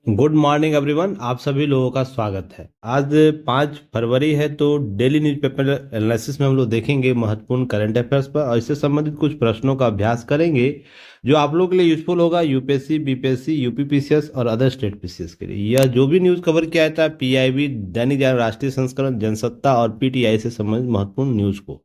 Good morning everyone. आप सभी लोगों का स्वागत है। आज 5 फरवरी है, तो डेली न्यूज़पेपर एनालिसिस में हम लोग देखेंगे महत्वपूर्ण करंट अफेयर्स पर और इससे संबंधित कुछ प्रश्नों का अभ्यास करेंगे जो आप लोगों के लिए यूजफुल होगा यूपीएससी, बीपीएससी, यूपीपीसीएस और अदर स्टेट पीसीएस के लिए। यह जो भी न्यूज़ कवर किया जाता है पीआईबी, दैनिक जागरण, राष्ट्रीय संस्करण, जनसत्ता और पीटीआई से संबंधित महत्वपूर्ण न्यूज़ को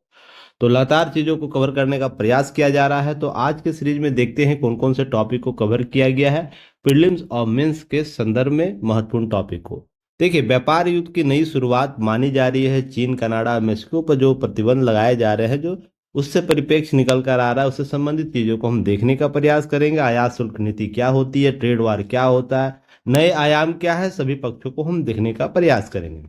तो लगातार चीज़ों को कवर करने का प्रयास किया जा रहा है। तो आज के सीरीज में देखते हैं कौन कौन से टॉपिक को कवर किया गया है प्रीलिम्स और मेंस के संदर्भ में महत्वपूर्ण टॉपिक को। देखिए, व्यापार युद्ध की नई शुरुआत मानी जा रही है। चीन, कनाडा और मेक्सिको पर जो प्रतिबंध लगाए जा रहे हैं, जो उससे परिप्रेक्ष्य निकल कर आ रहा है, उससे संबंधित चीज़ों को हम देखने का प्रयास करेंगे। आयात शुल्क नीति क्या होती है, ट्रेड वार क्या होता है, नए आयाम क्या है, सभी पक्षों को हम देखने का प्रयास करेंगे।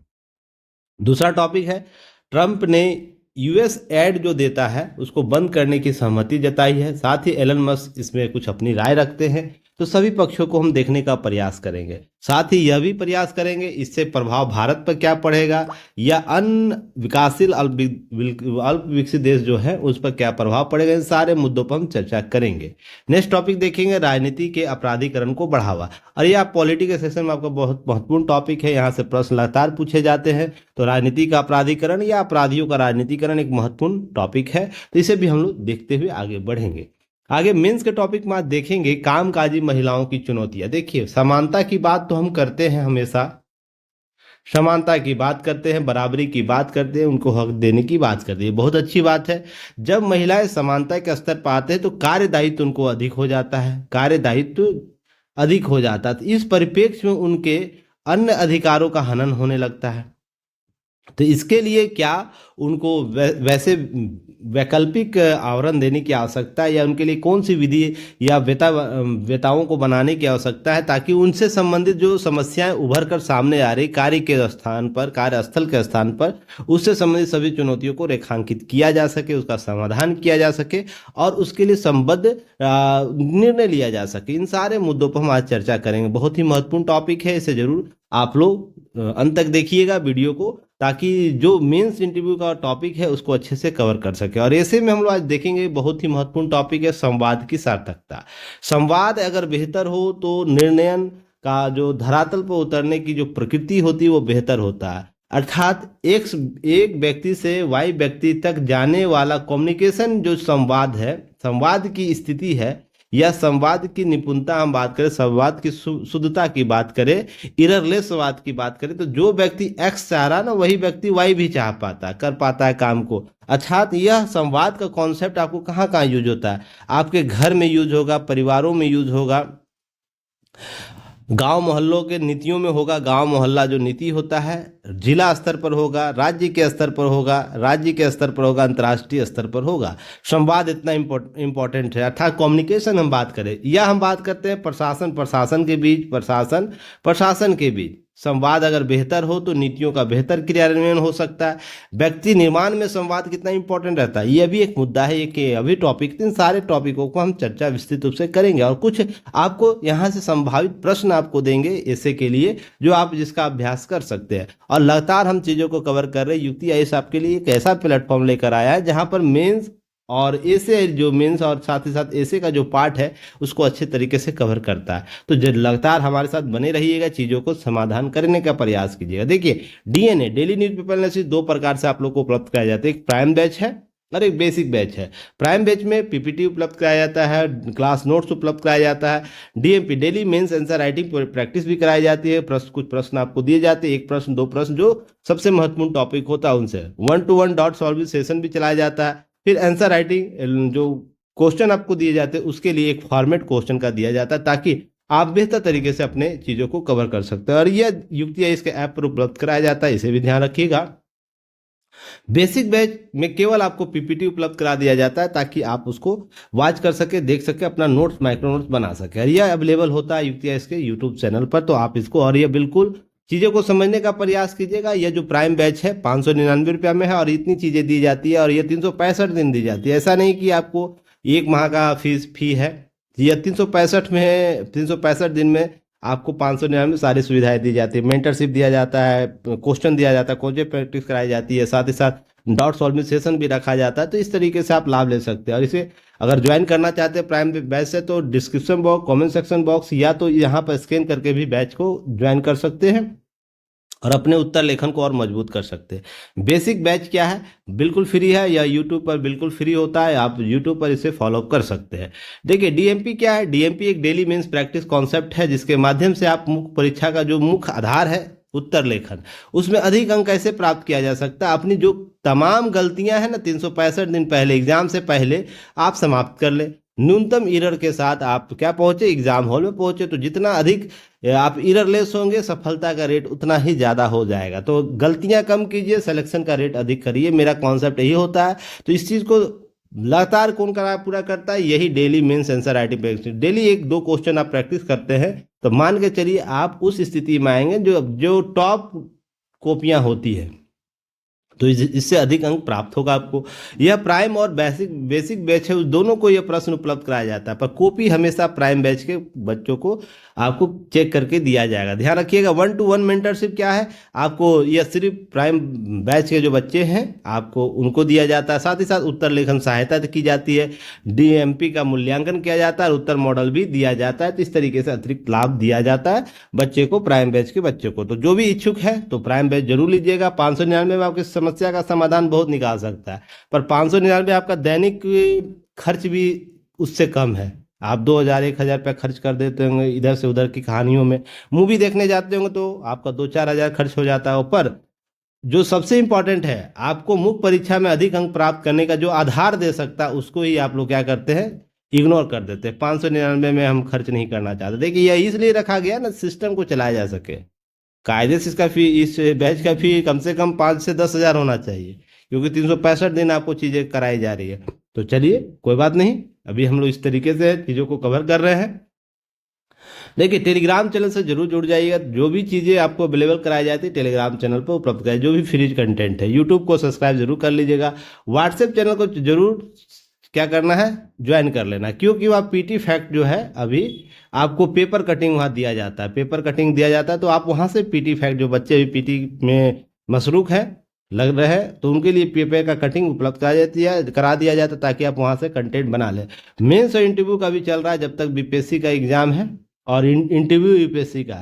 दूसरा टॉपिक है, ट्रंप ने यूएस एड जो देता है उसको बंद करने की सहमति जताई है। साथ ही एलन मस्क इसमें कुछ अपनी राय रखते हैं। तो सभी पक्षों को हम देखने का प्रयास करेंगे। साथ ही यह भी प्रयास करेंगे इससे प्रभाव भारत पर क्या पड़ेगा या अन्य विकासशील अल्प विकसित देश जो है उस पर क्या प्रभाव पड़ेगा। इन सारे मुद्दों पर हम चर्चा करेंगे। नेक्स्ट टॉपिक देखेंगे, राजनीति के अपराधीकरण को बढ़ावा। और ये आप पॉलिटी के सेशन में आपका बहुत महत्वपूर्ण टॉपिक है। यहाँ से प्रश्न लगातार पूछे जाते हैं। तो राजनीति का अपराधीकरण या अपराधियों का राजनीतिकरण एक महत्वपूर्ण टॉपिक है, तो इसे भी हम लोग देखते हुए आगे बढ़ेंगे। आगे मेंस के टॉपिक में आज देखेंगे कामकाजी महिलाओं की चुनौतियां। देखिए, समानता की बात तो हम करते हैं, हमेशा समानता की बात करते हैं, बराबरी की बात करते हैं, उनको हक देने की बात करते हैं, बहुत अच्छी बात है। जब महिलाएं समानता के स्तर पर आते हैं तो कार्य दायित्व उनको अधिक हो जाता है, कार्य दायित्व अधिक हो जाता है। तो इस परिप्रेक्ष्य में उनके अन्य अधिकारों का हनन होने लगता है। तो इसके लिए क्या उनको वैसे वैकल्पिक आवरण देने की आवश्यकता है या उनके लिए कौन सी विधि या वेताओं को बनाने की आवश्यकता है ताकि उनसे संबंधित जो समस्याएं उभर कर सामने आ रही कार्य के स्थान पर, कार्यस्थल के स्थान पर, उससे संबंधित सभी चुनौतियों को रेखांकित किया जा सके, उसका समाधान किया जा सके और उसके लिए संबद्ध निर्णय लिया जा सके। इन सारे मुद्दों पर हम आज चर्चा करेंगे। बहुत ही महत्वपूर्ण टॉपिक है, इसे जरूर आप लोग अंत तक देखिएगा वीडियो को, ताकि जो मेंस इंटरव्यू का टॉपिक है उसको अच्छे से कवर कर सके। और ऐसे में हम लोग आज देखेंगे बहुत ही महत्वपूर्ण टॉपिक है संवाद की सार्थकता। संवाद अगर बेहतर हो तो निर्णयन का जो धरातल पर उतरने की जो प्रकृति होती है वो बेहतर होता है। अर्थात एक व्यक्ति से वाई व्यक्ति तक जाने वाला कम्युनिकेशन जो संवाद है, संवाद की स्थिति है या संवाद की निपुणता हम बात करें, संवाद की शुद्धता की बात करें, इररलेस संवाद की बात करें, तो जो व्यक्ति एक्स चाह रहा ना वही व्यक्ति वाई भी चाह पाता, कर पाता है काम को। अर्थात यह संवाद का कॉन्सेप्ट आपको कहाँ कहाँ यूज होता है, आपके घर में यूज होगा, परिवारों में यूज होगा, गांव मोहल्लों के नीतियों में होगा। गांव मोहल्ला जो नीति होता है जिला स्तर पर होगा, राज्य के स्तर पर होगा, राज्य के स्तर पर होगा, अंतर्राष्ट्रीय स्तर पर होगा। संवाद इतना इम्पोर्टेंट है। अर्थात कम्युनिकेशन हम बात करें या हम बात करते हैं प्रशासन प्रशासन के बीच, प्रशासन प्रशासन के बीच संवाद अगर बेहतर हो तो नीतियों का बेहतर क्रियान्वयन हो सकता है। व्यक्ति निर्माण में संवाद कितना इंपॉर्टेंट रहता है, यह भी एक मुद्दा है, कि अभी टॉपिक, इन सारे टॉपिकों को हम चर्चा विस्तृत रूप से करेंगे और कुछ आपको यहाँ से संभावित प्रश्न आपको देंगे ऐसे के लिए जो आप जिसका अभ्यास कर सकते हैं। और लगातार हम चीज़ों को कवर कर रहे हैं। युक्ति आयुष आपके लिए एक ऐसा प्लेटफॉर्म लेकर आया है जहाँ पर मेंस और ऐसे जो मेंस और साथ ही साथ ऐसे का जो पार्ट है उसको अच्छे तरीके से कवर करता है। तो जब लगातार हमारे साथ बने रहिएगा, चीज़ों को समाधान करने का प्रयास कीजिएगा। देखिए, डीएनए डेली न्यूज़पेपर एनालिसिस 2 प्रकार से आप लोग को उपलब्ध कराया जाता है। एक प्राइम बैच है और एक बेसिक बैच है। प्राइम बैच में पीपीटी उपलब्ध कराया जाता है, क्लास नोट्स उपलब्ध कराया जाता है, DMP daily mains answer writing practice भी कराई जाती है। कुछ प्रश्न आपको दिए जाते हैं, 1 प्रश्न 2 प्रश्न जो सबसे महत्वपूर्ण टॉपिक होता है उनसे 1-to-1 डॉट सॉल्विंग सेशन भी चलाया जाता है। फिर आंसर राइटिंग जो क्वेश्चन आपको दिए जाते हैं उसके लिए एक फॉर्मेट क्वेश्चन का दिया जाता है ताकि आप बेहतर तरीके से अपने चीज़ों को कवर कर सकते हैं। और यह युक्ति है इसके ऐप पर उपलब्ध कराया जाता है, इसे भी ध्यान रखिएगा। बेसिक बैच में केवल आपको पीपीटी उपलब्ध करा दिया जाता है ताकि आप उसको वॉच कर सके, देख सके, अपना नोट्स, माइक्रो नोट्स बना सके। और यह अवेलेबल होता है युक्ति इसके यूट्यूब चैनल पर, तो आप इसको और यह बिल्कुल चीज़ों को समझने का प्रयास कीजिएगा। यह जो प्राइम बैच है 599 रुपया में है और इतनी चीज़ें दी जाती है और यह 365 दिन दी जाती है। ऐसा नहीं कि आपको 1 माह का फी है, यह 365 में है, 365 दिन में आपको 599 में सारी सुविधाएं दी जाती है, मेंटरशिप दिया जाता है, क्वेश्चन दिया जाता है, कोचिंग प्रैक्टिस कराई जाती है, साथ ही साथ डाउट सॉल्विंग सेशन भी रखा जाता है। तो इस तरीके से आप लाभ ले सकते हैं। और इसे अगर ज्वाइन करना चाहते हैं प्राइम बैच से, तो description box, comment section box, या तो यहाँ पर स्कैन करके भी बैच को ज्वाइन कर सकते हैं और अपने उत्तर लेखन को और मजबूत कर सकते हैं। बेसिक बैच क्या है, बिल्कुल फ्री है, या यूट्यूब पर बिल्कुल फ्री होता है, आप यूट्यूब पर इसे फॉलो कर सकते हैं। देखिए डीएमपी क्या है, डीएमपी एक डेली मेंस प्रैक्टिस कॉन्सेप्ट है, जिसके माध्यम से आप मुख्य परीक्षा का जो मुख्य आधार है उत्तर लेखन, उसमें अधिक अंक कैसे प्राप्त किया जा सकता है। अपनी जो तमाम गलतियां हैं ना 365 दिन पहले, एग्जाम से पहले आप समाप्त कर ले। न्यूनतम ईरर के साथ आप क्या पहुंचे, एग्जाम हॉल में पहुंचे। तो जितना अधिक आप ईररलेस होंगे, सफलता का रेट उतना ही ज़्यादा हो जाएगा। तो गलतियां कम कीजिए, सिलेक्शन का रेट अधिक करिए, मेरा कॉन्सेप्ट यही होता है। तो इस चीज़ को लगातार कौन करा पूरा करता है, यही daily mains answer writing practice. Daily एक दो क्वेश्चन आप प्रैक्टिस करते हैं तो मान के चलिए आप उस स्थिति में आएंगे जो जो टॉप कॉपियां होती है। तो इससे अधिक अंक प्राप्त होगा आपको। यह प्राइम और बेसिक बेसिक बैच है, उस दोनों को यह प्रश्न उपलब्ध कराया जाता है, पर कॉपी हमेशा प्राइम बैच के बच्चों को आपको चेक करके दिया जाएगा। ध्यान रखिएगा 1-to-1 मेंटरशिप क्या है, आपको यह सिर्फ प्राइम बैच के जो बच्चे हैं आपको उनको दिया जाता है। साथ ही साथ उत्तर लेखन सहायता की जाती है, डीएमपी का मूल्यांकन किया जाता है और उत्तर मॉडल भी दिया जाता है। तो इस तरीके से अतिरिक्त लाभ दिया जाता है बच्चे को, प्राइम बैच के बच्चे को। तो जो भी इच्छुक है तो प्राइम बैच जरूर लीजिएगा। 599 में आपकी समस्या का समाधान बहुत निकाल सकता है, पर 599 आपका दैनिक खर्च भी उससे कम है। आप 2000-1000 रुपया खर्च कर देते होंगे इधर से उधर की कहानियों में, मूवी देखने जाते होंगे तो आपका 2-4 हज़ार खर्च हो जाता है। पर जो सबसे इंपॉर्टेंट है, आपको मुख्य परीक्षा में अधिक अंक प्राप्त करने का जो आधार दे सकता है, उसको ही आप लोग क्या करते हैं, इग्नोर कर देते हैं। 599 में हम खर्च नहीं करना चाहते। देखिए यह इसलिए रखा गया ना, सिस्टम को चलाया जा सके। कायदे से इसका फी, इस बैच का फी कम से कम 5 से 10 हज़ार होना चाहिए, क्योंकि 365 दिन आपको चीज़ें कराई जा रही है। तो चलिए कोई बात नहीं, अभी हम लोग इस तरीके से चीज़ों को कवर कर रहे हैं। देखिए टेलीग्राम चैनल से जरूर जुड़ जाइएगा, जो भी चीज़ें आपको अवेलेबल कराई जाती है टेलीग्राम चैनल पर उपलब्ध कराई, जो भी फ्री कंटेंट है। यूट्यूब को सब्सक्राइब जरूर कर लीजिएगा, व्हाट्सएप चैनल को जरूर क्या करना है, ज्वाइन कर लेना, क्योंकि वह पीटी फैक्ट जो है अभी आपको पेपर कटिंग वहाँ दिया जाता है, पेपर कटिंग दिया जाता है। तो आप वहाँ से पीटी फैक्ट, जो बच्चे भी पीटी में मसरूक हैं, लग रहे हैं, तो उनके लिए पेपर का कटिंग उपलब्ध करा दिया जाता है, ताकि आप वहाँ से कंटेंट बना लें। मेंस और इंटरव्यू का भी चल रहा है, जब तक बीपीएससी का एग्जाम है और इंटरव्यू यूपीएससी का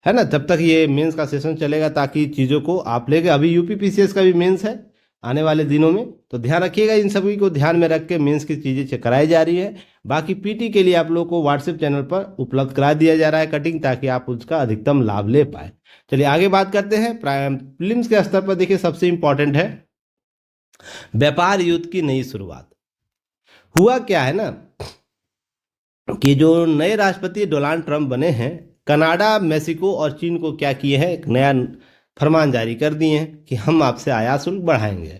है ना, तब तक ये मेंस का सेशन चलेगा, ताकि चीज़ों को आप लेके। अभी यूपी पीसीएस का भी मेंस है आने वाले दिनों में, तो ध्यान रखिएगा। इन सभी को ध्यान में रख के मेंस की चीज़ें कराई जा रही है। बाकी पीटी के लिए आप लोगों को व्हाट्सएप चैनल पर उपलब्ध करा दिया जा रहा है कटिंग, ताकि आप उसका अधिकतम लाभ ले पाए। चलिए आगे बात करते हैं। प्रीलिम्स के स्तर पर देखिए सबसे इंपॉर्टेंट है व्यापार युद्ध की नई शुरुआत। हुआ क्या है ना कि जो नए राष्ट्रपति डोनाल्ड ट्रंप बने हैं, कनाडा, मेक्सिको और चीन को क्या किए हैं, एक नया फरमान जारी कर दिए हैं कि हम आपसे आयात शुल्क बढ़ाएंगे।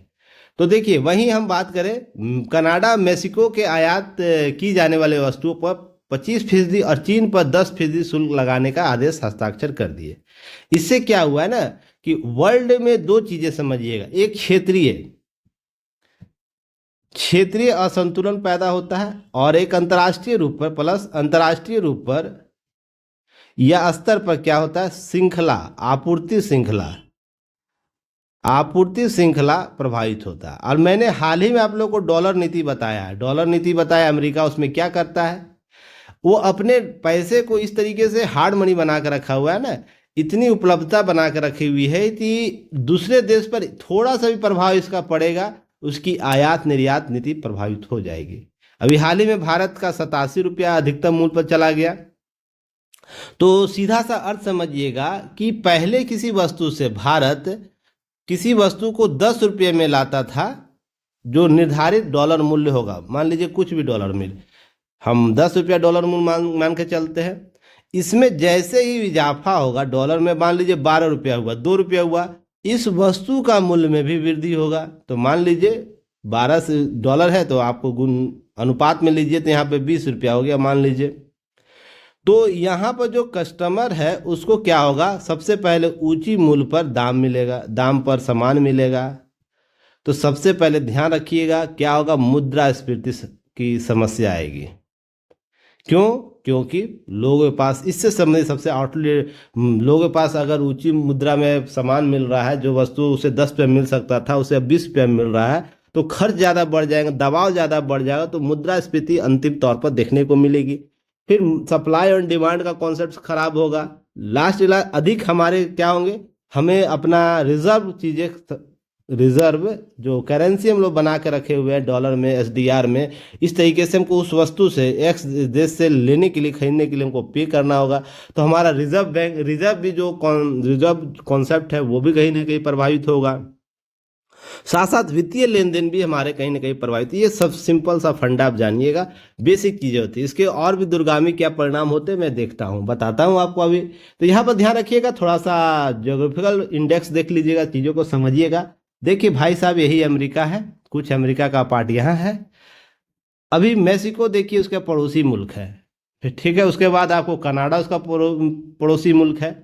तो देखिए वहीं हम बात करें, कनाडा, मेक्सिको के आयात की जाने वाले वस्तुओं पर 25% और चीन पर 10% शुल्क लगाने का आदेश हस्ताक्षर कर दिए। इससे क्या हुआ है ना कि वर्ल्ड में दो चीजें समझिएगा, एक क्षेत्रीय असंतुलन पैदा होता है, और एक अंतर्राष्ट्रीय रूप पर, प्लस अंतर्राष्ट्रीय रूप पर या स्तर पर क्या होता है, श्रृंखला, आपूर्ति श्रृंखला प्रभावित होता है। और मैंने हाल ही में आप लोगों को डॉलर नीति बताया है, डॉलर नीति बताया अमेरिका। उसमें क्या करता है, वो अपने पैसे को इस तरीके से हार्ड मनी बना कर रखा हुआ है ना, इतनी उपलब्धता बना कर रखी हुई है कि दूसरे देश पर थोड़ा सा भी प्रभाव इसका पड़ेगा, उसकी आयात निर्यात नीति प्रभावित हो जाएगी। अभी हाल ही में भारत का 87 रुपया अधिकतम मूल्य पर चला गया। तो सीधा सा अर्थ समझिएगा कि पहले किसी वस्तु से भारत किसी वस्तु को 10 रुपये में लाता था, जो निर्धारित डॉलर मूल्य होगा, मान लीजिए कुछ भी डॉलर मूल्य, हम 10 रुपया डॉलर मूल्य मान के चलते हैं। इसमें जैसे ही इजाफा होगा डॉलर में, मान लीजिए 12 रुपया हुआ, 2 रुपया हुआ, इस वस्तु का मूल्य में भी वृद्धि होगा। तो मान लीजिए 12 डॉलर है तो आपको गुण अनुपात में लीजिए, तो यहाँ पे 20 रुपया हो गया मान लीजिए। तो यहाँ पर जो कस्टमर है उसको क्या होगा, सबसे पहले ऊंची मूल्य पर दाम मिलेगा, दाम पर सामान मिलेगा। तो सबसे पहले ध्यान रखिएगा क्या होगा, मुद्रास्फीति की समस्या आएगी। क्यों? क्योंकि लोगों के पास इससे संबंधित सबसे आउटलेट, लोगों के पास अगर ऊंची मुद्रा में सामान मिल रहा है, जो वस्तु उसे 10 रुपये मिल सकता था उसे अब 20 रुपये मिल रहा है, तो खर्च ज़्यादा बढ़ जाएगा, दबाव ज़्यादा बढ़ जाएगा, तो मुद्रास्फीति अंतिम तौर पर देखने को मिलेगी। फिर सप्लाई और डिमांड का कॉन्सेप्ट खराब होगा। लास्ट इलाज अधिक हमारे क्या होंगे, हमें अपना रिजर्व चीज़ें, रिजर्व जो करेंसी हम लोग बना के रखे हुए हैं डॉलर में, एसडीआर में, इस तरीके से हमको उस वस्तु से एक्स देश से लेने के लिए, खरीदने के लिए हमको पे करना होगा। तो हमारा रिजर्व बैंक, रिजर्व भी जो रिजर्व कॉन्सेप्ट है वो भी कहीं ना कहीं प्रभावित होगा। साथ साथ वित्तीय लेन देन भी हमारे कहीं ना कहीं प्रभावित। ये सब सिंपल सा फंडा आप जानिएगा, बेसिक चीज़ें होती है। इसके और भी दूरगामी क्या परिणाम होते हैं मैं देखता हूँ, बताता हूँ आपको अभी। तो यहाँ पर ध्यान रखिएगा, थोड़ा सा ज्योग्राफिकल इंडेक्स देख लीजिएगा, चीज़ों को समझिएगा। देखिए भाई साहब, यही अमेरिका है, कुछ अमेरिका का पार्ट यहाँ है। अभी मेक्सिको देखिए उसका पड़ोसी मुल्क है, फिर ठीक है। उसके बाद आपको कनाडा उसका पड़ोसी मुल्क है।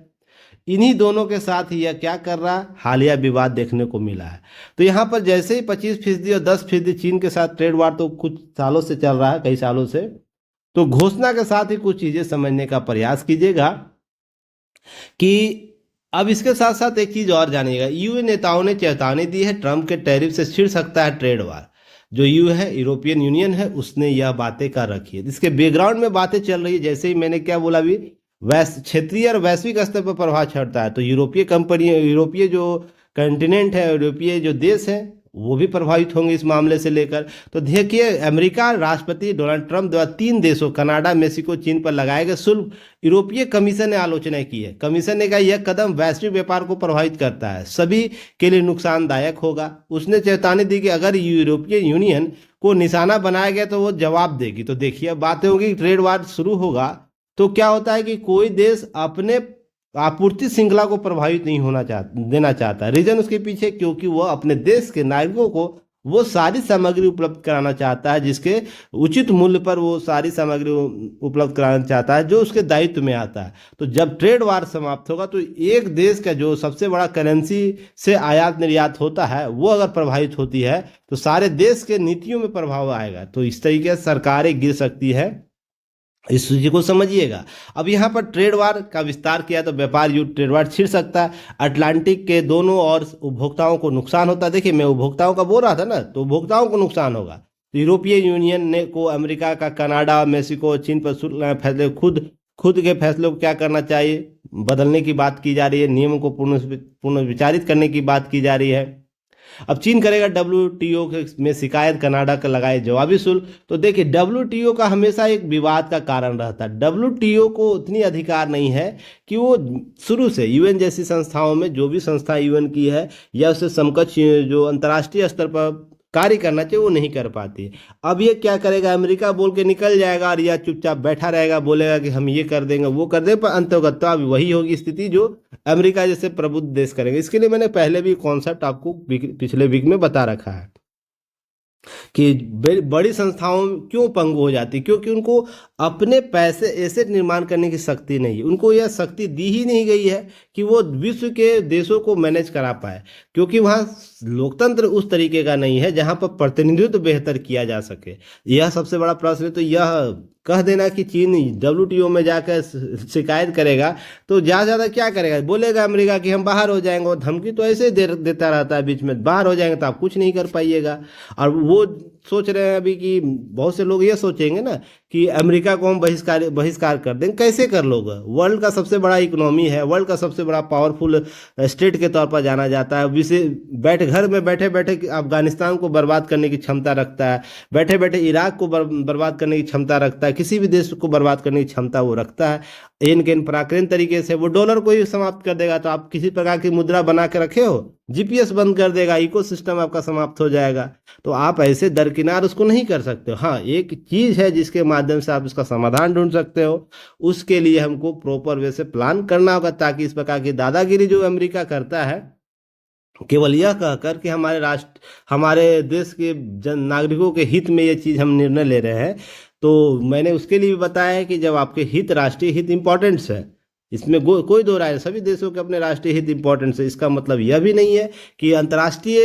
इन्हीं दोनों के साथ यह क्या कर रहा है, हालिया विवाद देखने को मिला है। तो यहाँ पर जैसे ही 25% और 10% चीन के साथ ट्रेड वार तो कुछ सालों से चल रहा है, कई सालों से, तो घोषणा के साथ ही कुछ चीज़ें समझने का प्रयास कीजिएगा कि अब इसके साथ साथ एक चीज़ और जानिएगा, यूएन नेताओं ने चेतावनी दी है, ट्रंप के टैरिफ से छिड़ सकता है ट्रेड वार। जो यू है, यूरोपियन यूनियन है, उसने यह बातें कर रखी है। इसके बैकग्राउंड में बातें चल रही है, जैसे ही मैंने क्या बोला अभी, क्षेत्रीय और वैश्विक स्तर पर प्रभाव छोड़ता है, तो यूरोपीय कंपनी, यूरोपीय जो कंटिनेंट है, यूरोपीय जो देश है, वो भी प्रभावित होंगे इस मामले से लेकर। तो देखिए, अमेरिका राष्ट्रपति डोनाल्ड ट्रंप द्वारा 3 देशों कनाडा, मेक्सिको, चीन पर लगाए गए शुल्क यूरोपीय कमीशन ने आलोचना की है। कमीशन ने कहा यह कदम वैश्विक व्यापार को प्रभावित करता है, सभी के लिए नुकसानदायक होगा। उसने चेतावनी दी कि अगर यूरोपीय यूनियन को निशाना बनाया गया तो वो जवाब देगी। तो देखिए, अब बातें होगी, ट्रेड वार शुरू होगा तो क्या होता है कि कोई देश अपने आपूर्ति श्रृंखला को प्रभावित नहीं होना देना चाहता। रीजन उसके पीछे, क्योंकि वह अपने देश के नागरिकों को वो सारी सामग्री उपलब्ध कराना चाहता है, जिसके उचित मूल्य पर वो सारी सामग्री उपलब्ध कराना चाहता है, जो उसके दायित्व में आता है। तो जब ट्रेड वार समाप्त होगा तो एक देश का जो सबसे बड़ा करेंसी से आयात निर्यात होता है, वो अगर प्रभावित होती है तो सारे देश के नीतियों में प्रभाव आएगा। तो इस तरीके से सरकारें गिर सकती है, इस चीज को समझिएगा। अब यहाँ पर ट्रेड वार का विस्तार किया तो व्यापार युद्ध, ट्रेड वार छिड़ सकता है। अटलांटिक के दोनों ओर उपभोक्ताओं को नुकसान होता है। देखिए, मैं उपभोक्ताओं का बोल रहा था ना, तो उपभोक्ताओं को नुकसान होगा। तो यूरोपीय यूनियन ने को अमेरिका का कनाडा, मेक्सिको, चीन पर फैसले खुद के फैसलों को क्या करना चाहिए, बदलने की बात की जा रही है। नियमों को पुनर्विचारित करने की बात की जा रही है। अब चीन करेगा डब्ल्यूटीओ में शिकायत, कनाडा का लगाए जवाबी शुल्क। तो देखिए, डब्ल्यूटीओ का हमेशा एक विवाद का कारण रहता है। डब्ल्यूटीओ को उतनी अधिकार नहीं है कि वो शुरू से यूएन जैसी संस्थाओं में, जो भी संस्था यूएन की है या उससे समकक्ष जो अंतर्राष्ट्रीय स्तर पर कार्य करना चाहिए, वो नहीं कर पाती। अब ये क्या करेगा, अमेरिका बोल के निकल जाएगा और या चुपचाप बैठा रहेगा, बोलेगा कि हम ये कर देंगे, वो कर देंगे, पर अंतर्गतता भी वही होगी स्थिति जो अमेरिका जैसे प्रबुद्ध देश करेंगे। इसके लिए मैंने पहले भी कॉन्सेप्ट आपको पिछले वीक में बता रखा है कि बड़ी संस्थाओं क्यों पंगु हो जाती, क्योंकि उनको अपने पैसे एसेट निर्माण करने की शक्ति नहीं है। उनको यह शक्ति दी ही नहीं गई है कि वो विश्व के देशों को मैनेज करा पाए, क्योंकि वहाँ लोकतंत्र उस तरीके का नहीं है जहाँ पर प्रतिनिधित्व बेहतर किया जा सके। यह सबसे बड़ा प्रश्न है। तो यह कह देना कि चीन डब्ल्यूटीओ में जाकर शिकायत करेगा तो ज़्यादा क्या करेगा, बोलेगा अमेरिका कि हम बाहर हो जाएंगे, और धमकी तो ऐसे देता रहता है बीच में, बाहर हो जाएंगे तो आप कुछ नहीं कर पाइएगा। और वो सोच रहे हैं अभी कि बहुत से लोग ये सोचेंगे ना कि अमेरिका को हम बहिष्कार कर देंगे। कैसे कर लोगे, वर्ल्ड का सबसे बड़ा इकोनॉमी है, वर्ल्ड का सबसे बड़ा पावरफुल स्टेट के तौर पर जाना जाता है। घर में बैठे बैठे अफगानिस्तान को बर्बाद करने की क्षमता रखता है, बैठे बैठे इराक को बर्बाद करने की क्षमता रखता है, किसी भी देश को बर्बाद करने की क्षमता वो रखता है। इन के पराक्रम तरीके से वो डॉलर को ही समाप्त कर देगा। तो आप किसी प्रकार की मुद्रा बना के रखे हो, जीपीएस बंद कर देगा, इकोसिस्टम आपका समाप्त हो जाएगा। तो आप ऐसे दरकिनार उसको नहीं कर सकते हो। हाँ, एक चीज़ है जिसके माध्यम से आप इसका समाधान ढूंढ सकते हो, उसके लिए हमको प्रॉपर वे से प्लान करना होगा, ताकि इस प्रकार की दादागिरी जो अमेरिका करता है, केवल यह कहकर कि हमारे देश के नागरिकों के हित में ये चीज़ हम निर्णय ले रहे हैं, तो मैंने उसके लिए भी बताया है कि जब आपके हित, राष्ट्रीय हित इंपॉर्टेंस है, इसमें कोई दो राय, सभी देशों के अपने राष्ट्रीय हित इंपॉर्टेंस है। इसका मतलब यह भी नहीं है कि अंतर्राष्ट्रीय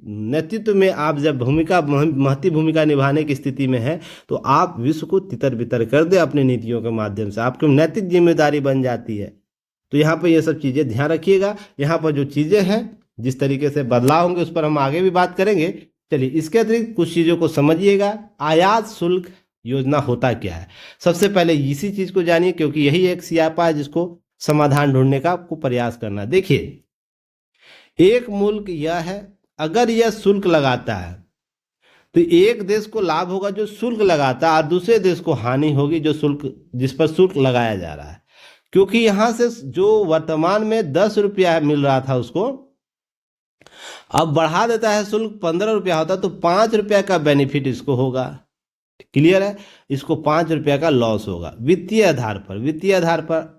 नेतृत्व में आप जब महती भूमिका निभाने की स्थिति में है, तो आप विश्व को तितर बितर कर दे अपनी नीतियों के माध्यम से, आपकी नैतिक जिम्मेदारी बन जाती है। तो यहाँ पर ये सब चीज़ें ध्यान रखिएगा। यहाँ पर जो चीज़ें हैं, जिस तरीके से बदलाव होंगे, उस पर हम आगे भी बात करेंगे। चलिए, इसके अतिरिक्त कुछ चीज़ों को समझिएगा। आयात शुल्क योजना होता क्या है, सबसे पहले इसी चीज़ को जानिए, क्योंकि यही एक सियापा है जिसको समाधान ढूंढने का आपको प्रयास करना। देखिए, एक मुल्क यह है, अगर यह शुल्क लगाता है तो एक देश को लाभ होगा जो शुल्क लगाता है, और दूसरे देश को हानि होगी जो जिस पर शुल्क लगाया जा रहा है। क्योंकि यहां से जो वर्तमान में 10 रुपया मिल रहा था उसको अब बढ़ा देता है, शुल्क 15 रुपया होता, तो 5 रुपया का बेनिफिट इसको होगा। क्लियर है? इसको 5 रुपया का लॉस होगा वित्तीय आधार पर।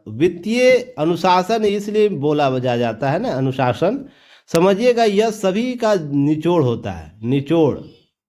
वित्तीय अनुशासन इसलिए बोला बजा जाता है ना, अनुशासन। समझिएगा, यह सभी का निचोड़ होता है। निचोड़,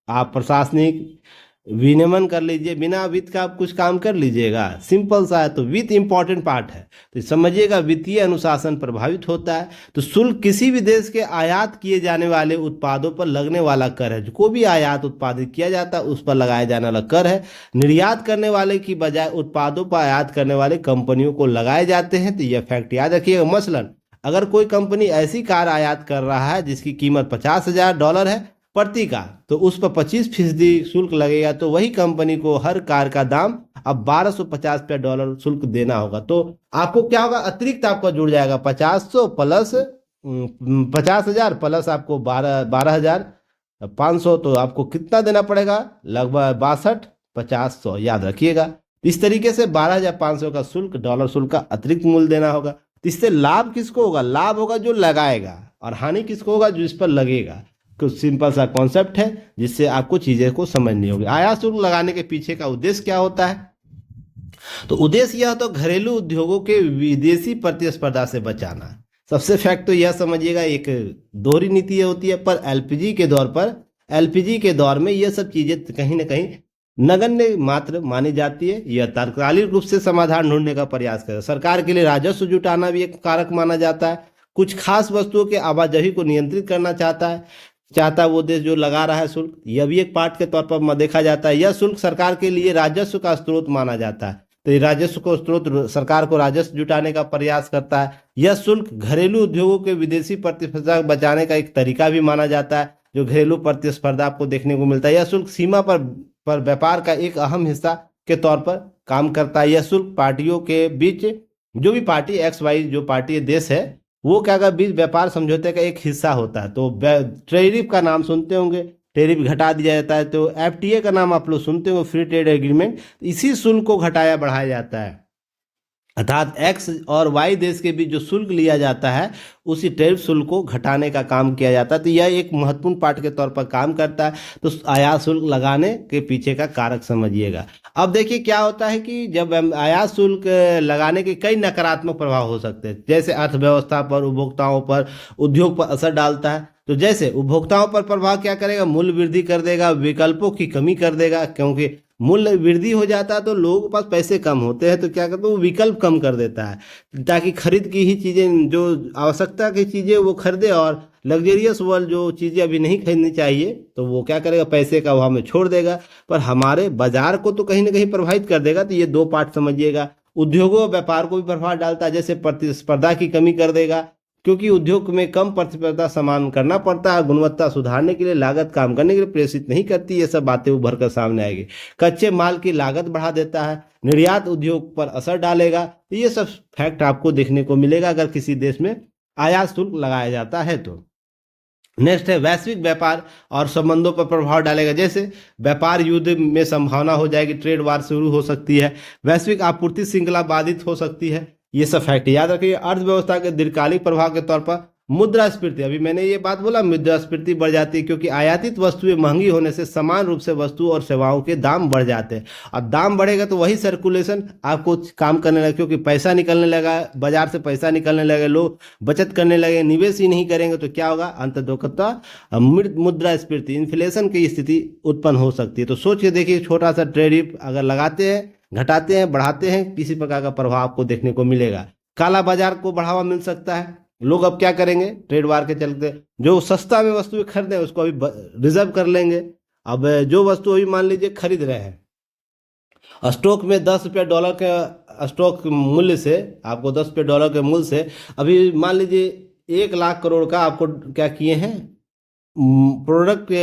आप प्रशासनिक विनियमन कर लीजिए, बिना वित्त का आप कुछ काम कर लीजिएगा, सिंपल सा है। तो वित्त इंपॉर्टेंट पार्ट है। तो समझिएगा, वित्तीय अनुशासन प्रभावित होता है। तो शुल्क किसी भी देश के आयात किए जाने वाले उत्पादों पर लगने वाला कर है। जो कोई भी आयात उत्पादित किया जाता है उस पर लगाया जाने वाला कर है। निर्यात करने वाले की बजाय उत्पादों पर आयात करने वाले कंपनियों को लगाए जाते हैं। तो यह फैक्ट याद रखिएगा। मसलन अगर कोई कंपनी ऐसी कार आयात कर रहा है जिसकी कीमत $50,000 है प्रति का, तो उस पर 25% शुल्क लगेगा। तो वही कंपनी को हर कार का दाम अब $1250 शुल्क देना होगा। तो आपको क्या होगा, अतिरिक्त आपका जुड़ जाएगा 500 प्लस 50,000 प्लस आपको 12,500। तो आपको कितना देना पड़ेगा, लगभग 62,500। याद रखिएगा, इस तरीके से 12,500 का शुल्क, डॉलर शुल्क का अतिरिक्त मूल्य देना होगा। तो इससे लाभ किसको होगा, लाभ होगा जो लगाएगा, और हानि किसको होगा, जो इस पर लगेगा। कुछ सिंपल सा कॉन्सेप्ट है जिससे आपको चीजें को समझनी होगी। आयात शुल्क लगाने के पीछे का उद्देश्य क्या होता है, तो उद्देश्य यह तो घरेलू उद्योगों के विदेशी प्रतिस्पर्धा से बचाना। सबसे फैक्ट तो यह समझिएगा, एक दोहरी नीति होती है, पर एलपीजी के दौर में यह सब चीजें कहीं ना कहीं नगण्य मात्र मानी जाती है। यह तात्कालिक रूप से समाधान ढूंढने का प्रयास करे। सरकार के लिए राजस्व जुटाना भी एक कारक माना जाता है। कुछ खास वस्तुओं के आवाजाही को नियंत्रित करना चाहता है वो देश जो लगा रहा है शुल्क। यह भी एक पार्ट के तौर पर देखा जाता है। यह शुल्क सरकार के लिए राजस्व का स्रोत माना जाता है। तो राजस्व को स्रोत, सरकार को राजस्व जुटाने का प्रयास करता है। यह शुल्क घरेलू उद्योगों के विदेशी प्रतिस्पर्धा बचाने का एक तरीका भी माना जाता है। जो घरेलू प्रतिस्पर्धा आपको देखने को मिलता है, यह शुल्क सीमा पर व्यापार का एक अहम हिस्सा के तौर पर काम करता है। यह शुल्क पार्टियों के बीच, जो भी पार्टी XY जो पार्टी देश है, वो क्या का बीच व्यापार समझौते का एक हिस्सा होता है। तो टैरिफ का नाम सुनते होंगे, टैरिफ घटा दिया जाता है। तो FTA का नाम आप लोग सुनते होंगे, फ्री ट्रेड एग्रीमेंट। इसी शुल्क को घटाया बढ़ाया जाता है, अर्थात X और Y देश के बीच जो शुल्क लिया जाता है उसी टैरिफ शुल्क को घटाने का काम किया जाता है। तो यह एक महत्वपूर्ण पार्ट के तौर पर काम करता है। तो आयात शुल्क लगाने के पीछे का कारक समझिएगा। अब देखिए क्या होता है कि जब आयात शुल्क लगाने के कई नकारात्मक प्रभाव हो सकते हैं, जैसे अर्थव्यवस्था पर, उपभोक्ताओं पर, उद्योग पर असर डालता है। तो जैसे उपभोक्ताओं पर प्रभाव क्या करेगा, मूल्य वृद्धि कर देगा, विकल्पों की कमी कर देगा। क्योंकि मूल्य वृद्धि हो जाता है तो लोगों के पास पैसे कम होते हैं, तो क्या करते हैं, वो विकल्प कम कर देता है, ताकि खरीद की ही चीज़ें, जो आवश्यकता की चीज़ें वो खरीदे, और लग्जरियस वर्ल्ड जो चीज़ें अभी नहीं खरीदनी चाहिए तो वो क्या करेगा, पैसे का अभाव में छोड़ देगा। पर हमारे बाजार को तो कहीं ना कहीं प्रभावित कर देगा। तो ये दो पार्ट समझिएगा। उद्योगों और व्यापार को भी प्रभाव डालता है, जैसे प्रतिस्पर्धा की कमी कर देगा, क्योंकि उद्योग में कम प्रतिस्पर्धा सामान करना पड़ता है। गुणवत्ता सुधारने के लिए, लागत काम करने के लिए प्रेरित नहीं करती। ये सब बातें उभर कर सामने आएगी। कच्चे माल की लागत बढ़ा देता है, निर्यात उद्योग पर असर डालेगा। तो ये सब फैक्ट आपको देखने को मिलेगा अगर किसी देश में आयात शुल्क लगाया जाता है तो। नेक्स्ट है वैश्विक व्यापार और संबंधों पर प्रभाव डालेगा। जैसे व्यापार युद्ध में संभावना हो जाएगी, ट्रेड वार शुरू हो सकती है, वैश्विक आपूर्ति श्रृंखला बाधित हो सकती है। ये सब फैक्ट याद रखिए। अर्थव्यवस्था के दीर्घकालिक प्रभाव के तौर पर मुद्रास्फीति, अभी मैंने ये बात बोला, मुद्रास्फीति बढ़ जाती है, क्योंकि आयातित वस्तुएं महंगी होने से समान रूप से वस्तु और सेवाओं के दाम बढ़ जाते हैं। और दाम बढ़ेगा तो वही सर्कुलेशन आपको काम करने लगे, क्योंकि पैसा निकलने लगा, बाजार से पैसा निकलने लगे, लोग बचत करने लगे, निवेश ही नहीं करेंगे तो क्या होगा, अंततः मुद्रास्फीति, इन्फ्लेशन की स्थिति उत्पन्न हो सकती है। तो सोच के देखिए, छोटा सा टैरिफ अगर लगाते हैं, घटाते हैं, बढ़ाते हैं, किसी प्रकार का प्रभाव आपको देखने को मिलेगा। काला बाजार को बढ़ावा मिल सकता है, लोग अब क्या करेंगे, ट्रेड वार के चलते जो सस्ता में वस्तुएं खरीदे उसको अभी रिजर्व कर लेंगे। अब जो वस्तु अभी मान लीजिए खरीद रहे हैं, स्टॉक में 10 रुपये डॉलर के स्टॉक मूल्य से, आपको 10 रुपये डॉलर के मूल्य से अभी मान लीजिए 1 लाख करोड़ का आपको क्या किए हैं, प्रोडक्ट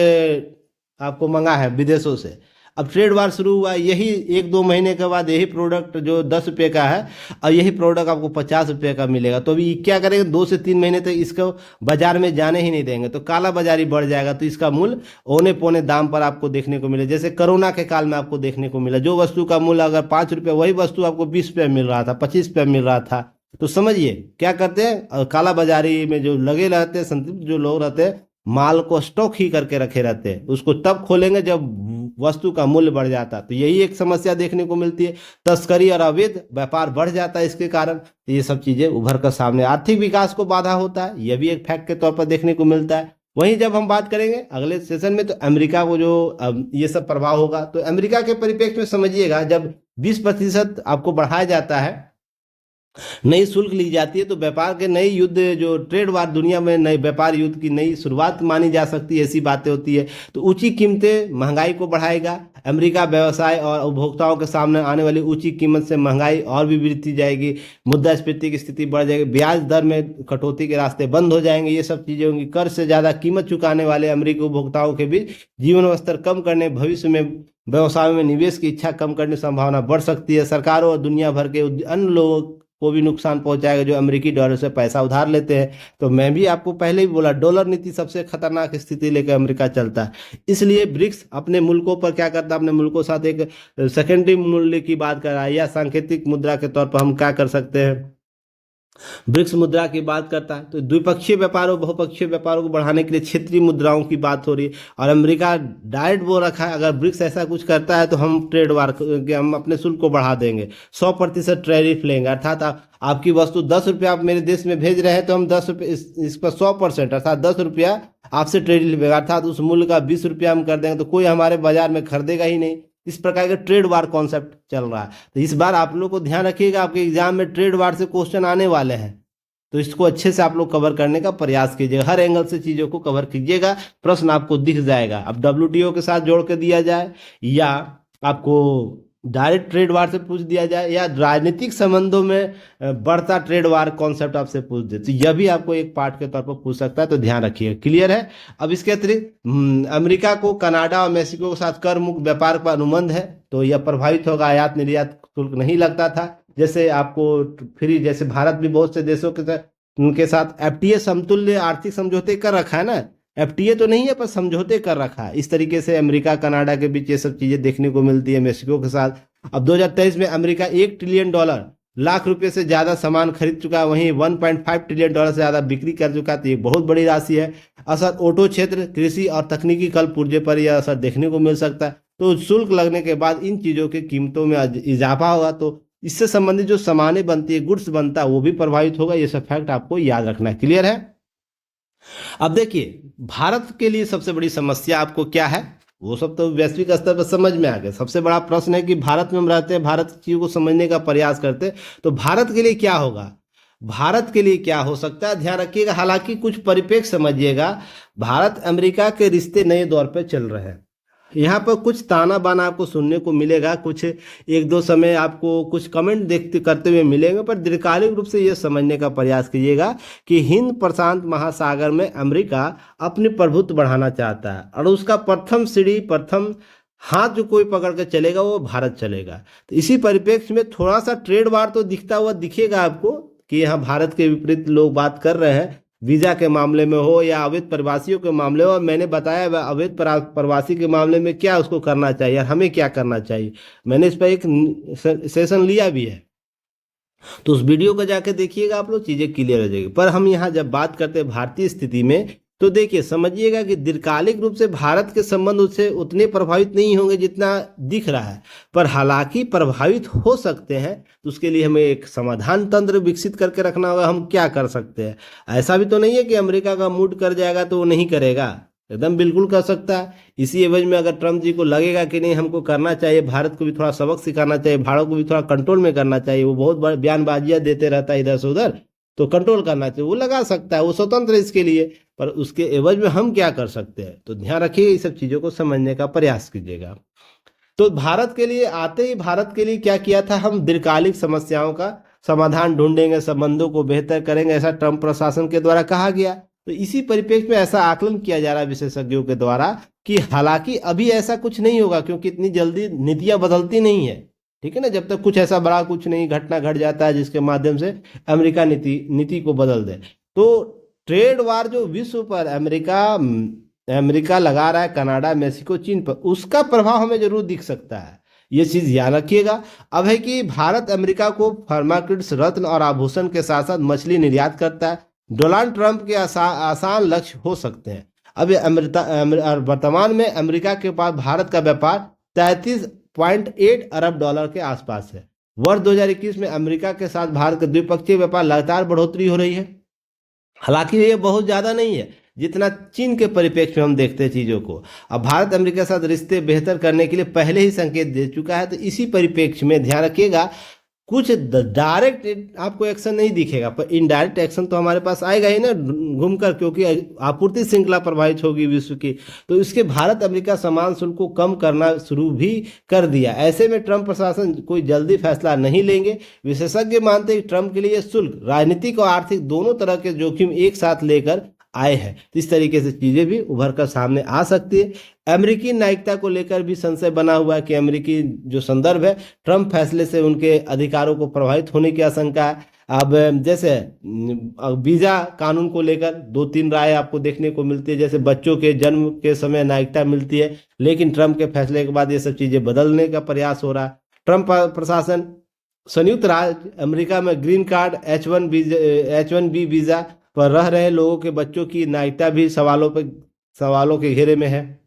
आपको मंगा है विदेशों से। अब ट्रेड वार शुरू हुआ, यही 1-2 महीने के बाद यही प्रोडक्ट जो 10 रुपये का है और यही प्रोडक्ट आपको 50 रुपये का मिलेगा। तो अभी क्या करेंगे, 2 से 3 महीने तक इसको बाजार में जाने ही नहीं देंगे, तो काला बाजारी बढ़ जाएगा, तो इसका मूल्य औने पौने दाम पर आपको देखने को मिले। जैसे कोरोना के काल में आपको देखने को मिला, जो वस्तु का मूल्य अगर 5 रुपये, वही वस्तु आपको 20 रुपये मिल रहा था, 25 रुपये मिल रहा था। तो समझिए क्या करते हैं, काला बाजारी में जो लगे रहते हैं, संतृप्त जो लोग रहते हैं, माल को स्टॉक ही करके रखे रहते हैं, उसको तब खोलेंगे जब वस्तु का मूल्य बढ़ जाता है। तो यही एक समस्या देखने को मिलती है, तस्करी और अवैध व्यापार बढ़ जाता है इसके कारण। तो ये सब चीजें उभर कर सामने, आर्थिक विकास को बाधा होता है, यह भी एक फैक्ट के तौर पर देखने को मिलता है। वहीं जब हम बात करेंगे अगले सेशन में, तो अमेरिका को जो ये सब प्रभाव होगा, तो अमेरिका के परिप्रेक्ष्य में समझिएगा, जब 20% आपको बढ़ाया जाता है, नई शुल्क ली जाती है, तो व्यापार के नई युद्ध, जो ट्रेड वार दुनिया में नए व्यापार युद्ध की नई शुरुआत मानी जा सकती है, ऐसी बातें होती है। तो ऊंची कीमतें महंगाई को बढ़ाएगा। अमेरिका व्यवसाय और उपभोक्ताओं के सामने आने वाली ऊंची कीमत से महंगाई और भी बढ़ती जाएगी, मुद्रास्फीति की स्थिति बढ़ जाएगी, ब्याज दर में कटौती के रास्ते बंद हो जाएंगे, ये सब चीज़ें होंगी। कर से ज़्यादा कीमत चुकाने वाले अमेरिकी उपभोक्ताओं के बीच जीवन स्तर कम करने, भविष्य में व्यवसायों में निवेश की इच्छा कम करने की संभावना बढ़ सकती है। सरकारों और दुनिया भर के अन्य लोगों को भी नुकसान पहुंचाएगा जो अमेरिकी डॉलर से पैसा उधार लेते हैं। तो मैं भी आपको पहले ही बोला, डॉलर नीति सबसे खतरनाक स्थिति लेकर अमेरिका चलता है। इसलिए ब्रिक्स अपने मुल्कों पर क्या करता है, अपने मुल्कों के साथ एक सेकेंडरी मूल्य की बात कर रहा है, या सांकेतिक मुद्रा के तौर पर हम क्या कर सकते हैं, ब्रिक्स मुद्रा की बात करता है। तो द्विपक्षीय व्यापारों, बहुपक्षीय व्यापारों को बढ़ाने के लिए क्षेत्रीय मुद्राओं की बात हो रही है। और अमेरिका डायरेक्ट वो रखा है, अगर ब्रिक्स ऐसा कुछ करता है तो हम ट्रेड वार, हम अपने शुल्क को बढ़ा देंगे, 100% टैरिफ लेंगे। अर्थात आपकी वस्तु 10 रुपये आप मेरे देश में भेज रहे हैं, तो हम 10 रुपये इस पर 100%, अर्थात 10 रुपया आपसे टैरिफ लेंगे, अर्थात उस मूल्य का 20 रुपया हम कर देंगे, तो कोई हमारे बाजार में खरीदेगा ही नहीं। इस प्रकार का ट्रेड वार कॉन्सेप्ट चल रहा है। तो इस बार आप लोग को ध्यान रखिएगा, आपके एग्जाम में ट्रेड वार से क्वेश्चन आने वाले हैं, तो इसको अच्छे से आप लोग कवर करने का प्रयास कीजिएगा, हर एंगल से चीज़ों को कवर कीजिएगा, प्रश्न आपको दिख जाएगा। अब WTO के साथ जोड़ के दिया जाए, या आपको डायरेक्ट ट्रेड वार से पूछ दिया जाए, या राजनीतिक संबंधों में बढ़ता ट्रेड वार कॉन्सेप्ट आपसे पूछ दे, तो यह भी आपको एक पार्ट के तौर पर पूछ सकता है। तो ध्यान रखिए, क्लियर है। अब इसके अतिरिक्त अमेरिका को कनाडा और मेक्सिको के साथ कर मुक्त व्यापार का अनुबंध है, तो यह प्रभावित होगा, आयात निर्यात शुल्क नहीं लगता था। जैसे आपको फ्री, जैसे भारत भी बहुत से देशों के साथ, उनके साथ FTA समतुल्य आर्थिक समझौते कर रखा है ना, FTA तो नहीं है पर समझौते कर रखा है। इस तरीके से अमेरिका कनाडा के बीच ये सब चीजें देखने को मिलती है, मेक्सिको के साथ। अब 2023 में अमेरिका $1 ट्रिलियन लाख रुपए से ज्यादा सामान खरीद चुका है, वहीं $1.5 ट्रिलियन से ज्यादा बिक्री कर चुका है, तो ये बहुत बड़ी राशि है। असर ऑटो क्षेत्र, कृषि और तकनीकी कल पुर्जे पर यह असर देखने को मिल सकता है। तो शुल्क लगने के बाद इन चीजों की कीमतों में इजाफा होगा, तो इससे संबंधित जो सामानें बनती है, गुड्स बनता है, वो भी प्रभावित होगा। ये सब फैक्ट आपको याद रखना है, क्लियर है। अब देखिए, भारत के लिए सबसे बड़ी समस्या आपको क्या है, वो सब तो वैश्विक स्तर पर समझ में आ गया। सबसे बड़ा प्रश्न है कि भारत में हम रहते हैं, भारत की चीज़ों को समझने का प्रयास करते हैं, तो भारत के लिए क्या होगा, भारत के लिए क्या हो सकता है, ध्यान रखिएगा। हालांकि कुछ परिप्रेक्ष्य समझिएगा, भारत अमेरिका के रिश्ते नए दौर पर चल रहे हैं। यहाँ पर कुछ ताना बाना आपको सुनने को मिलेगा, कुछ 1-2 समय आपको कुछ कमेंट देखते करते हुए मिलेंगे, पर दीर्घकालिक रूप से यह समझने का प्रयास कीजिएगा कि हिंद प्रशांत महासागर में अमेरिका अपनी प्रभुत्व बढ़ाना चाहता है, और उसका प्रथम सीढ़ी, प्रथम हाथ जो कोई पकड़ के चलेगा वो भारत चलेगा। तो इसी परिप्रेक्ष्य में थोड़ा सा ट्रेड वार तो दिखता हुआ दिखेगा आपको, कि यहाँ भारत के विपरीत लोग बात कर रहे हैं, वीजा के मामले में हो या अवैध प्रवासियों के मामले हो। मैंने बताया अवैध प्रवासी के मामले में क्या उसको करना चाहिए और हमें क्या करना चाहिए, मैंने इस पर एक सेशन लिया भी है, तो उस वीडियो को जाके देखिएगा, आप लोग चीज़ें क्लियर हो जाएगी। पर हम यहाँ जब बात करते हैं भारतीय स्थिति में, तो देखिए समझिएगा कि दीर्घकालिक रूप से भारत के संबंध उससे उतने प्रभावित नहीं होंगे जितना दिख रहा है, पर हालांकि प्रभावित हो सकते हैं। तो उसके लिए हमें एक समाधान तंत्र विकसित करके रखना होगा। हम क्या कर सकते हैं, ऐसा भी तो नहीं है कि अमेरिका का मूड कर जाएगा तो वो नहीं करेगा, एकदम बिल्कुल कर सकता है। इसी एवज में अगर ट्रम्प जी को लगेगा कि नहीं हमको करना चाहिए, भारत को भी थोड़ा सबक सिखाना चाहिए, भारत को भी थोड़ा कंट्रोल में करना चाहिए, वो बहुत बड़े बयानबाजियां देते रहता है इधर से उधर, तो कंट्रोल करना चाहिए, वो लगा सकता है, वो स्वतंत्र है इसके लिए, पर उसके एवज में हम क्या कर सकते हैं, तो ध्यान रखिए, ये सब चीज़ों को समझने का प्रयास कीजिएगा। तो भारत के लिए आते ही भारत के लिए क्या किया था, हम दीर्घकालिक समस्याओं का समाधान ढूंढेंगे, संबंधों को बेहतर करेंगे, ऐसा ट्रंप प्रशासन के द्वारा कहा गया। तो इसी परिप्रेक्ष्य में ऐसा आकलन किया जा रहा है विशेषज्ञों के द्वारा कि हालांकि अभी ऐसा कुछ नहीं होगा, क्योंकि इतनी जल्दी नीतियां बदलती नहीं है, ठीक है ना, जब तक कुछ ऐसा बड़ा कुछ नहीं घटना घट जाता है जिसके माध्यम से अमेरिका नीति को बदल दे। तो ट्रेड वार जो विश्व पर अमेरिका लगा रहा है, कनाडा, मेक्सिको, चीन पर, उसका प्रभाव हमें जरूर दिख सकता है, ये चीज याद रखिएगा। अब है कि भारत अमेरिका को फार्माक्यूटिक्स, रत्न और आभूषण के साथ साथ मछली निर्यात करता है। डोनाल्ड ट्रंप के आसान लक्ष्य हो सकते हैं। अब वर्तमान में अमेरिका के पास भारत का व्यापार 33.8 अरब डॉलर के आसपास है। वर्ष 2021 में अमेरिका के साथ भारत का द्विपक्षीय व्यापार लगातार बढ़ोतरी हो रही है। हालांकि ये बहुत ज़्यादा नहीं है जितना चीन के परिप्रेक्ष्य में हम देखते हैं चीज़ों को। अब भारत अमेरिका के साथ रिश्ते बेहतर करने के लिए पहले ही संकेत दे चुका है। तो इसी परिप्रेक्ष्य में ध्यान रखिएगा, कुछ डायरेक्ट आपको एक्शन नहीं दिखेगा, पर इनडायरेक्ट एक्शन तो हमारे पास आएगा ही ना घूमकर, क्योंकि आपूर्ति श्रृंखला प्रभावित होगी विश्व की। तो इसके भारत अमेरिका समान शुल्क को कम करना शुरू भी कर दिया। ऐसे में ट्रंप प्रशासन कोई जल्दी फैसला नहीं लेंगे। विशेषज्ञ मानते हैं कि ट्रंप के लिए शुल्क राजनीतिक और आर्थिक दोनों तरह के जोखिम एक साथ लेकर आए हैं। तो इस तरीके से चीजें भी उभर कर सामने आ सकती है। अमेरिकी नागरिकता को लेकर भी संशय बना हुआ है कि अमेरिकी जो संदर्भ है, ट्रंप फैसले से उनके अधिकारों को प्रभावित होने की आशंका है। अब जैसे वीजा कानून को लेकर 2-3 राय आपको देखने को मिलती है। जैसे बच्चों के जन्म के समय नागरिकता मिलती है, लेकिन ट्रंप के फैसले के बाद ये सब चीजें बदलने का प्रयास हो रहा है। ट्रंप प्रशासन संयुक्त राज्य अमेरिका में ग्रीन कार्ड, H1B वीजा पर रह रहे लोगों के बच्चों की नागरिकता भी सवालों के घेरे में है।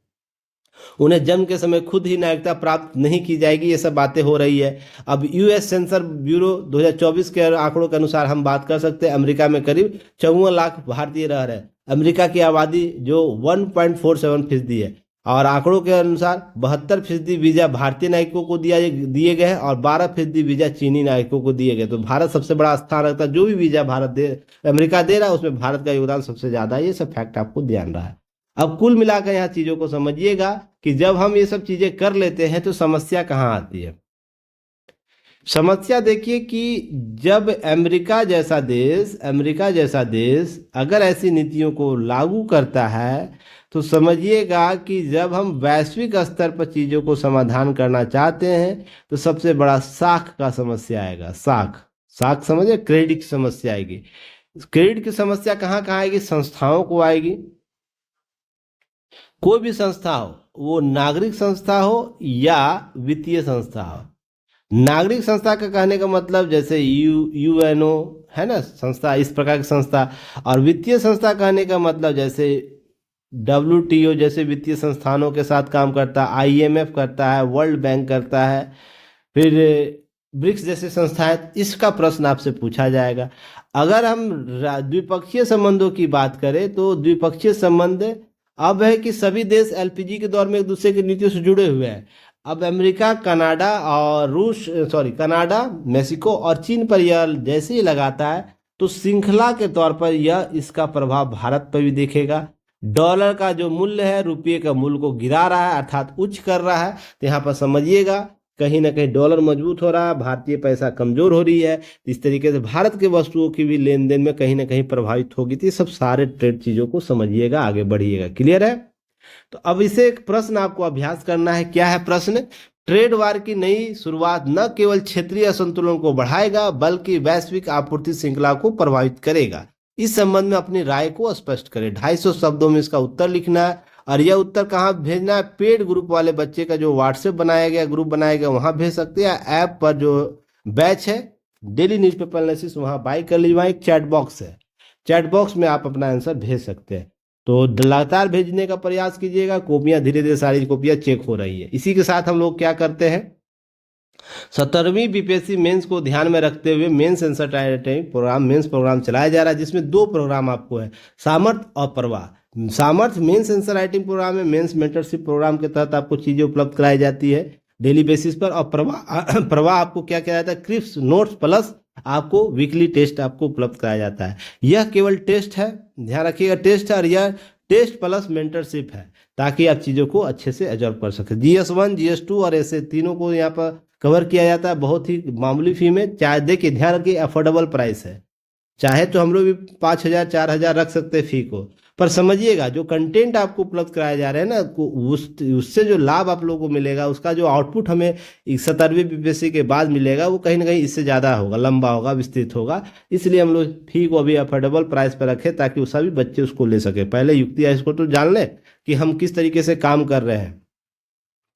उन्हें जन्म के समय खुद ही नागरिकता प्राप्त नहीं की जाएगी, ये सब बातें हो रही है। अब यूएस सेंसर ब्यूरो 2024 के आंकड़ों के अनुसार हम बात कर सकते हैं, अमेरिका में करीब 54 लाख भारतीय रह रहे हैं। अमेरिका की आबादी जो 1.47% है, और आंकड़ों के अनुसार 72% वीजा भारतीय नागरिकों को दिए गए हैं और 12% वीजा चीनी नागरिकों को दिए गए। तो भारत सबसे बड़ा स्थान रखता है। जो भी वीजा अमेरिका दे रहा है उसमें भारत का योगदान सबसे ज्यादा है। ये सब फैक्ट आपको ध्यान रहा है। अब कुल मिलाकर यहाँ चीजों को समझिएगा कि जब हम ये सब चीजें कर लेते हैं तो समस्या कहाँ आती है। समस्या देखिए कि जब अमेरिका जैसा देश अगर ऐसी नीतियों को लागू करता है, तो समझिएगा कि जब हम वैश्विक स्तर पर चीज़ों को समाधान करना चाहते हैं तो सबसे बड़ा साख का समस्या आएगा। साख समझिए, क्रेडिट की समस्या आएगी। क्रेडिट की समस्या कहाँ कहाँ आएगी? संस्थाओं को आएगी। कोई भी संस्था हो, वो नागरिक संस्था हो या वित्तीय संस्था हो। नागरिक संस्था का कहने का मतलब जैसे यूएनओ है ना संस्था, इस प्रकार की संस्था। और वित्तीय संस्था कहने का मतलब जैसे WTO जैसे वित्तीय संस्थानों के साथ काम करता है, IMF करता है, वर्ल्ड बैंक करता है, फिर ब्रिक्स जैसे संस्थाएं। इसका प्रश्न आपसे पूछा जाएगा। अगर हम द्विपक्षीय संबंधों की बात करें तो द्विपक्षीय संबंध अब है कि सभी देश LPG के दौर में एक दूसरे की नीतियों से जुड़े हुए हैं। अब अमेरिका, कनाडा, मेक्सिको और चीन पर यह जैसे ही लगाता है तो श्रृंखला के तौर पर यह इसका प्रभाव भारत पर भी दिखेगा। डॉलर का जो मूल्य है रुपये का मूल्य को गिरा रहा है, अर्थात उच्च कर रहा है। तो यहाँ पर समझिएगा कहीं ना कहीं डॉलर मजबूत हो रहा है, भारतीय पैसा कमजोर हो रही है। इस तरीके से भारत के वस्तुओं की भी लेन देन में कहीं ना कहीं प्रभावित होगी। तो ये सब सारे ट्रेड चीजों को समझिएगा, आगे बढ़िएगा। क्लियर है? तो अब इसे एक प्रश्न आपको अभ्यास करना है। क्या है प्रश्न? ट्रेड वार की नई शुरुआत न केवल क्षेत्रीय असंतुलन को बढ़ाएगा बल्कि वैश्विक आपूर्ति श्रृंखला को प्रभावित करेगा। इस संबंध में अपनी राय को स्पष्ट करें। 250 शब्दों में इसका उत्तर लिखना है। और यह उत्तर कहाँ भेजना है? पेड ग्रुप वाले बच्चे का जो व्हाट्सएप बनाया गया, ग्रुप बनाया गया, वहां भेज सकते हैं। ऐप पर जो बैच है डेली न्यूज़पेपर एनालिसिस, वहां बाय कर लीजिए। वहां एक चैट बॉक्स है, चैट बॉक्स में आप अपना आंसर भेज सकते हैं। तो लगातार भेजने का प्रयास कीजिएगा। कॉपियां धीरे धीरे सारी कॉपियां चेक हो रही है। इसी के साथ हम लोग क्या करते हैं, 17वीं BPSC मेंस को ध्यान में रखते हुए mains answer typing program, mains program चलाया जा रहा है, जिसमें 2 प्रोग्राम आपको है, सामर्थ्य और प्रवाह। सामर्थ्य मेंस आंसर राइटिंग प्रोग्राम में मेंस मेंटरशिप प्रोग्राम के तहत आपको चीजें उपलब्ध कराई जाती है डेली बेसिस पर। और प्रवाह आपको क्या किया जाता है? क्रिप्स नोट्स प्लस आपको वीकली टेस्ट आपको उपलब्ध कराया जाता है। यह केवल टेस्ट है, ध्यान रखिएगा, टेस्ट है, और यह टेस्ट प्लस मेंटरशिप है, ताकि आप चीज़ों को अच्छे से एब्जॉर्व कर सकें। GS1, GS2 और ऐसे तीनों को यहाँ पर कवर किया जाता है बहुत ही मामूली फी में। चाहे देखिए, ध्यान रखिए, अफोर्डेबल प्राइस है। चाहे तो हम लोग भी 5,000 4,000 रख सकते हैं फी को, पर समझिएगा जो कंटेंट आपको उपलब्ध कराए जा रहे हैं ना, उससे जो लाभ आप लोगों को मिलेगा, उसका जो आउटपुट हमें 17वीं BPSC के बाद मिलेगा, वो कहीं ना कहीं इससे ज़्यादा होगा, लंबा होगा, विस्तृत होगा। इसलिए हम लोग फी को अभी अफोर्डेबल प्राइस पर रखें, ताकि सभी बच्चे उसको ले सके। पहले युक्ति है इसको तो जान लें कि हम किस तरीके से काम कर रहे हैं।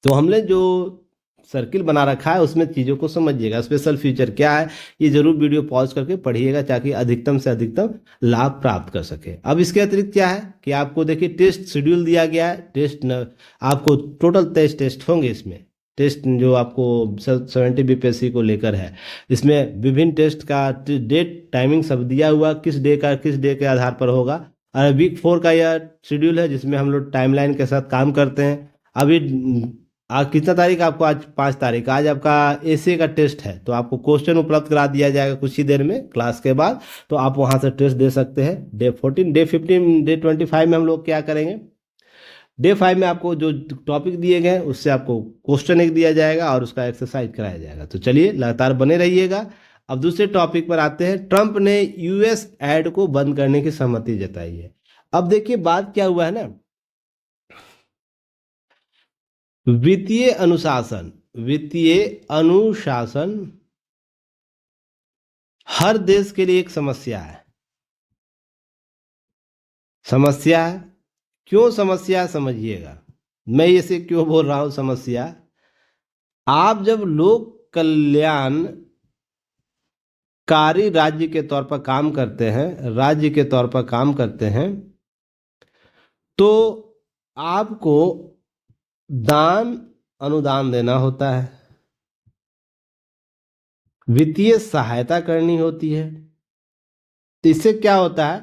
तो हमने जो सर्किल बना रखा है उसमें चीज़ों को समझिएगा। स्पेशल फीचर क्या है, ये जरूर वीडियो पॉज करके पढ़िएगा, ताकि अधिकतम से अधिकतम लाभ प्राप्त कर सके। अब इसके अतिरिक्त क्या है कि आपको देखिए टेस्ट शेड्यूल दिया गया है। आपको टोटल 23 टेस्ट होंगे इसमें। टेस्ट जो आपको 70 BPSC को लेकर है, इसमें विभिन्न टेस्ट का डेट टाइमिंग सब दिया हुआ, किस डे के आधार पर होगा। और वीक 4 का यह शेड्यूल है, जिसमें हम लोग टाइमलाइन के साथ काम करते हैं। अभी आज कितना तारीख, आपको आज 5 तारीख, आज आपका एसए का टेस्ट है, तो आपको क्वेश्चन उपलब्ध करा दिया जाएगा कुछ ही देर में क्लास के बाद, तो आप वहां से टेस्ट दे सकते हैं। डे 14, डे 15, डे 25 में हम लोग क्या करेंगे, डे 5 में आपको जो टॉपिक दिए गए हैं उससे आपको क्वेश्चन एक दिया जाएगा और उसका एक्सरसाइज कराया जाएगा। तो चलिए लगातार बने रहिएगा। अब दूसरे टॉपिक पर आते हैं। ट्रंप ने US एड को बंद करने की सहमति जताई है। अब देखिए बात क्या हुआ है ना, वित्तीय अनुशासन हर देश के लिए एक समस्या है। क्यों समस्या है समझिएगा, मैं इसे क्यों बोल रहा हूं समस्या। आप जब लोक कल्याणकारी राज्य के तौर पर काम करते हैं, तो आपको अनुदान देना होता है, वित्तीय सहायता करनी होती है। तो इससे क्या होता है,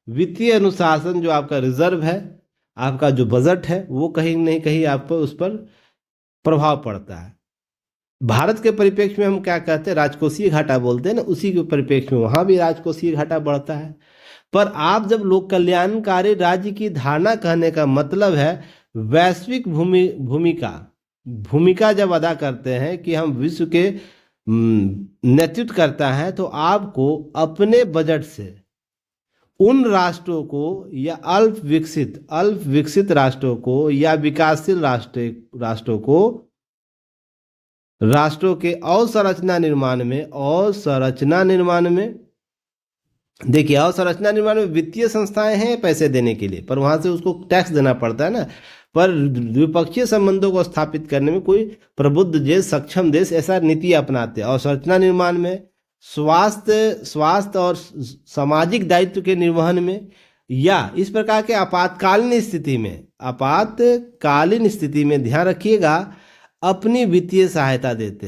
वित्तीय अनुशासन जो आपका रिजर्व है, आपका जो बजट है, वो कहीं नहीं कहीं आप पर उस पर प्रभाव पड़ता है। भारत के परिप्रेक्ष्य में हम क्या कहते हैं, राजकोषीय घाटा बोलते हैं ना, उसी के परिप्रेक्ष्य में वहां भी राजकोषीय घाटा बढ़ता है। पर आप जब लोक कल्याणकारी राज्य की धारणा कहने का मतलब है वैश्विक भूमिका जब अदा करते हैं कि हम विश्व के नेतृत्व करता है, तो आपको अपने बजट से उन राष्ट्रों को या अल्प विकसित राष्ट्रों को या विकासशील राष्ट्रों के अवसंरचना निर्माण में देखिए, अवसंरचना निर्माण में वित्तीय संस्थाएं हैं पैसे देने के लिए, पर वहां से उसको टैक्स देना पड़ता है ना। पर द्विपक्षीय संबंधों को स्थापित करने में कोई प्रबुद्ध देश, सक्षम देश ऐसा नीति अपनाते हैं। अवसंरचना निर्माण में, स्वास्थ्य और सामाजिक दायित्व के निर्वहन में, या इस प्रकार के आपातकालीन स्थिति में ध्यान रखिएगा, अपनी वित्तीय सहायता देते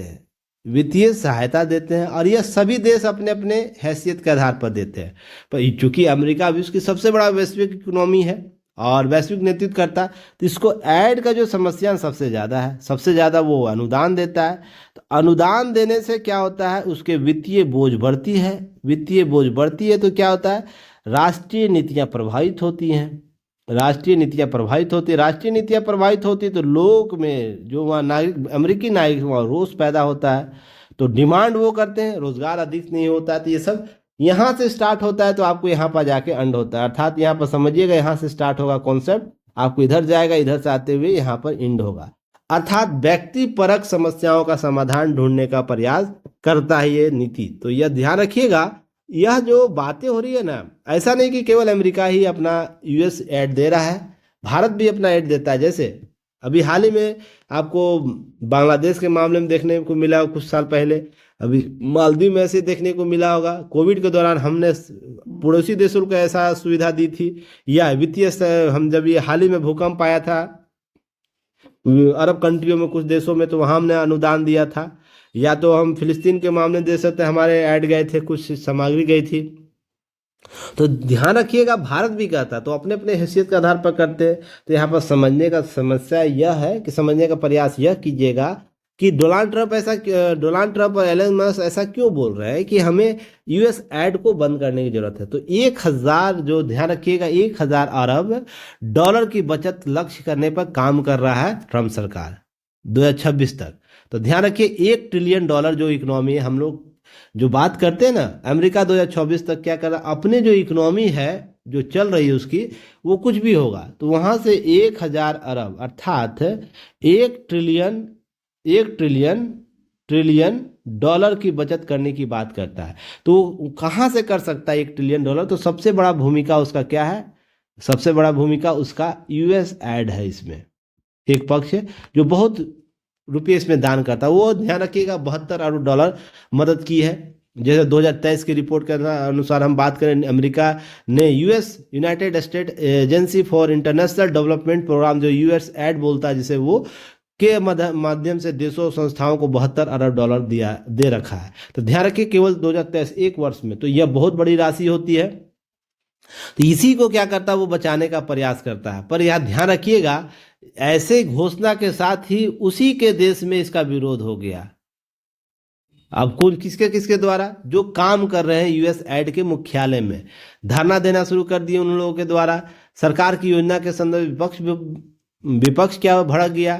हैं। और यह सभी देश अपने अपने हैसियत के आधार पर देते हैं। पर चूंकि अमेरिका विश्व की सबसे बड़ा वैश्विक इकोनॉमी है और वैश्विक नेतृत्व करता है, तो इसको ऐड का जो समस्या सबसे ज़्यादा वो अनुदान देता है। तो अनुदान देने से क्या होता है, उसके वित्तीय बोझ बढ़ती है। तो क्या होता है, राष्ट्रीय नीतियाँ प्रभावित होती हैं। राष्ट्रीय नीतियाँ प्रभावित होती तो लोग में जो वहाँ नागरिक, अमेरिकी नागरिक, वहाँ रोष पैदा होता है, तो डिमांड वो करते हैं, रोजगार अधिक नहीं होता है। तो ये सब यहाँ से स्टार्ट होता है, तो आपको यहाँ पर जाके एंड होता है। अर्थात यहाँ पर समझिएगा, यहाँ से स्टार्ट होगा कॉन्सेप्ट, आपको इधर जाएगा, इधर से आते हुए यहाँ पर एंड होगा। अर्थात व्यक्तिपरक समस्याओं का समाधान ढूंढने का प्रयास करता है ये नीति। तो यह ध्यान रखिएगा, यह जो बातें हो रही है ना, ऐसा नहीं कि केवल अमेरिका ही अपना US ऐड दे रहा है, भारत भी अपना ऐड देता है। जैसे अभी हाल ही में आपको बांग्लादेश के मामले में देखने को मिला, कुछ साल पहले अभी मालदीव में ऐसे देखने को मिला होगा। कोविड के दौरान हमने पड़ोसी देशों को ऐसा सुविधा दी थी, या वित्तीय हम जब ये हाल ही में भूकंप आया था अरब कंट्रियों में, कुछ देशों में, तो वहाँ हमने अनुदान दिया था। या तो हम फिलिस्तीन के मामले में दे सकते हैं, हमारे ऐड गए थे, कुछ सामग्री गई थी। तो ध्यान रखिएगा, भारत भी कहता, तो अपने अपने हैसियत के आधार पर करते हैं। तो यहाँ पर समझने का प्रयास यह कीजिएगा कि डोनाल्ड ट्रंप और एलन मस्क ऐसा क्यों बोल रहे हैं कि हमें यूएस एड को बंद करने की जरूरत है। तो 1,000, जो ध्यान रखिएगा, 1,000 अरब डॉलर की बचत लक्ष्य करने पर काम कर रहा है ट्रंप सरकार 2026 तक। तो ध्यान रखिए, $1 ट्रिलियन जो इकोनॉमी है, हम लोग जो बात करते हैं ना, अमेरिका 2024 तक क्या कर रहा है, अपने जो इकोनॉमी है जो चल रही है उसकी, वो कुछ भी होगा तो वहां से 1,000 अरब अर्थात 1 ट्रिलियन, 1 ट्रिलियन डॉलर की बचत करने की बात करता है। तो कहाँ से कर सकता है $1 ट्रिलियन? तो सबसे बड़ा भूमिका उसका क्या है? सबसे बड़ा भूमिका उसका यूएस एड है। इसमें एक पक्ष है जो बहुत रुपये इसमें दान करता है, वो ध्यान रखिएगा $72 अरब मदद की है। जैसे 2023 की रिपोर्ट के अनुसार हम बात करें, अमेरिका ने United State agency for international development program, जो यूएस एड बोलता है जिसे, वो के माध्यम से देशों और संस्थाओं को $72 अरब दे रखा है। तो ध्यान रखिए, केवल 2023 एक वर्ष में, तो यह बहुत बड़ी राशि होती है। तो इसी को क्या करता है, वो बचाने का प्रयास करता है। पर यह ध्यान रखिएगा, ऐसे घोषणा के साथ ही उसी के देश में इसका विरोध हो गया। अब कौन, किसके किसके द्वारा? जो काम कर रहे हैं यूएस एड के मुख्यालय में, धरना देना शुरू कर दिए उन लोगों के द्वारा। सरकार की योजना के संदर्भ विपक्ष क्या भड़क गया।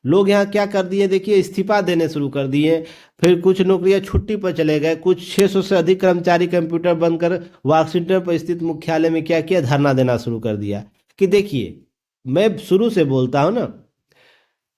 लोग यहाँ क्या कर दिए, देखिए, इस्तीफा देने शुरू कर दिए। फिर कुछ नौकरियां छुट्टी पर चले गए। कुछ 600 से अधिक कर्मचारी कंप्यूटर बंद कर वाशिंगटन पर स्थित मुख्यालय में क्या किया, धरना देना शुरू कर दिया। कि देखिए, मैं शुरू से बोलता हूं ना,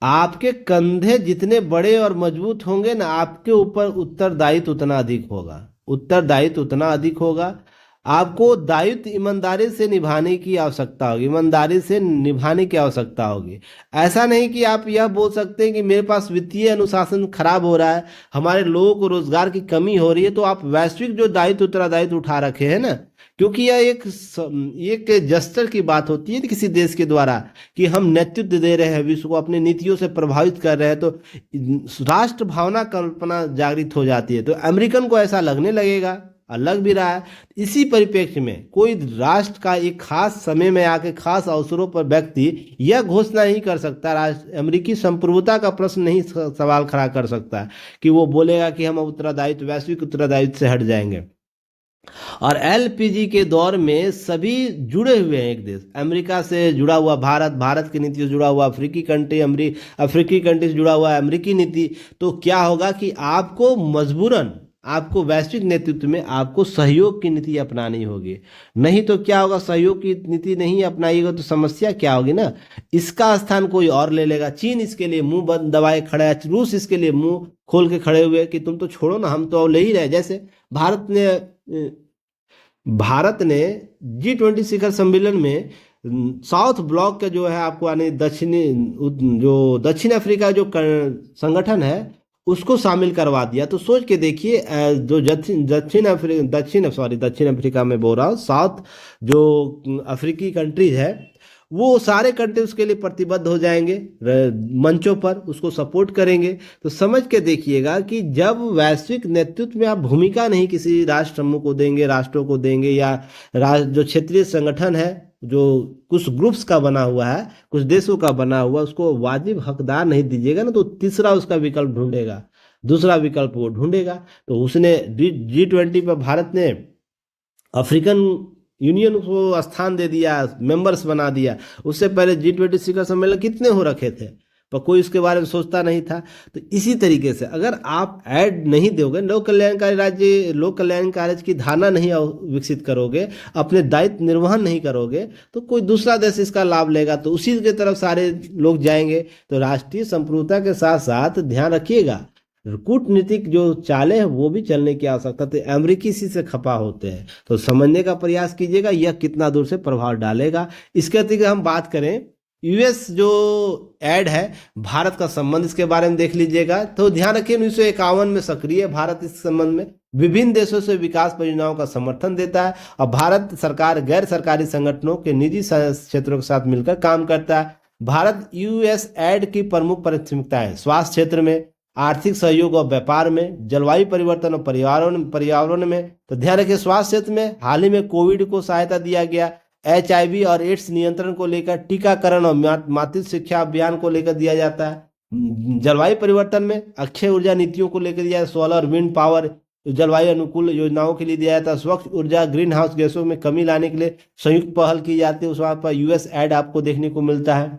आपके कंधे जितने बड़े और मजबूत होंगे ना, आपके ऊपर उत्तरदायित्व उतना अधिक होगा। उत्तरदायित्व उतना अधिक होगा। आपको दायित्व ईमानदारी से निभाने की आवश्यकता होगी, ईमानदारी से निभाने की आवश्यकता होगी। ऐसा नहीं कि आप यह बोल सकते हैं कि मेरे पास वित्तीय अनुशासन खराब हो रहा है, हमारे लोगों को रोजगार की कमी हो रही है, तो आप वैश्विक जो दायित्व उत्तरदायित्व उठा रखे हैं ना, क्योंकि यह एक जस्टर की बात होती है किसी देश के द्वारा कि हम नेतृत्व दे रहे हैं विश्व को, अपनी नीतियों से प्रभावित कर रहे हैं, तो राष्ट्र भावना कल्पना जागृत हो जाती है। तो अमेरिकन को ऐसा लगने लगेगा, और लग भी रहा है। इसी परिप्रेक्ष्य में कोई राष्ट्र का एक खास समय में आके खास अवसरों पर व्यक्ति यह घोषणा नहीं कर सकता, अमेरिकी संप्रभुता का प्रश्न नहीं सवाल खड़ा कर सकता कि वो बोलेगा कि हम उत्तरदायित्व, वैश्विक उत्तरदायित्व से हट जाएंगे। और एलपीजी के दौर में सभी जुड़े हुए हैं। एक देश अमेरिका से जुड़ा हुआ भारत, भारत की नीति से जुड़ा हुआ अफ्रीकी कंट्री से जुड़ा हुआ अमेरिकी नीति। तो क्या होगा कि आपको मजबूरन, आपको वैश्विक नेतृत्व में आपको सहयोग की नीति अपनानी होगी। नहीं तो क्या होगा, सहयोग की नीति नहीं अपनाएगा तो समस्या क्या होगी ना, इसका स्थान कोई और ले लेगा। चीन इसके लिए मुंह बंद दबाए खड़ा है, रूस इसके लिए मुंह खोल के खड़े हुए कि तुम तो छोड़ो ना, हम तो ले ही रहे। जैसे भारत ने G20 शिखर सम्मेलन में साउथ ब्लॉक का जो है, आपको आने दक्षिण अफ्रीका जो संगठन है उसको शामिल करवा दिया। तो सोच के देखिए, जो दक्षिण अफ्रीका में बोल रहा हूँ, साउथ जो अफ्रीकी कंट्रीज है, वो सारे कंट्री उसके लिए प्रतिबद्ध हो जाएंगे, मंचों पर उसको सपोर्ट करेंगे। तो समझ के देखिएगा कि जब वैश्विक नेतृत्व में आप भूमिका नहीं किसी राष्ट्र समूह को देंगे, राष्ट्रों को देंगे, या जो क्षेत्रीय संगठन है जो कुछ ग्रुप्स का बना हुआ है, कुछ देशों का बना हुआ, उसको वाजिब हकदार नहीं दीजिएगा ना, तो तीसरा उसका विकल्प ढूंढेगा, दूसरा विकल्प वो ढूंढेगा। तो उसने G20 पर भारत ने अफ्रीकन यूनियन को स्थान दे दिया, मेंबर्स बना दिया। उससे पहले G20 शिखर सम्मेलन कितने हो रखे थे, पर कोई उसके बारे में सोचता नहीं था। तो इसी तरीके से अगर आप ऐड नहीं दोगे, लोक कल्याणकारी राज्य की धारणा नहीं विकसित करोगे, अपने दायित्व निर्वहन नहीं करोगे, तो कोई दूसरा देश इसका लाभ लेगा, तो उसी की तरफ सारे लोग जाएंगे। तो राष्ट्रीय संप्रभुता के साथ साथ ध्यान रखिएगा, कूटनीतिक जो चालें हैं वो भी चलने की आवश्यकता। तो अमेरिकी इसी से खपा होते हैं। तो समझने का प्रयास कीजिएगा यह कितना दूर से प्रभाव डालेगा। इसके अतिरिक्त हम बात करें, यूएस जो ऐड है, भारत का संबंध इसके बारे में देख लीजिएगा। तो ध्यान रखिए, 1951 में सक्रिय भारत इस संबंध में विभिन्न देशों से विकास परियोजनाओं का समर्थन देता है, और भारत सरकार गैर सरकारी संगठनों के निजी क्षेत्रों के साथ मिलकर काम करता है। भारत यूएस ऐड की प्रमुख प्राथमिकताएं स्वास्थ्य क्षेत्र में, आर्थिक सहयोग और व्यापार में, जलवायु परिवर्तन और पर्यावरण में। तो ध्यान रखिए, स्वास्थ्य क्षेत्र में हाल ही में कोविड को सहायता दिया गया, HIV और एड्स नियंत्रण को लेकर टीकाकरण और मातृ शिक्षा अभियान को लेकर दिया जाता है। जलवायु परिवर्तन में अक्षय ऊर्जा नीतियों को लेकर दिया है, सोलर विंड पावर जलवायु अनुकूल योजनाओं के लिए दिया जाता है, स्वच्छ ऊर्जा ग्रीन हाउस गैसों में कमी लाने के लिए संयुक्त पहल की जाती है, उस वहाँ पर यूएस एड आपको देखने को मिलता है।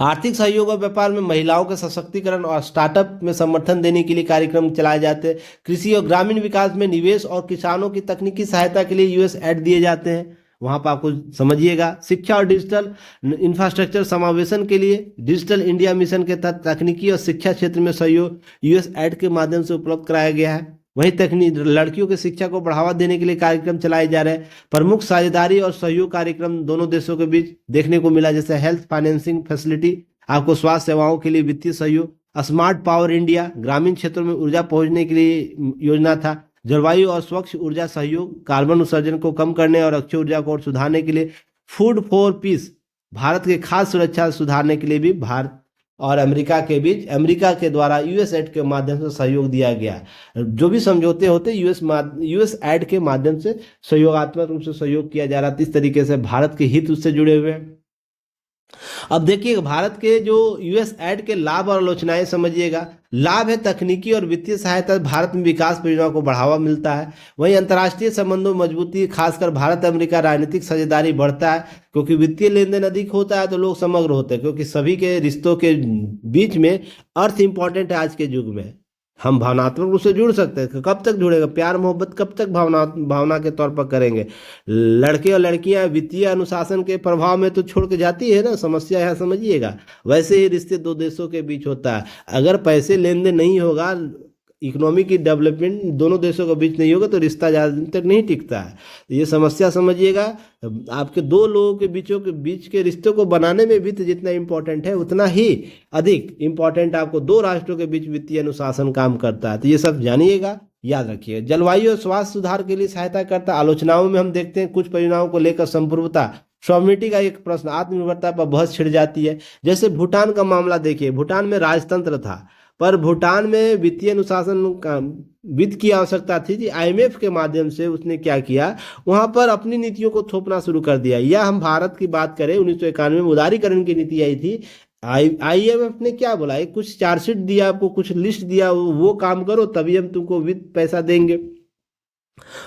आर्थिक सहयोग और व्यापार में महिलाओं के सशक्तिकरण और स्टार्टअप में समर्थन देने के लिए कार्यक्रम चलाए जाते हैं। कृषि और ग्रामीण विकास में निवेश और किसानों की तकनीकी सहायता के लिए यूएस एड दिए जाते हैं, वहां पर आपको समझिएगा। शिक्षा और डिजिटल इंफ्रास्ट्रक्चर समावेशन के लिए डिजिटल इंडिया मिशन के तहत तकनीकी और शिक्षा क्षेत्र में सहयोग यूएस एड के माध्यम से उपलब्ध कराया गया है। वहीं तकनीक लड़कियों की शिक्षा को बढ़ावा देने के लिए कार्यक्रम चलाए जा रहे हैं। प्रमुख साझेदारी और सहयोग कार्यक्रम दोनों देशों के बीच देखने को मिला, जैसे हेल्थ फाइनेंसिंग फैसिलिटी, आपको स्वास्थ्य सेवाओं के लिए वित्तीय सहयोग, स्मार्ट पावर इंडिया ग्रामीण क्षेत्रों में ऊर्जा पहुंचने के लिए योजना था, जलवायु और स्वच्छ ऊर्जा सहयोग कार्बन उत्सर्जन को कम करने और अक्षय ऊर्जा को सुधारने के लिए, फूड फॉर पीस भारत के खाद्य सुरक्षा सुधारने के लिए भी भारत और अमेरिका के बीच अमेरिका के द्वारा यूएस एड के माध्यम से सहयोग दिया गया। जो भी समझौते होते यूएस एड के माध्यम से सहयोगात्मक रूप से सहयोग किया जा रहा था। इस तरीके से भारत के हित उससे जुड़े हुए हैं। अब देखिए भारत के जो यूएस एड के लाभ और आलोचनाएं समझिएगा। लाभ है तकनीकी और वित्तीय सहायता, भारत में विकास परियोजनाओं को बढ़ावा मिलता है। वहीं अंतर्राष्ट्रीय संबंधों में मजबूती, खासकर भारत अमेरिका राजनीतिक साझेदारी बढ़ता है, क्योंकि वित्तीय लेन देन अधिक होता है तो लोग समग्र होते हैं, क्योंकि सभी के रिश्तों के बीच में अर्थ इंपॉर्टेंट है। आज के युग में हम भावनात्मक रूप से जुड़ सकते हैं, कब तक जुड़ेगा, प्यार मोहब्बत कब तक भावना के तौर पर करेंगे। लड़के और लड़कियां वित्तीय अनुशासन के प्रभाव में तो छोड़ के जाती है ना, समस्या है समझिएगा। वैसे ही रिश्ते दो देशों के बीच होता है, अगर पैसे लेन देन नहीं होगा, इकोनॉमी की डेवलपमेंट दोनों देशों के बीच नहीं होगा तो रिश्ता ज़्यादा दिन तक नहीं टिकता है। ये समस्या समझिएगा। आपके दो लोगों के बीच के रिश्तों को बनाने में वित्त जितना इम्पोर्टेंट है, उतना ही अधिक इम्पोर्टेंट आपको दो राष्ट्रों के बीच वित्तीय अनुशासन काम करता है। तो ये सब जानिएगा, याद रखिएगा। जलवायु और स्वास्थ्य सुधार के लिए सहायता करता है। आलोचनाओं में हम देखते हैं कुछ परियोजनाओं को लेकर संप्रभुता सॉवरेनिटी का एक प्रश्न, आत्मनिर्भरता पर बहस छिड़ जाती है। जैसे भूटान का मामला देखिए, भूटान में राजतंत्र था, पर भूटान में वित्तीय अनुशासन का वित्त की आवश्यकता थी जी। आईएमएफ के माध्यम से उसने क्या किया, वहां पर अपनी नीतियों को थोपना शुरू कर दिया। या हम भारत की बात करें, 1991 में उदारीकरण की नीति आई थी। आईएमएफ ने क्या बोला, एक कुछ चार्जशीट दिया, आपको कुछ लिस्ट दिया, वो काम करो तभी हम तुमको वित्त पैसा देंगे।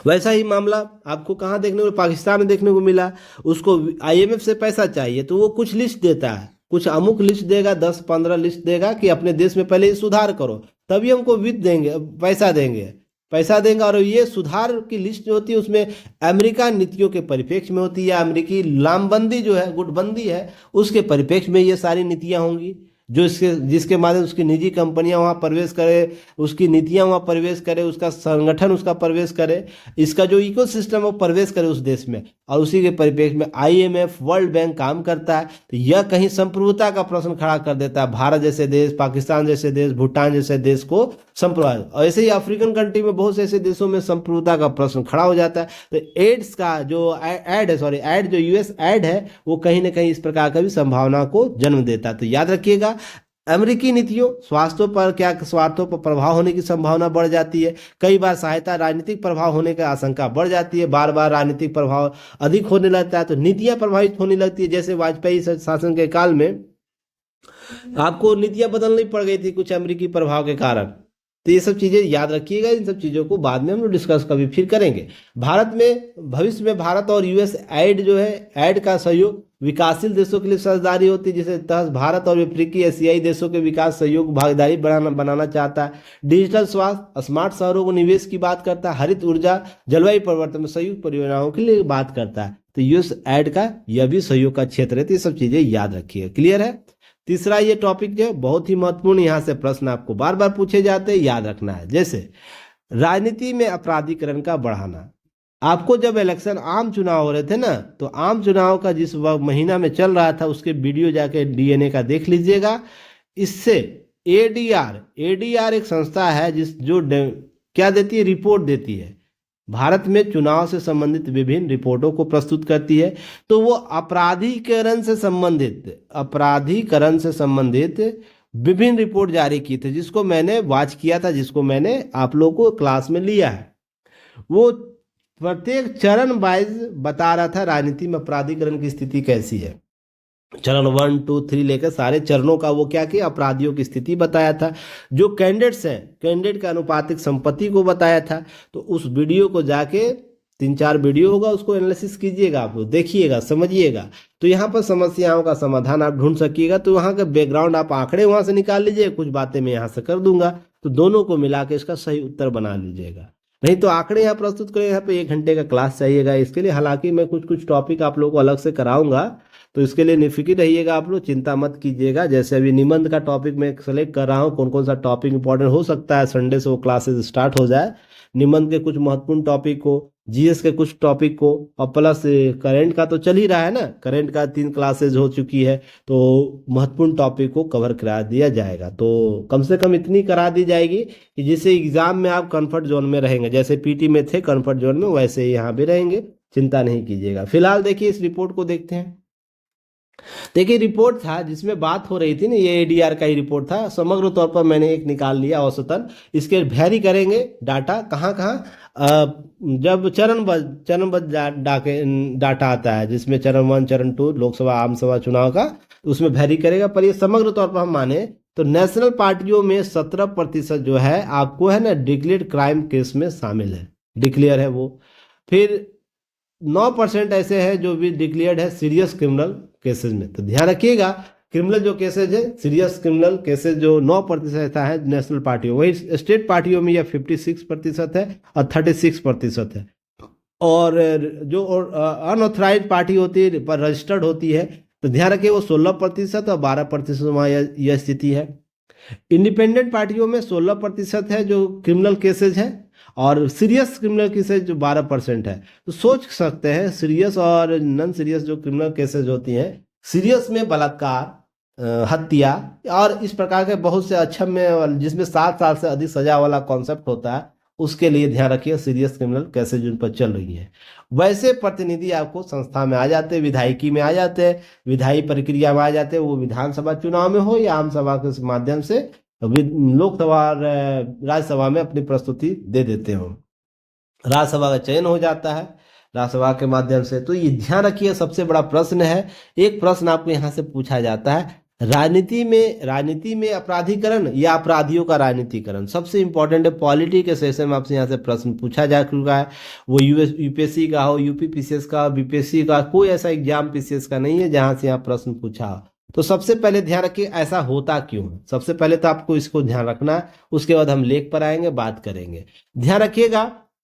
वैसा ही मामला आपको कहाँ देखने को, पाकिस्तान में देखने को मिला। उसको आईएमएफ से पैसा चाहिए तो वो कुछ लिस्ट देता है, कुछ अमुक लिस्ट देगा, 10-15 लिस्ट देगा कि अपने देश में पहले सुधार करो तभी हमको वित्त देंगे, पैसा देंगे। और ये सुधार की लिस्ट जो होती है उसमें अमेरिका नीतियों के परिप्रेक्ष्य में होती है, अमेरिकी लामबंदी जो है, गुटबंदी है, उसके परिप्रेक्ष्य में ये सारी नीतियां होंगी, जो जिसके माध्यम उसकी निजी कंपनियां वहां प्रवेश करे, उसकी नीतियां वहां प्रवेश करे, उसका संगठन उसका प्रवेश करे, इसका जो इकोसिस्टम वो प्रवेश करे उस देश में। और उसी के परिप्रेक्ष्य में आईएमएफ, वर्ल्ड बैंक काम करता है। तो यह कहीं संप्रभुता का प्रश्न खड़ा कर देता है। भारत जैसे देश, पाकिस्तान जैसे देश, भूटान जैसे देश को संप्रभुता, और ऐसे ही अफ्रीकन कंट्री में बहुत से ऐसे देशों में संप्रभुता का प्रश्न खड़ा हो जाता है। तो एड्स का जो एड जो यूएस एड है, वो कहीं ना कहीं इस प्रकार का भी संभावना को जन्म देता है। तो याद रखिएगा, अमेरिकी नीतियों स्वास्थ्यों पर प्रभाव होने की संभावना बढ़ जाती है। कई बार सहायता राजनीतिक प्रभाव होने की आशंका बढ़ जाती है। बार बार राजनीतिक प्रभाव अधिक होने लगता है तो नीतियां प्रभावित होने लगती है। जैसे वाजपेयी शासन के काल में आपको नीतियां बदलनी पड़ गई थी कुछ अमेरिकी प्रभाव के कारण। तो ये सब चीज़ें याद रखिएगा। इन सब चीज़ों को बाद में हम लोग डिस्कस कभी फिर करेंगे। भारत में भविष्य में भारत और यूएस एड जो है, एड का सहयोग विकासशील देशों के लिए साझेदारी होती है, जिसे तहत भारत और अफ्रीकी एशियाई देशों के विकास सहयोग भागीदारी बनाना चाहता है। डिजिटल स्वास्थ्य, स्मार्ट शहरों को निवेश की बात करता है। हरित ऊर्जा, जलवायु परिवर्तन में संयुक्त परियोजनाओं के लिए बात करता है। तो यूएस एड का यह भी सहयोग का क्षेत्र है। तो ये सब चीज़ें याद रखिए। क्लियर है। तीसरा ये टॉपिक जो है बहुत ही महत्वपूर्ण, यहाँ से प्रश्न आपको बार बार पूछे जाते हैं, याद रखना है। जैसे राजनीति में अपराधीकरण का बढ़ाना। आपको जब इलेक्शन आम चुनाव हो रहे थे ना, तो आम चुनाव का जिस महीना में चल रहा था उसके वीडियो जाके डीएनए का देख लीजिएगा। इससे एडीआर एक संस्था है जो क्या देती है, रिपोर्ट देती है। भारत में चुनाव से संबंधित विभिन्न रिपोर्टों को प्रस्तुत करती है। तो वो अपराधीकरण से संबंधित विभिन्न रिपोर्ट जारी की थी, जिसको मैंने वॉच किया था, जिसको मैंने आप लोगों को क्लास में लिया है। वो प्रत्येक चरण वाइज बता रहा था राजनीति में अपराधीकरण की स्थिति कैसी है। चरण 1 2 3 लेकर सारे चरणों का वो क्या किया, अपराधियों की स्थिति बताया था। जो कैंडिडेट्स हैं, कैंडिडेट का अनुपातिक संपत्ति को बताया था। तो उस वीडियो को जाके 3 4 वीडियो होगा, उसको एनालिसिस कीजिएगा, आप लोग देखिएगा, समझिएगा। तो यहाँ पर समस्याओं का समाधान आप ढूंढ सकिएगा। तो वहाँ का बैकग्राउंड आप आंकड़े वहाँ से निकाल लीजिए, कुछ बातें मैं यहाँ से कर दूंगा, तो दोनों को मिला के इसका सही उत्तर बना लीजिएगा। नहीं तो आंकड़े यहाँ प्रस्तुत करें, यहाँ पे 1 घंटे का क्लास चाहिएगा इसके लिए। हालांकि मैं कुछ कुछ टॉपिक आप लोगों को अलग से कराऊंगा, तो इसके लिए निफिकिर रहिएगा, आप लोग चिंता मत कीजिएगा। जैसे अभी निबंध का टॉपिक मैं सेलेक्ट कर रहा हूँ, कौन कौन सा टॉपिक इंपॉर्टेंट हो सकता है, संडे से वो क्लासेस स्टार्ट हो जाए। निबंध के कुछ महत्वपूर्ण टॉपिक को, जीएस के कुछ टॉपिक को, और प्लस करंट का तो चल ही रहा है ना, करंट का 3 क्लासेज हो चुकी है, तो महत्वपूर्ण टॉपिक को कवर करा दिया जाएगा। तो कम से कम इतनी करा दी जाएगी कि जिससे एग्जाम में आप कंफर्ट जोन में रहेंगे। जैसे पीटी में थे कंफर्ट जोन में, वैसे ही यहाँ भी रहेंगे, चिंता नहीं कीजिएगा। फिलहाल देखिए इस रिपोर्ट को देखते हैं। देखिए रिपोर्ट था जिसमें बात हो रही थी ना, ये एडीआर का ही रिपोर्ट था। समग्र तौर पर मैंने एक निकाल लिया औसतन। इसके वेरी करेंगे डाटा कहाँ कहाँ, जब चरणबद्ध डाटा आता है, जिसमें चरण 1 चरण 2 लोकसभा आम सभा चुनाव का, उसमें वेरी करेगा। पर ये समग्र तौर पर हम माने तो नेशनल पार्टियों में 17% जो है आपको है ना डिक्लेयर्ड क्राइम केस में शामिल है, डिक्लेयर है वो। फिर 9% ऐसे हैं जो भी डिक्लेयर्ड है सीरियस क्रिमिनल केसेस में। तो ध्यान रखिएगा, क्रिमिनल जो केसेज है, सीरियस क्रिमिनल केसेज जो 9% ऐसा है नेशनल पार्टियों, वही स्टेट पार्टियों में यह 56% है और 36% है। और जो अनऑथराइज पार्टी होती है पर रजिस्टर्ड होती है, तो ध्यान रखिए वो 16% और 12% वहाँ यह स्थिति है। इंडिपेंडेंट पार्टियों में 16% है जो क्रिमिनल केसेज है, और सीरियस क्रिमिनल केसेज जो 12% है। तो सोच सकते हैं सीरियस और नॉन सीरियस जो क्रिमिनल केसेज होती हैं, सीरियस में बलात्कार, हत्या और इस प्रकार के बहुत से अक्षम्य जिसमें 7 साल से अधिक सजा वाला कॉन्सेप्ट होता है, उसके लिए ध्यान रखिए सीरियस क्रिमिनल केसेज जिन पर चल रही है। वैसे प्रतिनिधि आपको संस्था में आ जाते हैं, विधायिकी में आ जाते हैं, विधायी प्रक्रिया में आ जाते हैं, वो विधानसभा चुनाव में हो या आम सभा के माध्यम से लोकसभा और राज्यसभा में अपनी प्रस्तुति दे देते हो, राज्यसभा का चयन हो जाता है राज्यसभा के माध्यम से। तो ये ध्यान रखिए, सबसे बड़ा प्रश्न है। एक प्रश्न आपको यहाँ से पूछा जाता है, राजनीति में अपराधीकरण या अपराधियों का राजनीतिकरण, सबसे इंपॉर्टेंट है। पॉलिटी के सेशन में आपसे यहाँ से प्रश्न पूछा जा चुका है, वो यूपीएससी का हो, यूपी पीसीएस का, बीपीएससी का, कोई ऐसा एग्जाम पीसीएस का नहीं है जहाँ से यहाँ प्रश्न पूछा हो। तो सबसे पहले ध्यान रखिए ऐसा होता क्यों है, सबसे पहले तो आपको इसको ध्यान रखना है। उसके बाद हम लेख पर आएंगे, बात करेंगे। ध्यान रखिएगा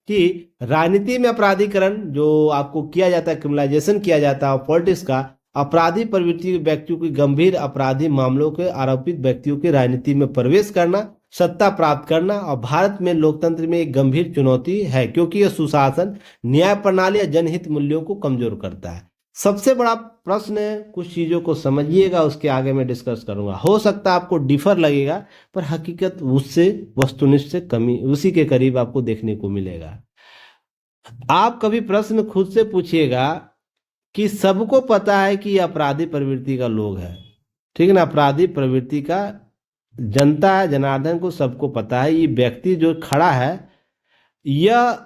कि राजनीति में अपराधीकरण जो आपको किया जाता है, क्रिमिनलाइजेशन किया जाता है पॉलिटिक्स का, अपराधी प्रवृत्ति के व्यक्तियों की गंभीर अपराधी मामलों के आरोपित व्यक्तियों की राजनीति में प्रवेश करना, सत्ता प्राप्त करना, और भारत में लोकतंत्र में एक गंभीर चुनौती है, क्योंकि यह सुशासन, न्याय प्रणाली या जनहित मूल्यों को कमजोर करता है। सबसे बड़ा प्रश्न है, कुछ चीजों को समझिएगा, उसके आगे मैं डिस्कस करूंगा। हो सकता है आपको डिफर लगेगा, पर हकीकत उससे वस्तुनिष्ठ से कमी उसी के करीब आपको देखने को मिलेगा। आप कभी प्रश्न खुद से पूछिएगा कि सबको पता है कि यह अपराधी प्रवृत्ति का लोग है, ठीक है ना, अपराधी प्रवृत्ति का जनता है, जनार्दन को सबको पता है, ये व्यक्ति जो खड़ा है यह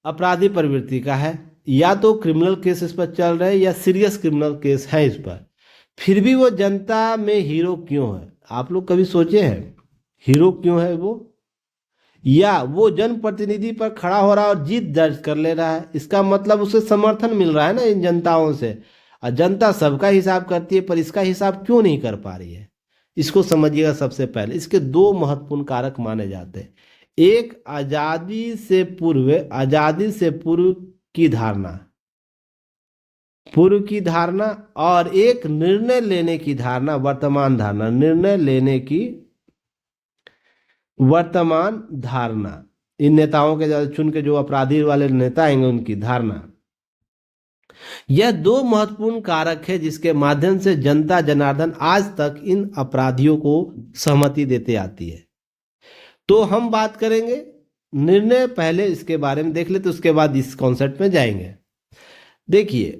अपराधी प्रवृत्ति का है, या तो क्रिमिनल केस इस पर चल रहे हैं या सीरियस क्रिमिनल केस है इस पर, फिर भी वो जनता में हीरो क्यों है? आप लोग कभी सोचे हैं हीरो क्यों है वो? या वो जनप्रतिनिधि पर खड़ा हो रहा है और जीत दर्ज कर ले रहा है, इसका मतलब उसे समर्थन मिल रहा है ना इन जनताओं से, और जनता सबका हिसाब करती है, पर इसका हिसाब क्यों नहीं कर पा रही है, इसको समझिएगा। सबसे पहले इसके 2 महत्वपूर्ण कारक माने जाते हैं। एक आजादी से पूर्व की धारणा, और एक निर्णय लेने की धारणा, वर्तमान धारणा, निर्णय लेने की वर्तमान धारणा। इन नेताओं के चुन के जो अपराधी वाले नेता आएंगे उनकी धारणा, यह 2 महत्वपूर्ण कारक है जिसके माध्यम से जनता जनार्दन आज तक इन अपराधियों को सहमति देते आती है। तो हम बात करेंगे निर्णय, पहले इसके बारे में देख लेते, उसके बाद इस कॉन्सेप्ट में जाएंगे। देखिए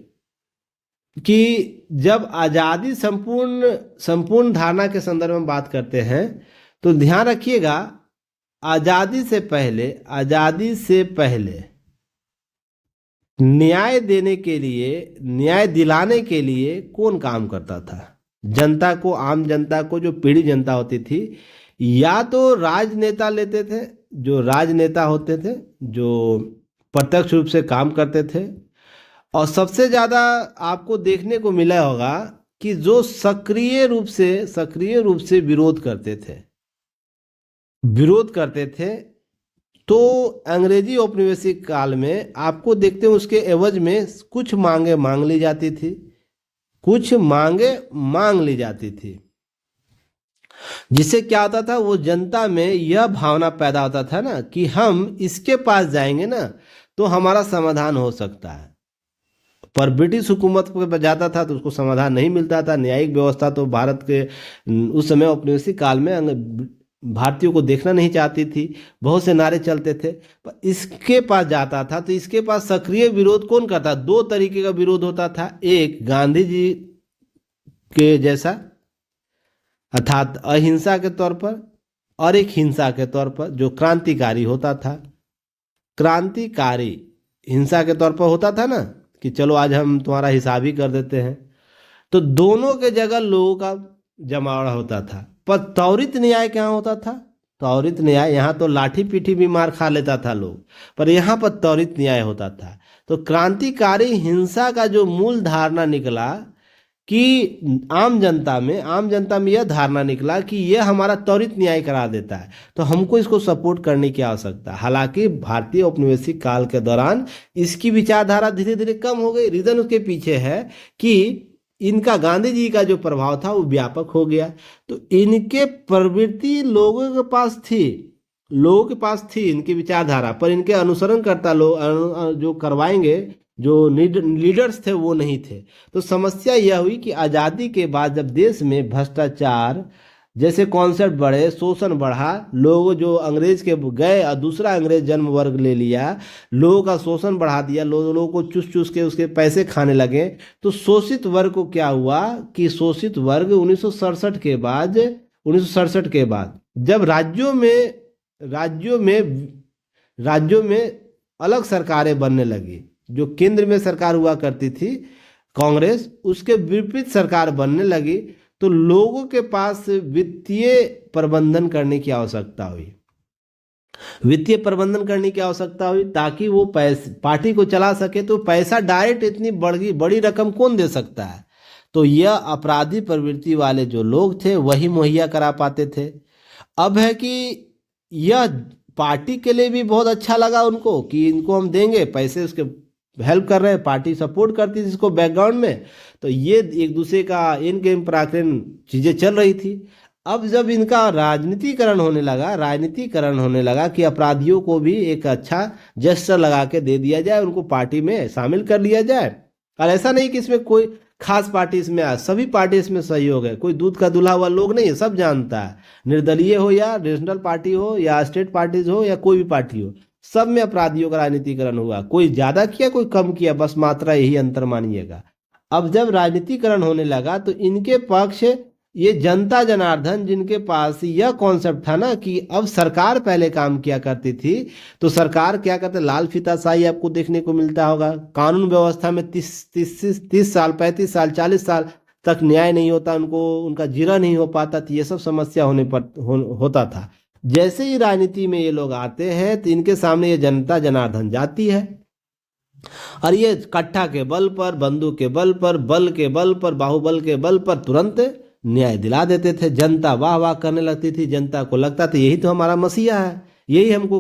कि जब आजादी संपूर्ण धारणा के संदर्भ में बात करते हैं, तो ध्यान रखिएगा आजादी से पहले न्याय देने के लिए, न्याय दिलाने के लिए कौन काम करता था? जनता को, आम जनता को, जो पीढ़ी जनता होती थी, या तो राजनेता लेते थे, जो राजनेता होते थे, जो प्रत्यक्ष रूप से काम करते थे, और सबसे ज़्यादा आपको देखने को मिला होगा कि जो सक्रिय रूप से विरोध करते थे, तो अंग्रेजी औपनिवेशिक काल में आपको देखते हैं उसके एवज में कुछ मांगे मांग ली जाती थी, कुछ मांगे मांग ली जाती थी, जिससे क्या होता था, वो जनता में यह भावना पैदा होता था ना कि हम इसके पास जाएंगे ना तो हमारा समाधान हो सकता है। पर ब्रिटिश हुकूमत पर जाता था तो उसको समाधान नहीं मिलता था। न्यायिक व्यवस्था तो भारत के उस समय औपनिवेशिक काल में भारतीयों को देखना नहीं चाहती थी, बहुत से नारे चलते थे। पर इसके पास जाता था तो इसके पास सक्रिय विरोध कौन करता? दो तरीके का विरोध होता था, एक गांधी जी के जैसा अर्थात अहिंसा के तौर पर, और एक हिंसा के तौर पर जो क्रांतिकारी होता था। क्रांतिकारी हिंसा के तौर पर होता था ना कि चलो आज हम तुम्हारा हिसाब ही कर देते हैं, तो दोनों के जगह लोगों का जमावड़ा होता था। पर त्वरित न्याय क्या होता था? त्वरित न्याय, यहाँ तो लाठी पीठी भी मार खा लेता था लोग, पर यहाँ पर त्वरित न्याय होता था। तो क्रांतिकारी हिंसा का जो मूल धारणा निकला कि आम जनता में यह धारणा निकला कि यह हमारा त्वरित न्याय करा देता है, तो हमको इसको सपोर्ट करने की आवश्यकता है। हालांकि भारतीय औपनिवेशिक काल के दौरान इसकी विचारधारा धीरे धीरे कम हो गई। रीजन उसके पीछे है कि इनका, गांधी जी का जो प्रभाव था वो व्यापक हो गया, तो इनके प्रवृत्ति लोगों के पास थी इनकी विचारधारा, पर इनके अनुसरणकर्ता लोग जो करवाएंगे, जो लीडर्स थे वो नहीं थे। तो समस्या यह हुई कि आज़ादी के बाद जब देश में भ्रष्टाचार जैसे कॉन्सेप्ट बढ़े, शोषण बढ़ा, लोग जो अंग्रेज के गए और दूसरा अंग्रेज जन्म वर्ग ले लिया, लोगों का शोषण बढ़ा दिया, लोगों को चूस चूस के उसके पैसे खाने लगे, तो शोषित वर्ग को क्या हुआ कि शोषित वर्ग 1967 के बाद जब राज्यों में अलग सरकारें बनने लगी, जो केंद्र में सरकार हुआ करती थी कांग्रेस, उसके विपरीत सरकार बनने लगी, तो लोगों के पास वित्तीय प्रबंधन करने की आवश्यकता हुई ताकि वो पार्टी को चला सके। तो पैसा डायरेक्ट इतनी बड़ी रकम कौन दे सकता है? तो यह अपराधी प्रवृत्ति वाले जो लोग थे वही मुहैया करा पाते थे। अब है कि यह पार्टी के लिए भी बहुत अच्छा लगा उनको कि इनको हम देंगे पैसे, उसके हेल्प कर रहे हैं, पार्टी सपोर्ट करती थी इसको बैकग्राउंड में, तो ये एक दूसरे का इन गेम पराक्रम चीज़ें चल रही थी। अब जब इनका राजनीतिकरण होने लगा कि अपराधियों को भी एक अच्छा जेस्चर लगा के दे दिया जाए, उनको पार्टी में शामिल कर लिया जाए, और ऐसा नहीं कि इसमें कोई खास पार्टी इसमें आए, सभी पार्टी इसमें सहयोग है, कोई दूध का दूल्हा हुआ लोग नहीं है, सब जानता है, निर्दलीय हो या रीजनल पार्टी हो या स्टेट पार्टीज हो या कोई भी पार्टी हो, सब में अपराधियों का राजनीतिकरण हुआ। कोई ज्यादा किया कोई कम किया, बस मात्रा यही अंतर मानिएगा। अब जब राजनीतिकरण होने लगा तो इनके पक्ष ये जनता जनार्दन, जिनके पास यह कॉन्सेप्ट था ना कि अब सरकार पहले काम किया करती थी, तो सरकार क्या करते, लाल फीताशाही आपको देखने को मिलता होगा। कानून व्यवस्था में 30 साल 35 साल 40 साल तक न्याय नहीं होता, उनका जीरा नहीं हो पाता, तो ये सब समस्या होता था। जैसे ही राजनीति में ये लोग आते हैं तो इनके सामने ये जनता जनार्दन जाती है, और ये कट्टा के बल पर, बंदूक के बल पर, बल के बल पर, बाहुबल के बल पर तुरंत न्याय दिला देते थे। जनता वाह वाह करने लगती थी, जनता को लगता था यही तो हमारा मसीहा है, यही हमको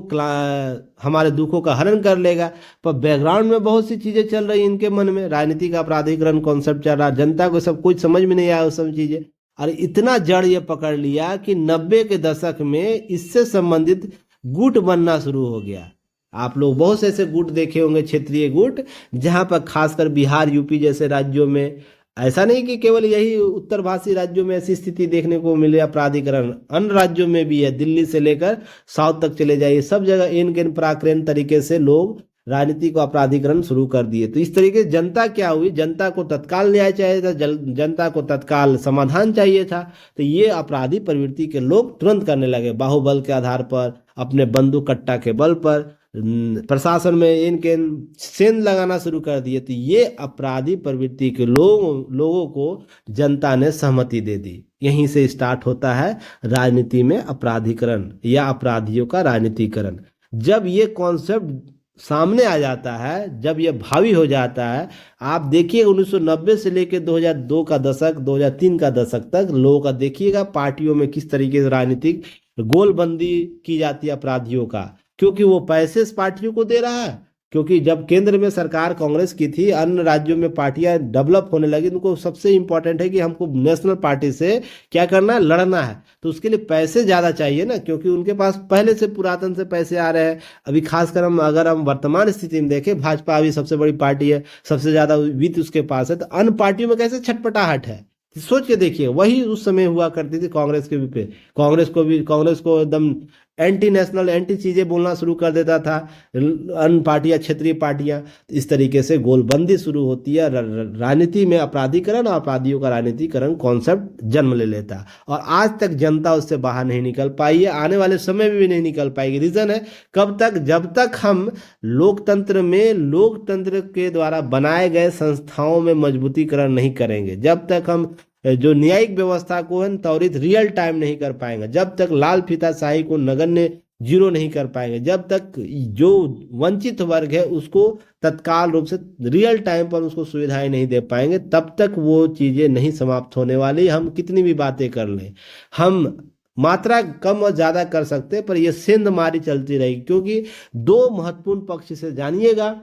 हमारे दुखों का हरण कर लेगा। पर बैकग्राउंड में बहुत सी चीज़ें चल रही इनके मन में, राजनीति का अपराधीकरण कॉन्सेप्ट चल रहा, जनता को सब कुछ समझ में नहीं आया वो सब चीज़ें, और इतना जड़ ये पकड़ लिया कि 90 के दशक में इससे संबंधित गुट बनना शुरू हो गया। आप लोग बहुत से ऐसे गुट देखे होंगे, क्षेत्रीय गुट, जहाँ पर खासकर बिहार यूपी जैसे राज्यों में, ऐसा नहीं कि केवल यही उत्तर भारतीय राज्यों में ऐसी स्थिति देखने को मिले अपराधीकरण, अन्य राज्यों में भी है, दिल्ली से लेकर साउथ तक चले जाइए, सब जगह इन पराक्रम तरीके से लोग राजनीति को अपराधीकरण शुरू कर दिए। तो इस तरीके से जनता क्या हुई, जनता को तत्काल न्याय चाहिए था, जनता को तत्काल समाधान चाहिए था, तो ये अपराधी प्रवृत्ति के लोग तुरंत करने लगे, बाहुबल के आधार पर, अपने बंदूक कट्टा के बल पर। प्रशासन में इनके सेंध लगाना शुरू कर दिए, तो ये अपराधी प्रवृत्ति के लोगों को जनता ने सहमति दे दी। यहीं से स्टार्ट होता है राजनीति में अपराधीकरण या अपराधियों का राजनीतिकरण। जब ये कॉन्सेप्ट सामने आ जाता है, जब ये भावी हो जाता है, आप देखिए 1990 से लेकर 2002 का दशक, 2003 का दशक तक लोगों का देखिएगा पार्टियों में किस तरीके से राजनीतिक गोलबंदी की जाती है अपराधियों का, क्योंकि वो पैसे इस पार्टियों को दे रहा है। क्योंकि जब केंद्र में सरकार कांग्रेस की थी, अन्य राज्यों में पार्टियां डेवलप होने लगी, उनको सबसे इंपॉर्टेंट है कि हमको नेशनल पार्टी से क्या करना है, लड़ना है। तो उसके लिए पैसे ज़्यादा चाहिए ना, क्योंकि उनके पास पहले से पुरातन से पैसे आ रहे हैं। अभी खासकर अगर हम वर्तमान स्थिति में देखें, भाजपा अभी सबसे बड़ी पार्टी है, सबसे ज़्यादा वित्त उसके पास है, तो अन्य पार्टियों में कैसे छटपटाहट है। सोच के देखिए, वही उस समय हुआ करती थी कांग्रेस के भी पे। कांग्रेस को एकदम एंटी नेशनल, एंटी चीजें बोलना शुरू कर देता था अन्य पार्टियां, क्षेत्रीय पार्टियां। इस तरीके से गोलबंदी शुरू होती है, राजनीति में अपराधीकरण और अपराधियों का राजनीतिकरण कॉन्सेप्ट जन्म ले लेता है। और आज तक जनता उससे बाहर नहीं निकल पाई है, आने वाले समय में भी नहीं निकल पाएगी। रीजन है, कब तक, जब तक हम लोकतंत्र में लोकतंत्र के द्वारा बनाए गए संस्थाओं में मजबूतीकरण नहीं करेंगे, जब तक हम जो न्यायिक व्यवस्था को है त्वरित रियल टाइम नहीं कर पाएंगे, जब तक लाल फीताशाही को नगण्य जीरो नहीं कर पाएंगे, जब तक जो वंचित वर्ग है उसको तत्काल रूप से रियल टाइम पर उसको सुविधाएं नहीं दे पाएंगे, तब तक वो चीज़ें नहीं समाप्त होने वाली। हम कितनी भी बातें कर लें, हम मात्रा कम और ज़्यादा कर सकते हैं, पर यह सेंध मारी चलती रहेगी। क्योंकि दो महत्वपूर्ण पक्ष से जानिएगा,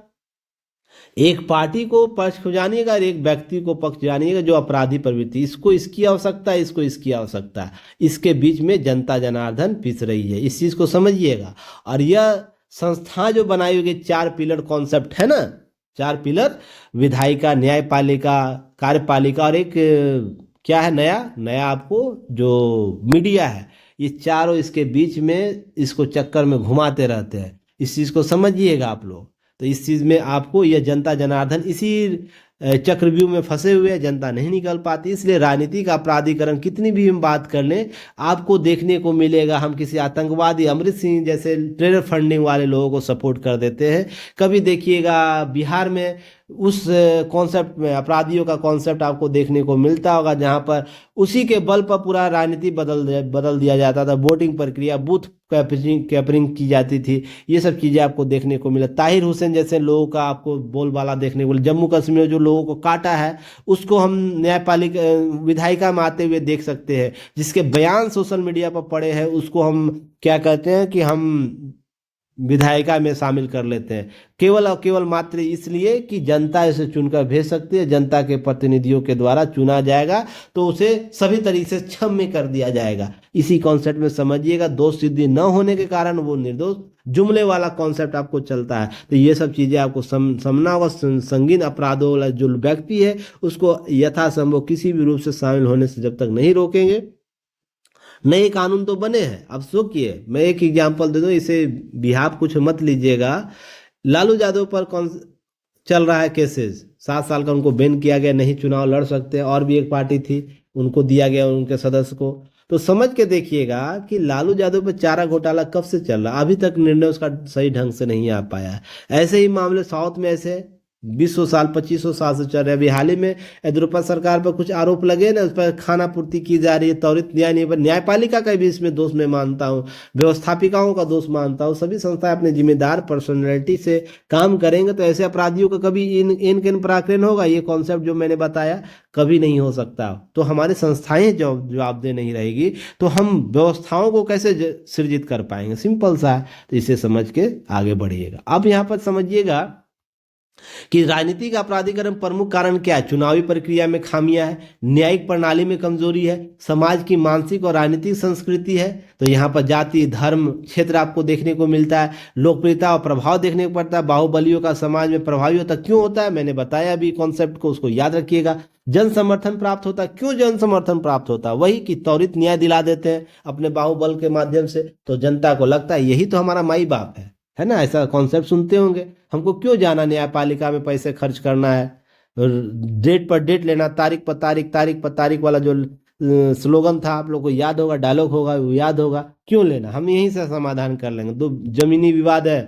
एक पार्टी को पक्ष जानिएगा और एक व्यक्ति को पक्ष जानिएगा जो अपराधी प्रवृत्ति, इसको इसकी आवश्यकता है, इसको इसकी आवश्यकता है, इसके बीच में जनता जनार्दन पिस रही है। इस चीज को समझिएगा। और यह संस्था जो बनाई हुई 4 पिलर कॉन्सेप्ट है ना, 4 पिलर, विधायिका, न्यायपालिका, कार्यपालिका और एक क्या है नया आपको जो मीडिया है, ये चारों इसके बीच में इसको चक्कर में घुमाते रहते हैं। इस चीज को समझिएगा आप लोग। तो इस चीज़ में आपको यह जनता जनार्दन इसी चक्रव्यूह में फंसे हुए हैं, जनता नहीं निकल पाती। इसलिए राजनीति का अपराधीकरण कितनी भी हम बात कर लें, आपको देखने को मिलेगा हम किसी आतंकवादी अमृत सिंह जैसे टेरर फंडिंग वाले लोगों को सपोर्ट कर देते हैं। कभी देखिएगा बिहार में उस कॉन्सेप्ट में अपराधियों का कॉन्सेप्ट आपको देखने को मिलता होगा, जहां पर उसी के बल पर पूरा राजनीति बदल दिया जाता था। वोटिंग प्रक्रिया, बूथ कैपरिंग की जाती थी, ये सब चीज़ें आपको देखने को मिला। ताहिर हुसैन जैसे लोगों का आपको बोलबाला देखने को मिला। जम्मू कश्मीर में जो लोगों को काटा है उसको हम न्यायपालिका विधायिका में आते हुए देख सकते हैं। जिसके बयान सोशल मीडिया पर पड़े हैं उसको हम क्या कहते हैं कि हम विधायिका में शामिल कर लेते हैं, केवल और केवल मात्र इसलिए कि जनता इसे चुनकर भेज सकती है, जनता के प्रतिनिधियों के द्वारा चुना जाएगा तो उसे सभी तरीके से क्षम्य कर दिया जाएगा। इसी कॉन्सेप्ट में समझिएगा, दोष सिद्धि न होने के कारण वो निर्दोष, जुमले वाला कॉन्सेप्ट आपको चलता है। तो ये सब चीज़ें आपको समझना होगा। संगीन अपराधों वाला जो व्यक्ति है उसको यथासंभव किसी भी रूप से शामिल होने से जब तक नहीं रोकेंगे। नए कानून तो बने हैं, अब सोचिए, मैं एक एग्जांपल दे दूं, इसे बिहार कुछ मत लीजिएगा। लालू यादव पर कौन चल रहा है केसेस, 7 साल का उनको बैन किया गया, नहीं चुनाव लड़ सकते। और भी एक पार्टी थी, उनको दिया गया उनके सदस्य को। तो समझ के देखिएगा कि लालू यादव पर चारा घोटाला कब से चल रहा, अभी तक निर्णय उसका सही ढंग से नहीं आ पाया है। ऐसे ही मामले साउथ में ऐसे 20 साल 25 साल से चल रहे हैं। अभी हाल ही में येदियुरप्पा सरकार पर कुछ आरोप लगे ना, उस पर खाना पूर्ति की जा रही है, त्वरित न्याय नहीं। पर न्यायपालिका का भी इसमें दोष मैं मानता हूँ, व्यवस्थापिकाओं का दोष मानता हूँ। सभी संस्थाएं अपने जिम्मेदार पर्सनैलिटी से काम करेंगे तो ऐसे अपराधियों का कभी इन पराक्रम होगा, ये कॉन्सेप्ट जो मैंने बताया कभी नहीं हो सकता। तो हमारी संस्थाएं जवाबदेह नहीं रहेगी तो हम व्यवस्थाओं को कैसे सृजित कर पाएंगे, सिंपल सा है। तो इसे समझ के आगे बढ़िएगा। अब यहाँ पर समझिएगा कि राजनीति का अपराधीकरण प्रमुख कारण क्या है। चुनावी प्रक्रिया में खामियां है, न्यायिक प्रणाली में कमजोरी है, समाज की मानसिक और राजनीतिक संस्कृति है। तो यहाँ पर जाति, धर्म, क्षेत्र आपको देखने को मिलता है। लोकप्रियता और प्रभाव देखने को पड़ता है। बाहुबलियों का समाज में प्रभावी होता क्यों होता है, मैंने बताया अभी कॉन्सेप्ट को, उसको याद रखिएगा। जन समर्थन प्राप्त होता है, क्यों जन समर्थन प्राप्त होता है, वही कि त्वरित न्याय दिला देते हैं अपने बाहुबल के माध्यम से। तो जनता को लगता है यही तो हमारा माई बाप है ना, ऐसा कॉन्सेप्ट सुनते होंगे। हमको क्यों जाना न्यायपालिका में पैसे खर्च करना है, डेट पर डेट लेना, तारीख पर तारीख, तारीख पर तारीख वाला जो स्लोगन था आप लोग को याद होगा, डायलॉग होगा, वो याद होगा। क्यों लेना, हम यहीं से समाधान कर लेंगे। दो जमीनी विवाद है,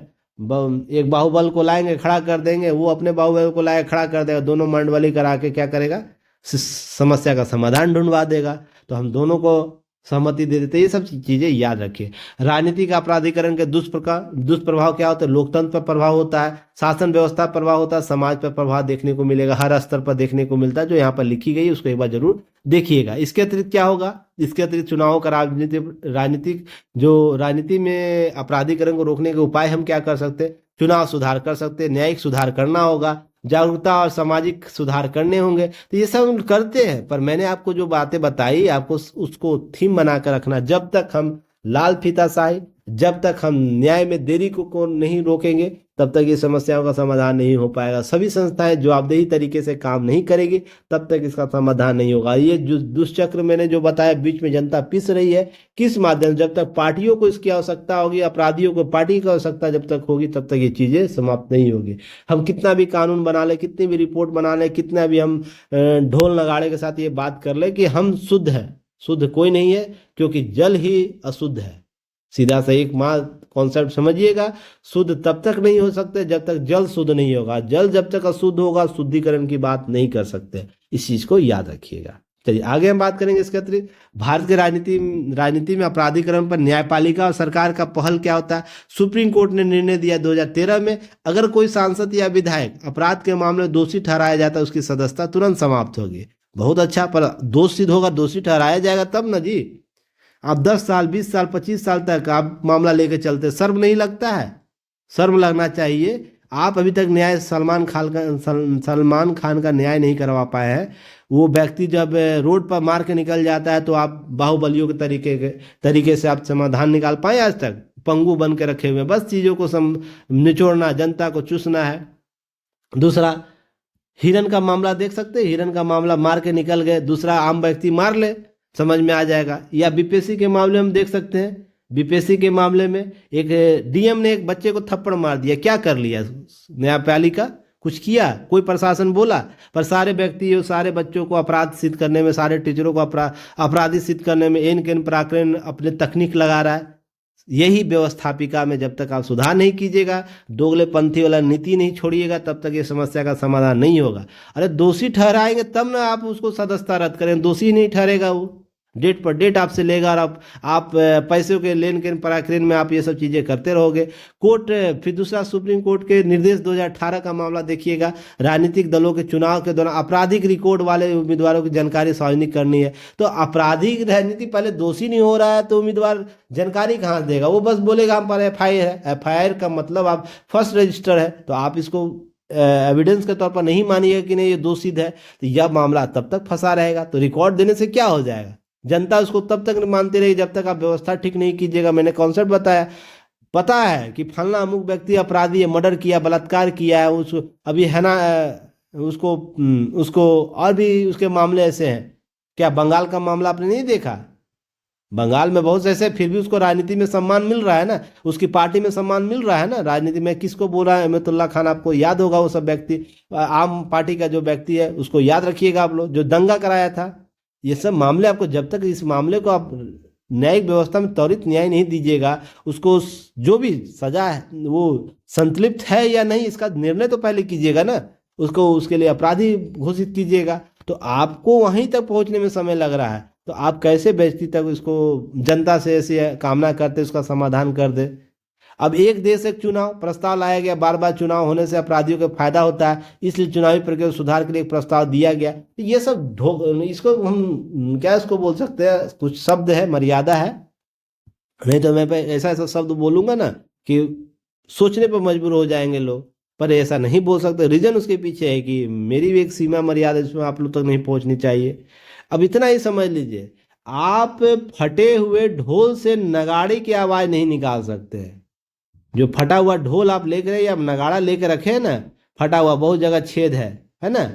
एक बाहुबल को लाएंगे खड़ा कर देंगे, वो अपने बाहुबल को लाए खड़ा कर देगा, दोनों मंडवली करा के क्या करेगा, समस्या का समाधान ढूंढवा देगा। तो हम दोनों को सहमति दे देते हैं। ये सब चीजें याद रखिए। राजनीति का अपराधीकरण के दुष्प्रभाव क्या होता है? लोकतंत्र पर प्रभाव होता है, शासन व्यवस्था पर प्रभाव होता है, समाज पर प्रभाव देखने को मिलेगा, हर स्तर पर देखने को मिलता है। जो यहाँ पर लिखी गई है उसको एक बार जरूर देखिएगा। इसके अतिरिक्त क्या होगा? इसके अतिरिक्त चुनावों का राजनीति में अपराधीकरण को रोकने के उपाय हम क्या कर सकते हैं? चुनाव सुधार कर सकते हैं, न्यायिक सुधार करना होगा, जागरूकता और सामाजिक सुधार करने होंगे। तो ये सब हम करते हैं, पर मैंने आपको जो बातें बताई आपको उसको थीम बनाकर रखना। जब तक हम लाल फीताशाही, जब तक हम न्याय में देरी को नहीं रोकेंगे, तब तक ये समस्याओं का समाधान नहीं हो पाएगा। सभी संस्थाएं जवाबदेही तरीके से काम नहीं करेगी, तब तक इसका समाधान नहीं होगा। ये जो दुष्चक्र मैंने जो बताया, बीच में जनता पिस रही है, किस माध्यम? जब तक पार्टियों को इसकी आवश्यकता होगी, अपराधियों को पार्टी की आवश्यकता जब तक होगी, तब तक ये चीजें समाप्त नहीं होगी। हम कितना भी कानून बना ले, कितनी भी रिपोर्ट बना ले, कितना भी हम ढोल नगाड़े के साथ ये बात कर ले कि हम शुद्ध है, शुद्ध कोई नहीं है, क्योंकि जल ही अशुद्ध है। सीधा सा एक कॉन्सेप्ट समझिएगा। शुद्ध तब तक नहीं हो सकते जब तक जल शुद्ध नहीं होगा। जल जब तक अशुद्ध होगा, शुद्धिकरण की बात नहीं कर सकते। इस चीज को याद रखिएगा। चलिए आगे हम बात करेंगे इसके अतिरिक्त भारत के राजनीति में अपराधीकरण पर न्यायपालिका और सरकार का पहल क्या होता है। सुप्रीम कोर्ट ने निर्णय दिया 2013 में, अगर कोई सांसद या विधायक अपराध के मामले में दोषी ठहराया जाता है, उसकी सदस्यता तुरंत समाप्त होगी। बहुत अच्छा, पर दोष सिद्ध होगा, दोषी ठहराया जाएगा तब ना जी। आप 10 साल 20 साल 25 साल तक आप मामला लेके चलते, शर्म नहीं लगता है? शर्म लगना चाहिए। आप अभी तक न्याय सलमान खान का न्याय नहीं करवा पाए हैं। वो व्यक्ति जब रोड पर मार के निकल जाता है तो आप बाहुबलियों के तरीके से आप समाधान निकाल पाए? आज तक पंगु बन के रखे हुए, बस चीजों को निचोड़ना, जनता को चूसना है। दूसरा, हिरन का मामला देख सकते हैं, हिरन का मामला मार के निकल गए, दूसरा आम व्यक्ति मार ले, समझ में आ जाएगा। या बीपीएससी के मामले में देख सकते हैं, बीपीएससी के मामले में एक डीएम ने एक बच्चे को थप्पड़ मार दिया, क्या कर लिया न्यायपालिका? कुछ किया? कोई प्रशासन बोला? पर सारे व्यक्ति, सारे बच्चों को अपराध सिद्ध करने में, सारे टीचरों को अपराधी सिद्ध करने में एन केन पराक्रम अपने तकनीक लगा रहा है। यही व्यवस्थापिका में जब तक आप सुधार नहीं कीजिएगा, दोगलेपंथी वाला नीति नहीं छोड़िएगा, तब तक ये समस्या का समाधान नहीं होगा। अरे दोषी ठहराएंगे तब ना आप उसको सदस्यता रद्द करें, दोषी ही नहीं ठहरेगा वो, डेट पर डेट आपसे लेगा और आप पैसों के लेन देन पराक्रम में आप ये सब चीज़ें करते रहोगे। कोर्ट, फिर दूसरा सुप्रीम कोर्ट के निर्देश 2018 का मामला देखिएगा। राजनीतिक दलों के चुनाव के दौरान आपराधिक रिकॉर्ड वाले उम्मीदवारों की जानकारी सार्वजनिक करनी है। तो आपराधिक राजनीति, पहले दोषी नहीं हो रहा है तो उम्मीदवार जानकारी कहाँ देगा? वो बस बोलेगा हम पर FIR है। FIR का मतलब आप फर्स्ट रजिस्टर है, तो आप इसको एविडेंस के तौर पर नहीं मानिएगा कि नहीं ये दोषी है, तो यह मामला तब तक फंसा रहेगा। तो रिकॉर्ड देने से क्या हो जाएगा? जनता उसको तब तक मानती रहेगी जब तक आप व्यवस्था ठीक नहीं कीजिएगा। मैंने कॉन्सेप्ट बताया, पता है कि फलना अमुक व्यक्ति अपराधी है, मर्डर किया, बलात्कार किया है, उसको अभी है ना, उसको और भी उसके मामले ऐसे हैं। क्या बंगाल का मामला आपने नहीं देखा? बंगाल में बहुत ऐसे, फिर भी उसको राजनीति में सम्मान मिल रहा है ना, उसकी पार्टी में सम्मान मिल रहा है ना। राजनीति में किसको बोल रहा है? अहमदुल्ला खान, आपको याद होगा वो सब व्यक्ति, आम पार्टी का जो व्यक्ति है उसको याद रखिएगा आप लोग, जो दंगा कराया था। ये सब मामले आपको, जब तक इस मामले को आप न्यायिक व्यवस्था में त्वरित न्याय नहीं दीजिएगा, उसको जो भी सजा है वो संतलिप्त है या नहीं, इसका निर्णय तो पहले कीजिएगा ना, उसको उसके लिए अपराधी घोषित कीजिएगा। तो आपको वहीं तक पहुंचने में समय लग रहा है, तो आप कैसे बेइज्जती तक इसको जनता से ऐसे कामना करते उसका समाधान कर दे। अब एक देश एक चुनाव प्रस्ताव लाया गया, बार बार चुनाव होने से अपराधियों को फायदा होता है, इसलिए चुनावी प्रक्रिया सुधार के लिए एक प्रस्ताव दिया गया। तो ये सब इसको हम क्या इसको बोल सकते हैं, कुछ शब्द है, मर्यादा है। नहीं तो मैं ऐसा ऐसा शब्द बोलूंगा ना कि सोचने पर मजबूर हो जाएंगे लोग, पर ऐसा नहीं बोल सकते। रीजन उसके पीछे है कि मेरी भी एक सीमा मर्यादा जिसमें आप लोग तक नहीं पहुंचनी चाहिए। अब इतना ही समझ लीजिए, आप फटे हुए ढोल से नगाड़े की आवाज नहीं निकाल सकते हैं। जो फटा हुआ ढोल आप लेकर या नगाड़ा लेकर रखे हैं ना, फटा हुआ, बहुत जगह छेद है ना,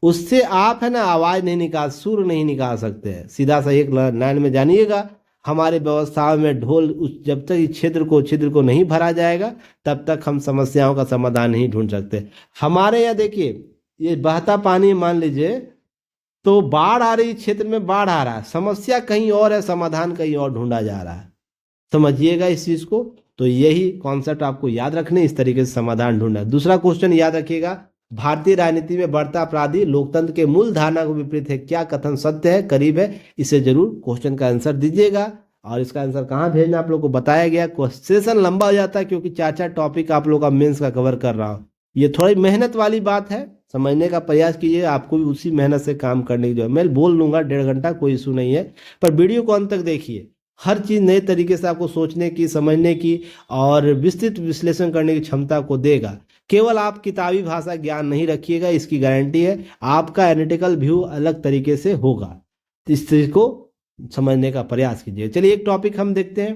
उससे आप है ना आवाज नहीं निकाल, सुर नहीं निकाल सकते हैं। सीधा सा एक लाइन में जानिएगा, हमारे व्यवस्था में ढोल जब तक इस छिद्र को नहीं भरा जाएगा, तब तक हम समस्याओं का समाधान नहीं ढूंढ सकते। हमारे यहाँ देखिए, ये बहता पानी मान लीजिए, तो बाढ़ आ रही, क्षेत्र में बाढ़ आ रहा है, समस्या कहीं और है, समाधान कहीं और ढूंढा जा रहा है। समझिएगा इस चीज को। तो यही कॉन्सेप्ट आपको याद रखने, इस तरीके से समाधान ढूंढना है। दूसरा क्वेश्चन याद रखिएगा, भारतीय राजनीति में बढ़ता अपराधी लोकतंत्र के मूल धारणा को विपरीत है, क्या कथन सत्य है, करीब है? इसे जरूर क्वेश्चन का आंसर दीजिएगा। और इसका आंसर कहाँ भेजना आप लोग को बताया गया। सेशन लंबा हो जाता है क्योंकि 4-4 टॉपिक आप लोग का मेंस का कवर कर रहा हूँ। ये थोड़ी मेहनत वाली बात है, समझने का प्रयास कीजिए, आपको भी उसी मेहनत से काम करने की जो है। मैं बोल लूँगा 1.5 घंटा, कोई इशू नहीं है, पर वीडियो को अंत तक देखिए। हर चीज़ नए तरीके से आपको सोचने की, समझने की और विस्तृत विश्लेषण करने की क्षमता को देगा। केवल आप किताबी भाषा ज्ञान नहीं रखिएगा, इसकी गारंटी है आपका एनालिटिकल व्यू अलग तरीके से होगा। इस चीज को समझने का प्रयास कीजिए। चलिए एक टॉपिक हम देखते हैं,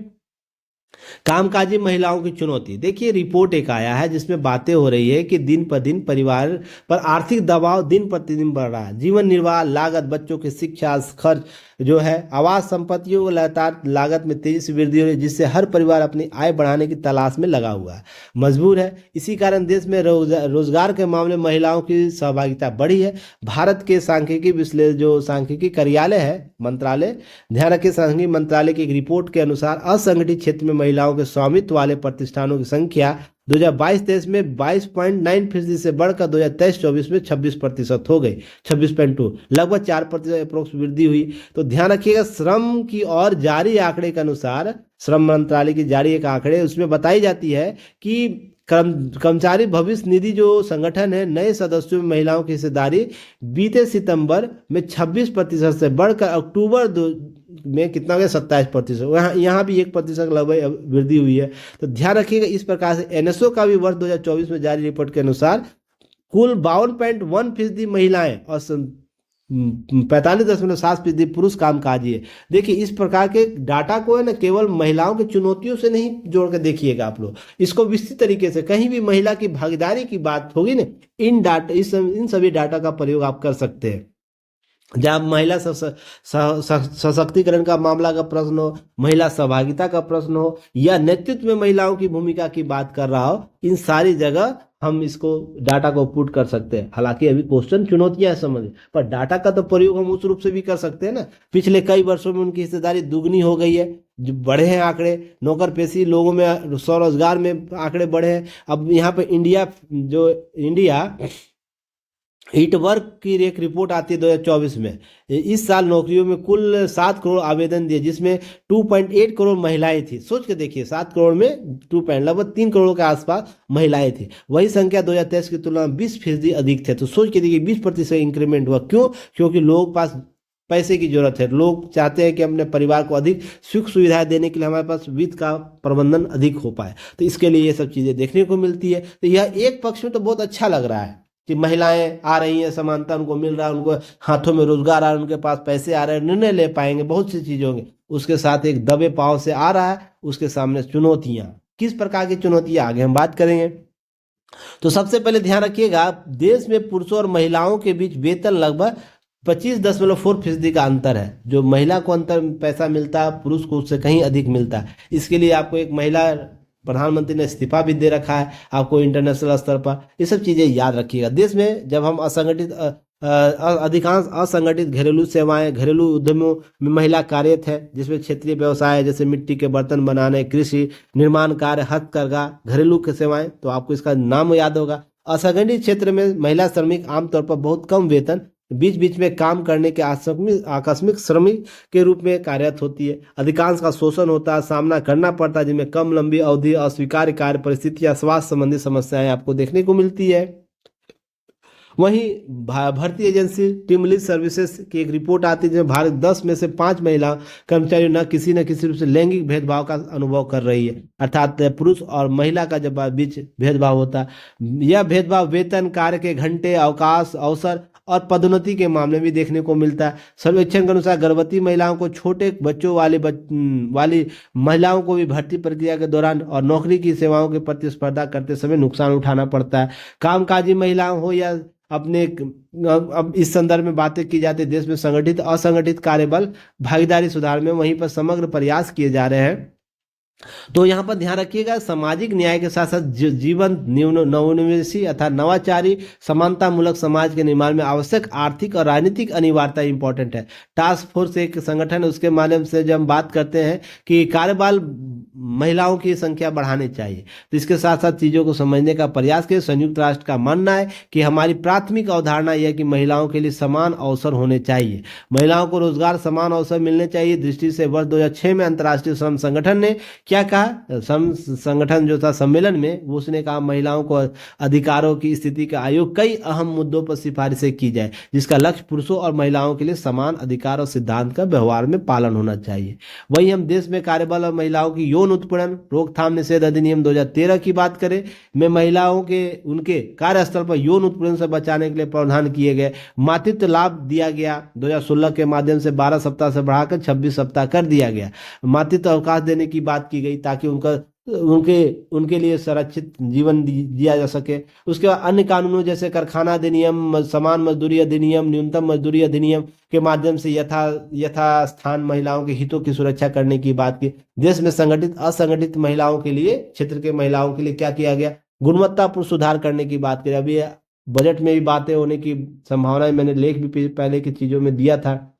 कामकाजी महिलाओं की चुनौती। देखिए रिपोर्ट एक आया है जिसमें बातें हो रही है कि दिन पर दिन परिवार पर आर्थिक दबाव दिन प्रतिदिन बढ़ रहा है। जीवन निर्वाह लागत, बच्चों की शिक्षा खर्च जो है, आवास संपत्तियों को लगातार लागत में तेजी से वृद्धि हो रही है, जिससे हर परिवार अपनी आय बढ़ाने की तलाश में लगा हुआ है, मजबूर है। इसी कारण देश में रोजगार के मामले में महिलाओं की सहभागिता बढ़ी है। भारत के सांख्यिकी जो सांख्यिकी कार्यालय है, मंत्रालय, ध्यान रखिए, सांख्यिकी मंत्रालय की एक रिपोर्ट के अनुसार असंगठित क्षेत्र में महिलाओं के स्वामित्व वाले प्रतिष्ठानों की संख्या 2022-23 में 22.9% से बढ़कर 2023-24 में 26% हो गई, 26.2, लगभग 4% अप्रोक्स वृद्धि हुई। तो ध्यान रखिएगा, श्रम की और जारी आंकड़े के अनुसार, श्रम मंत्रालय की जारी एक आंकड़े, उसमें बताई जाती है कि कर्मचारी भविष्य निधि जो संगठन है, नए सदस्यों में महिलाओं की हिस्सेदारी बीते सितंबर में 26% से बढ़कर अक्टूबर में कितना हो गया, 27%। यहाँ भी 1% लगभग वृद्धि हुई है। तो ध्यान रखिएगा, इस प्रकार से एनएसओ का भी वर्ष 2024 में जारी रिपोर्ट के अनुसार कुल 52.1% महिलाएं और 45.7% पुरुष कामकाजी है। देखिए इस प्रकार के डाटा को है ना, केवल महिलाओं की चुनौतियों से नहीं जोड़ के देखिएगा आप लोग, इसको विस्तृत तरीके से, कहीं भी महिला की भागीदारी की बात होगी ना, इन सभी डाटा का प्रयोग आप कर सकते हैं। जहाँ महिला सशक्तिकरण का मामला का प्रश्न हो, महिला सहभागिता का प्रश्न हो, या नेतृत्व में महिलाओं की भूमिका की बात कर रहा हो, इन सारी जगह हम इसको डाटा को पुट कर सकते हैं। हालांकि अभी क्वेश्चन चुनौतियां है समझ, पर डाटा का तो प्रयोग हम उस रूप से भी कर सकते हैं ना। पिछले कई वर्षों में उनकी हिस्सेदारी दुगनी हो गई है, जो बढ़े हैं आंकड़े, नौकर पेशी लोगों में, स्वरोजगार में आंकड़े बढ़े हैं। अब यहाँ पे इंडिया ईट वर्क की एक रिपोर्ट आती है 2024 में, इस साल नौकरियों में कुल 7 करोड़ आवेदन दिए, जिसमें 2.8 करोड़ महिलाएं थी। सोच के देखिए, 7 करोड़ में लगभग 3 करोड़ के आसपास महिलाएं थी। वही संख्या 2023 की तुलना में 20% अधिक थे। तो सोच के देखिए 20% इंक्रीमेंट हुआ। क्यों? क्योंकि लोगों के पास पैसे की जरूरत है, लोग चाहते हैं कि अपने परिवार को अधिक सुख सुविधाएं देने के लिए हमारे पास वित्त का प्रबंधन अधिक हो पाए, तो इसके लिए ये सब चीजें देखने को मिलती है। तो यह एक पक्ष में तो बहुत अच्छा लग रहा है कि महिलाएं आ रही हैं, समानता उनको मिल रहा है, उनको हाथों में रोजगार आ रहा है, उनके पास पैसे आ रहे हैं, निर्णय ले पाएंगे, बहुत सी चीजें होंगी। उसके साथ एक दबे पांव से आ रहा है, उसके सामने चुनौतियां, किस प्रकार की चुनौतियां, आगे हम बात करेंगे। तो सबसे पहले ध्यान रखिएगा, देश में पुरुषों और महिलाओं के बीच वेतन लगभग 25.4% का अंतर है। जो महिला को अंतर पैसा मिलता है, पुरुष को उससे कहीं अधिक मिलता है। इसके लिए आपको एक महिला प्रधानमंत्री ने इस्तीफा भी दे रखा है आपको इंटरनेशनल स्तर पर। ये सब चीजें याद रखिएगा। देश में जब हम अधिकांश असंगठित घरेलू सेवाएं, घरेलू उद्यमों में महिला कार्यरत है, जिसमें क्षेत्रीय व्यवसाय जैसे मिट्टी के बर्तन बनाने, कृषि, निर्माण कार्य, हथकरघा, घरेलू के सेवाएं, तो आपको इसका नाम याद होगा। असंगठित क्षेत्र में महिला श्रमिक आमतौर पर बहुत कम वेतन, बीच बीच में काम करने के आकस्मिक श्रमिक के रूप में कार्यरत होती है। अधिकांश का शोषण होता है, सामना करना पड़ता है, जिनमें कम लंबी अवधि, अस्वीकार्य कार्य परिस्थिति या स्वास्थ्य संबंधी समस्याएं आपको देखने को मिलती है। वहीं भर्ती एजेंसी टीम लीड सर्विसेज की एक रिपोर्ट आती है, जिसमें भारत 10 में से 5 महिला कर्मचारी न किसी रूप से लैंगिक भेदभाव का अनुभव कर रही है। अर्थात पुरुष और महिला का जब बीच भेदभाव होता है, यह भेदभाव वेतन, कार्य के घंटे, अवकाश, अवसर और पदोन्नति के मामले में देखने को मिलता है। सर्वेक्षण के अनुसार गर्भवती महिलाओं को, छोटे बच्चों वाली महिलाओं को भी भर्ती प्रक्रिया के दौरान और नौकरी की सेवाओं के प्रतिस्पर्धा करते समय नुकसान उठाना पड़ता है। कामकाजी महिलाओं हो या अपने, अब इस संदर्भ में बातें की जाती है, देश में संगठित असंगठित कार्यबल भागीदारी सुधार में वहीं पर समग्र प्रयास किए जा रहे हैं। तो यहाँ पर ध्यान रखिएगा, सामाजिक न्याय के साथ साथ जीवन नवोन्मेषी अर्थात नवाचारी समानता मूलक समाज के निर्माण में आवश्यक आर्थिक और राजनीतिक अनिवार्यता इंपॉर्टेंट है। टास्क फोर्स एक संगठन है, उसके माध्यम से जब हम बात करते हैं कि कार्यबल महिलाओं की संख्या बढ़ानी चाहिए। तो इसके साथ साथ चीज़ों को समझने का प्रयास करें। संयुक्त राष्ट्र का मानना है कि हमारी प्राथमिक अवधारणा यह है कि महिलाओं के लिए समान अवसर होने चाहिए, महिलाओं को रोजगार समान अवसर मिलने चाहिए। दृष्टि से वर्ष 2006 में अंतर्राष्ट्रीय श्रम संगठन ने क्या कहा, श्रम संगठन जो था सम्मेलन में, वो उसने कहा महिलाओं को अधिकारों की स्थिति का आयोग कई अहम मुद्दों पर सिफारिशें की जाए, जिसका लक्ष्य पुरुषों और महिलाओं के लिए समान अधिकार और सिद्धांत का व्यवहार में पालन होना चाहिए। वहीं हम देश में कार्यबल और महिलाओं की यौन उत्पीड़न रोकथाम निषेध अधिनियम 2013 की बात करें, में महिलाओं के उनके कार्यस्थल पर यौन उत्पीड़न से बचाने के लिए प्रावधान किए गए। मातृत्व लाभ दिया गया 2016 के माध्यम से 12 सप्ताह से बढ़ाकर 26 सप्ताह कर दिया गया। मातृत्व अवकाश देने की बात की गई ताकि उनके उनके लिए संरक्षित जीवन दिया जा सके। उसके बाद अन्य कानूनों जैसे कारखाना अधिनियम, समान मजदूरी अधिनियम, न्यूनतम मजदूरी अधिनियम के माध्यम से यथास्थान महिलाओं के हितों की सुरक्षा करने की बात की। देश में संगठित असंगठित महिलाओं के लिए, क्षेत्र के महिलाओं के लिए क्या किया गया, गुणवत्तापूर्ण सुधार करने की बात करें। अभी बजट में भी बातें होने की संभावना है, मैंने लेख भी पहले की चीजों में दिया था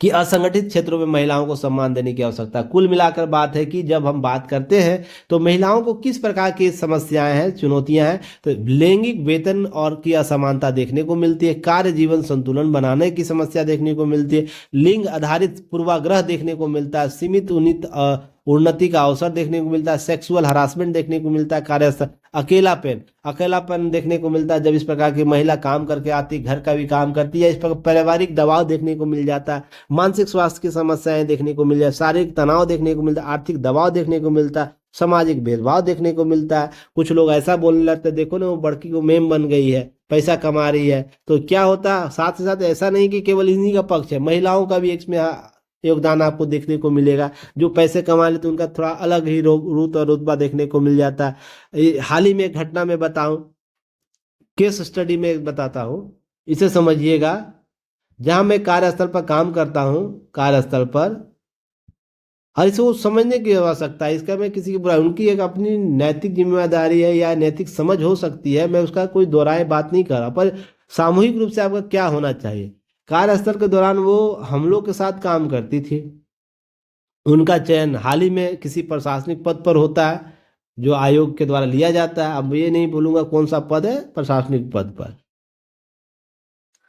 कि असंगठित क्षेत्रों में महिलाओं को सम्मान देने की आवश्यकता। कुल मिलाकर बात है कि जब हम बात करते हैं तो महिलाओं को किस प्रकार की समस्याएं हैं, चुनौतियां हैं, तो लैंगिक वेतन और की असमानता देखने को मिलती है, कार्य जीवन संतुलन बनाने की समस्या देखने को मिलती है, लिंग आधारित पूर्वाग्रह देखने को मिलता है, सीमित उन्नति का अवसर देखने को मिलता है, सेक्सुअल हरासमेंट देखने को मिलता है कार्यस्थल, अकेलापन देखने को मिलता है जब इस प्रकार की महिला काम करके आती, घर का भी काम करती है। इस प्रकार पारिवारिक दबाव देखने को मिल जाता है, मानसिक स्वास्थ्य की समस्याएं देखने को मिल जाए, शारीरिक तनाव देखने को मिलता है, आर्थिक दबाव देखने को मिलता है, सामाजिक भेदभाव देखने को मिलता है। कुछ लोग ऐसा बोलने लगते हैं, देखो ना वो बड़की को मेम बन गई है, पैसा कमा रही है। तो क्या होता है, साथ ही साथ ऐसा नहीं कि केवल इन्हीं का पक्ष है, महिलाओं का भी इसमें योगदान आपको देखने को मिलेगा। जो पैसे कमा लेते उनका थोड़ा अलग ही रूप और रुतबा देखने को मिल जाता है। हाल ही में एक घटना में बताऊं, केस स्टडी में बताता हूं, इसे समझिएगा। जहां मैं कार्यस्थल पर काम करता हूं, कार्यस्थल पर, और इसे वो समझने की आवश्यकता है, इसका मैं किसी की बुराई, उनकी एक अपनी नैतिक जिम्मेदारी है या नैतिक समझ हो सकती है, मैं उसका कोई दोहराए बात नहीं कर रहा, पर सामूहिक रूप से आपका क्या होना चाहिए। कार्यस्थल के दौरान वो हम लोग के साथ काम करती थी, उनका चयन हाल ही में किसी प्रशासनिक पद पर होता है जो आयोग के द्वारा लिया जाता है। अब ये नहीं बोलूंगा कौन सा पद है, प्रशासनिक पद पर।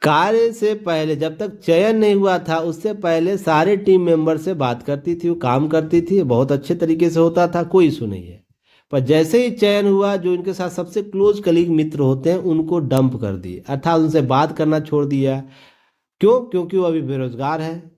कार्य से पहले जब तक चयन नहीं हुआ था, उससे पहले सारे टीम मेंबर से बात करती थी, वो काम करती थी, बहुत अच्छे तरीके से होता था, कोई इशू नहीं है। पर जैसे ही चयन हुआ, जो इनके साथ सबसे क्लोज कलीग मित्र होते हैं उनको डंप कर दिए, अर्थात उनसे बात करना छोड़ दिया। क्यों? क्योंकि वो अभी बेरोजगार है।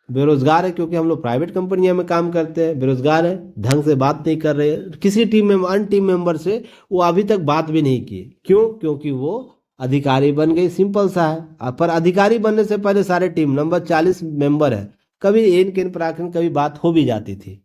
बेरोजगार है क्योंकि हम लोग प्राइवेट कंपनियों में काम करते हैं, बेरोजगार है, ढंग से बात नहीं कर रहे, किसी टीम में अन्य टीम मेंबर से वो अभी तक बात भी नहीं की। क्यों? क्योंकि वो अधिकारी बन गई, सिंपल सा है। पर अधिकारी बनने से पहले सारे टीम नंबर 40 मेंबर है, कभी एन केन पराक्रम कभी बात हो भी जाती थी।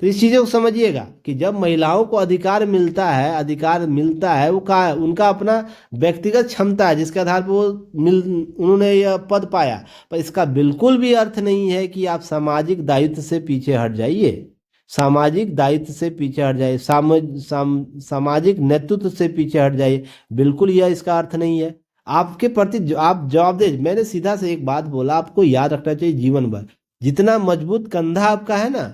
तो इस चीज़ों को समझिएगा कि जब महिलाओं को अधिकार मिलता है वो का उनका अपना व्यक्तिगत क्षमता है जिसके आधार पर उन्होंने यह पद पाया। पर इसका बिल्कुल भी अर्थ नहीं है कि आप सामाजिक दायित्व से पीछे हट जाइए, सामाजिक दायित्व से पीछे हट जाइए, सामाजिक नेतृत्व से पीछे हट जाइए, बिल्कुल यह इसका अर्थ नहीं है। आपके प्रति आप जवाबदेह, मैंने सीधा से एक बात बोला, आपको याद रखना चाहिए जीवन भर, जितना मजबूत कंधा आपका है ना,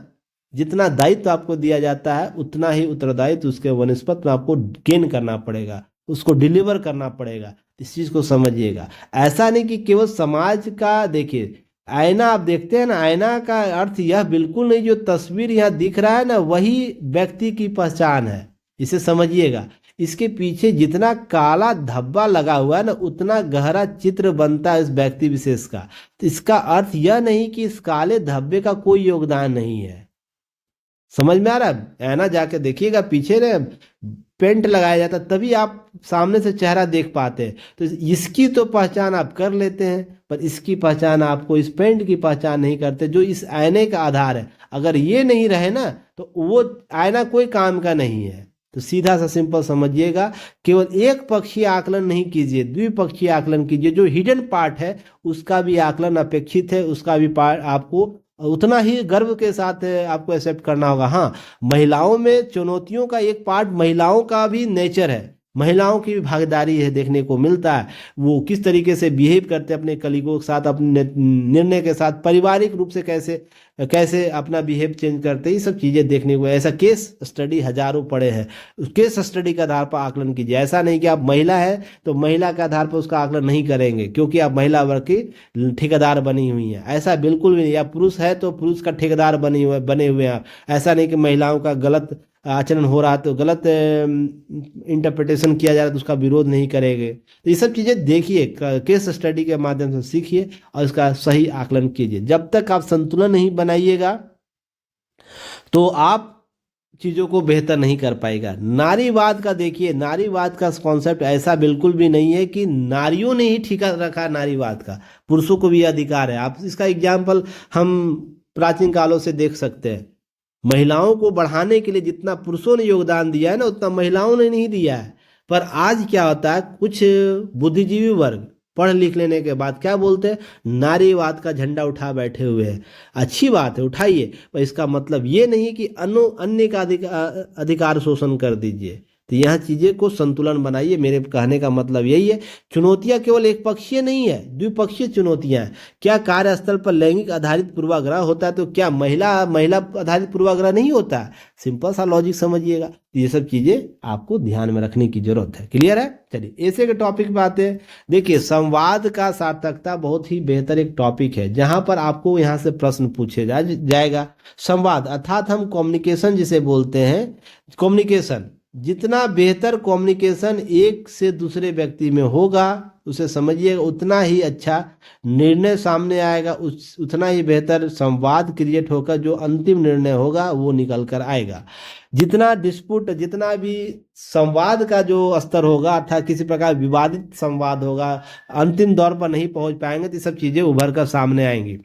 जितना दायित्व आपको दिया जाता है, उतना ही उत्तरदायित्व उसके वनस्पत में आपको गेन करना पड़ेगा, उसको डिलीवर करना पड़ेगा। इस चीज को समझिएगा। ऐसा नहीं कि केवल समाज का, देखिए आईना आप देखते हैं ना, आईना का अर्थ यह बिल्कुल नहीं जो तस्वीर यहाँ दिख रहा है ना वही व्यक्ति की पहचान है, इसे समझिएगा। इसके पीछे जितना काला धब्बा लगा हुआ है ना, उतना गहरा चित्र बनता है इस व्यक्ति विशेष का। तो इसका अर्थ यह नहीं कि इस काले धब्बे का कोई योगदान नहीं है। समझ में आ रहा है? ऐना जाके देखिएगा, पीछे ने पेंट लगाया जाता तभी आप सामने से चेहरा देख पाते हैं। तो इसकी तो पहचान आप कर लेते हैं, पर इसकी पहचान आपको, इस पेंट की पहचान नहीं करते जो इस आईने का आधार है। अगर ये नहीं रहे ना तो वो आईना कोई काम का नहीं है। तो सीधा सा सिंपल समझिएगा, केवल एक पक्षीय आकलन नहीं कीजिए, द्विपक्षीय आकलन कीजिए। जो हिडन पार्ट है उसका भी आकलन अपेक्षित है, उसका भी पार्ट आपको उतना ही गर्व के साथ आपको एक्सेप्ट करना होगा। हाँ, महिलाओं में चुनौतियों का एक पार्ट महिलाओं का भी नेचर है महिलाओं की भी भागीदारी है देखने को मिलता है, वो किस तरीके से बिहेव करते हैं अपने कलीगों के साथ, अपने निर्णय के साथ, पारिवारिक रूप से कैसे कैसे अपना बिहेव चेंज करते हैं, ये सब चीज़ें देखने को। ऐसा केस स्टडी हजारों पड़े हैं, उस केस स्टडी के आधार पर आकलन कीजिए। ऐसा नहीं कि आप महिला है तो महिला के आधार पर उसका आकलन नहीं करेंगे क्योंकि आप महिला वर्ग की ठेकेदार बनी हुई हैं, ऐसा बिल्कुल भी नहीं। या पुरुष है तो पुरुष का ठेकेदार बने हुए हैं आप, ऐसा नहीं कि महिलाओं का गलत आचरण हो रहा तो गलत इंटरप्रिटेशन किया जा रहा है तो उसका विरोध नहीं करेंगे। तो ये सब चीज़ें देखिए, केस स्टडी के माध्यम से सीखिए और इसका सही आकलन कीजिए। जब तक आप संतुलन नहीं बनाइएगा तो आप चीज़ों को बेहतर नहीं कर पाएगा। नारीवाद का देखिए, नारीवाद का कॉन्सेप्ट ऐसा बिल्कुल भी नहीं है कि नारियों ने ही ठिका रखा नारीवाद का, पुरुषों को भी अधिकार है। आप इसका एग्जाम्पल हम प्राचीन कालों से देख सकते हैं। महिलाओं को बढ़ाने के लिए जितना पुरुषों ने योगदान दिया है ना, उतना महिलाओं ने नहीं दिया है। पर आज क्या होता है, कुछ बुद्धिजीवी वर्ग पढ़ लिख लेने के बाद क्या बोलते हैं, नारीवाद का झंडा उठा बैठे हुए हैं। अच्छी बात है, उठाइए, पर इसका मतलब ये नहीं कि अन्य का अधिकार शोषण कर दीजिए। तो यह चीज़ें को संतुलन बनाइए, मेरे कहने का मतलब यही है। चुनौतियां केवल एक पक्षीय नहीं है, द्विपक्षीय चुनौतियां हैं। क्या कार्यस्थल पर लैंगिक आधारित पूर्वाग्रह होता है तो क्या महिला आधारित पूर्वाग्रह नहीं होता है? सिंपल सा लॉजिक समझिएगा। ये सब चीज़ें आपको ध्यान में रखने की जरूरत है। क्लियर है? चलिए ऐसे के टॉपिक पे आते हैं। देखिए, संवाद का सार्थकता बहुत ही बेहतर एक टॉपिक है जहां पर आपको यहाँ से प्रश्न पूछे जाएगा। संवाद अर्थात हम कम्युनिकेशन जिसे बोलते हैं, कम्युनिकेशन, जितना बेहतर कम्युनिकेशन एक से दूसरे व्यक्ति में होगा, उसे समझिएगा उतना ही अच्छा निर्णय सामने आएगा, उतना ही बेहतर संवाद क्रिएट होकर जो अंतिम निर्णय होगा वो निकल कर आएगा। जितना डिस्प्यूट, जितना भी संवाद का जो स्तर होगा अर्थात किसी प्रकार विवादित संवाद होगा, अंतिम दौर पर नहीं पहुंच पाएंगे तो ये सब चीज़ें उभर कर सामने आएंगी।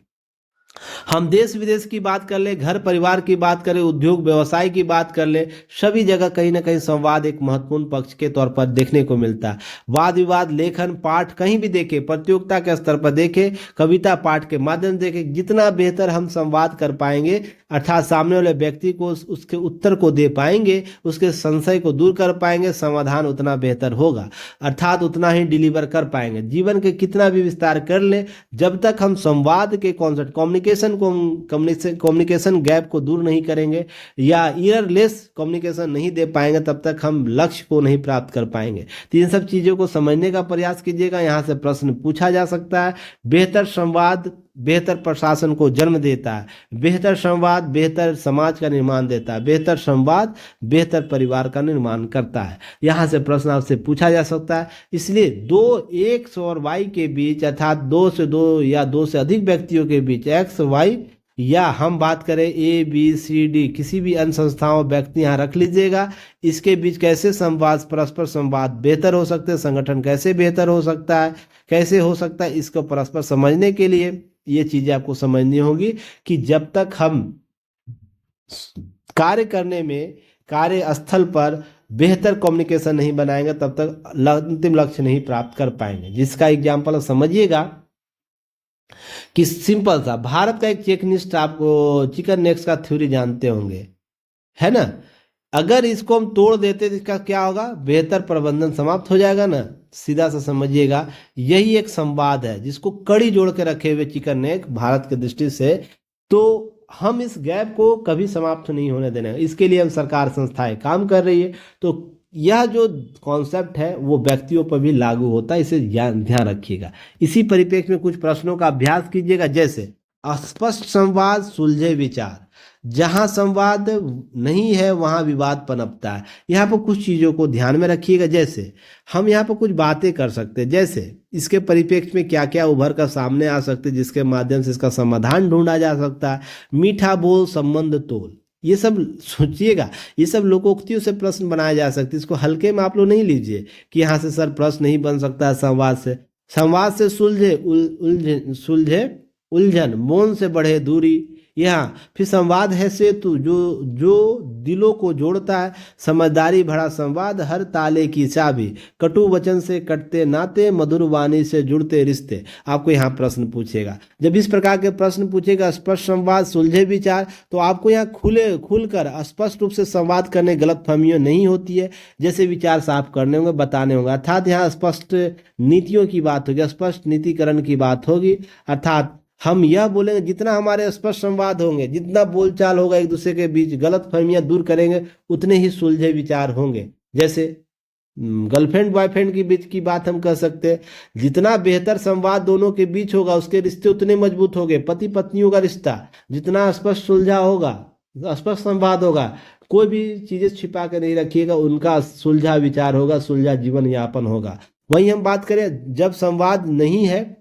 हम देश विदेश की बात कर ले, घर परिवार की बात करें, उद्योग व्यवसाय की बात कर ले, सभी जगह कहीं ना कहीं संवाद एक महत्वपूर्ण पक्ष के तौर पर देखने को मिलता है। वाद विवाद, लेखन, पाठ कहीं भी देखे, प्रतियोगिता के स्तर पर देखे, कविता पाठ के माध्यम से देखे, जितना बेहतर हम संवाद कर पाएंगे अर्थात सामने वाले व्यक्ति को उसके उत्तर को दे पाएंगे, उसके संशय को दूर कर पाएंगे, समाधान उतना बेहतर होगा, अर्थात उतना ही डिलीवर कर पाएंगे। जीवन के कितना भी विस्तार कर ले, जब तक हम संवाद के कॉन्सेप्ट कम्युनिकेशन गैप को दूर नहीं करेंगे या ईयरलेस कम्युनिकेशन नहीं दे पाएंगे, तब तक हम लक्ष्य को नहीं प्राप्त कर पाएंगे। तो इन सब चीज़ों को समझने का प्रयास कीजिएगा। यहाँ से प्रश्न पूछा जा सकता है। बेहतर संवाद बेहतर प्रशासन को जन्म देता है, बेहतर संवाद बेहतर समाज का निर्माण देता है, बेहतर संवाद बेहतर परिवार का निर्माण करता है। यहाँ से प्रश्न आपसे पूछा जा सकता है। इसलिए दो एक्स और वाई के बीच अर्थात दो से दो या दो से अधिक व्यक्तियों के बीच एक्स वाई, या हम बात करें ए बी सी डी, किसी भी अन्य संस्थाओं व्यक्ति यहाँ रख लीजिएगा, इसके बीच कैसे संवाद, परस्पर संवाद बेहतर हो सकते हैं, संगठन कैसे बेहतर हो सकता है, कैसे हो सकता है, इसको परस्पर समझने के लिए ये चीजें आपको समझनी होगी कि जब तक हम कार्य करने में, कार्यस्थल पर बेहतर कम्युनिकेशन नहीं बनाएंगे तब तक अंतिम लक्ष्य नहीं प्राप्त कर पाएंगे। जिसका एग्जाम्पल समझिएगा कि सिंपल सा, भारत का एक चेकलिस्ट, आपको चिकन नेक्स का थ्योरी जानते होंगे, है ना? अगर इसको हम तोड़ देते तो इसका क्या होगा, बेहतर प्रबंधन समाप्त हो जाएगा ना। सीधा सा समझिएगा, यही एक संवाद है जिसको कड़ी जोड़ के रखे हुए चिकन नेक भारत की दृष्टि से। तो हम इस गैप को कभी समाप्त नहीं होने देना, इसके लिए हम सरकार संस्थाएं काम कर रही है। तो यह जो कॉन्सेप्ट है वो व्यक्तियों पर भी लागू होता है, इसे ध्यान रखिएगा। इसी परिप्रेक्ष्य में कुछ प्रश्नों का अभ्यास कीजिएगा, जैसे अस्पष्ट संवाद सुलझे विचार, जहां संवाद नहीं है वहां विवाद पनपता है। यहाँ पर कुछ चीजों को ध्यान में रखिएगा, जैसे हम यहाँ पर कुछ बातें कर सकते हैं, जैसे इसके परिप्रेक्ष्य में क्या क्या उभर कर सामने आ सकते हैं जिसके माध्यम से इसका समाधान ढूंढा जा सकता है। मीठा बोल संबंध तोल, ये सब सोचिएगा, ये सब लोकोक्तियों से प्रश्न बनाए जा सकते हैं। इसको हल्के में आप लोग नहीं लीजिए कि यहाँ से सर प्रश्न नहीं बन सकता है संवाद से सुलझे उलझन, मौन से बढ़े दूरी, यहाँ फिर संवाद है सेतु, जो जो दिलों को जोड़ता है, समझदारी भरा संवाद हर ताले की चाबी, कटु वचन से कटते नाते, मधुर वाणी से जुड़ते रिश्ते। आपको यहाँ प्रश्न पूछेगा, जब इस प्रकार के प्रश्न पूछेगा, स्पष्ट संवाद सुलझे विचार, तो आपको यहाँ खुलकर स्पष्ट रूप से संवाद करने गलतफहमियां नहीं होती है, जैसे विचार साफ करने होंगे, बताने होंगे। अर्थात यहाँ स्पष्ट नीतियों की बात होगी, स्पष्ट नीतिकरण की बात होगी। अर्थात हम यह बोलेंगे, जितना हमारे स्पष्ट संवाद होंगे, जितना बोलचाल होगा एक दूसरे के बीच, गलत फहमियां दूर करेंगे, उतने ही सुलझे विचार होंगे। जैसे गर्लफ्रेंड बॉयफ्रेंड के बीच की बात हम कह सकते हैं, जितना बेहतर संवाद दोनों के बीच होगा, उसके रिश्ते उतने मजबूत होंगे। पति पत्नियों का रिश्ता जितना स्पष्ट सुलझा होगा, स्पष्ट संवाद होगा, कोई भी चीजें छिपा कर नहीं रखिएगा, उनका सुलझा विचार होगा, सुलझा जीवन यापन होगा। वहीं हम बात करें, जब संवाद नहीं है,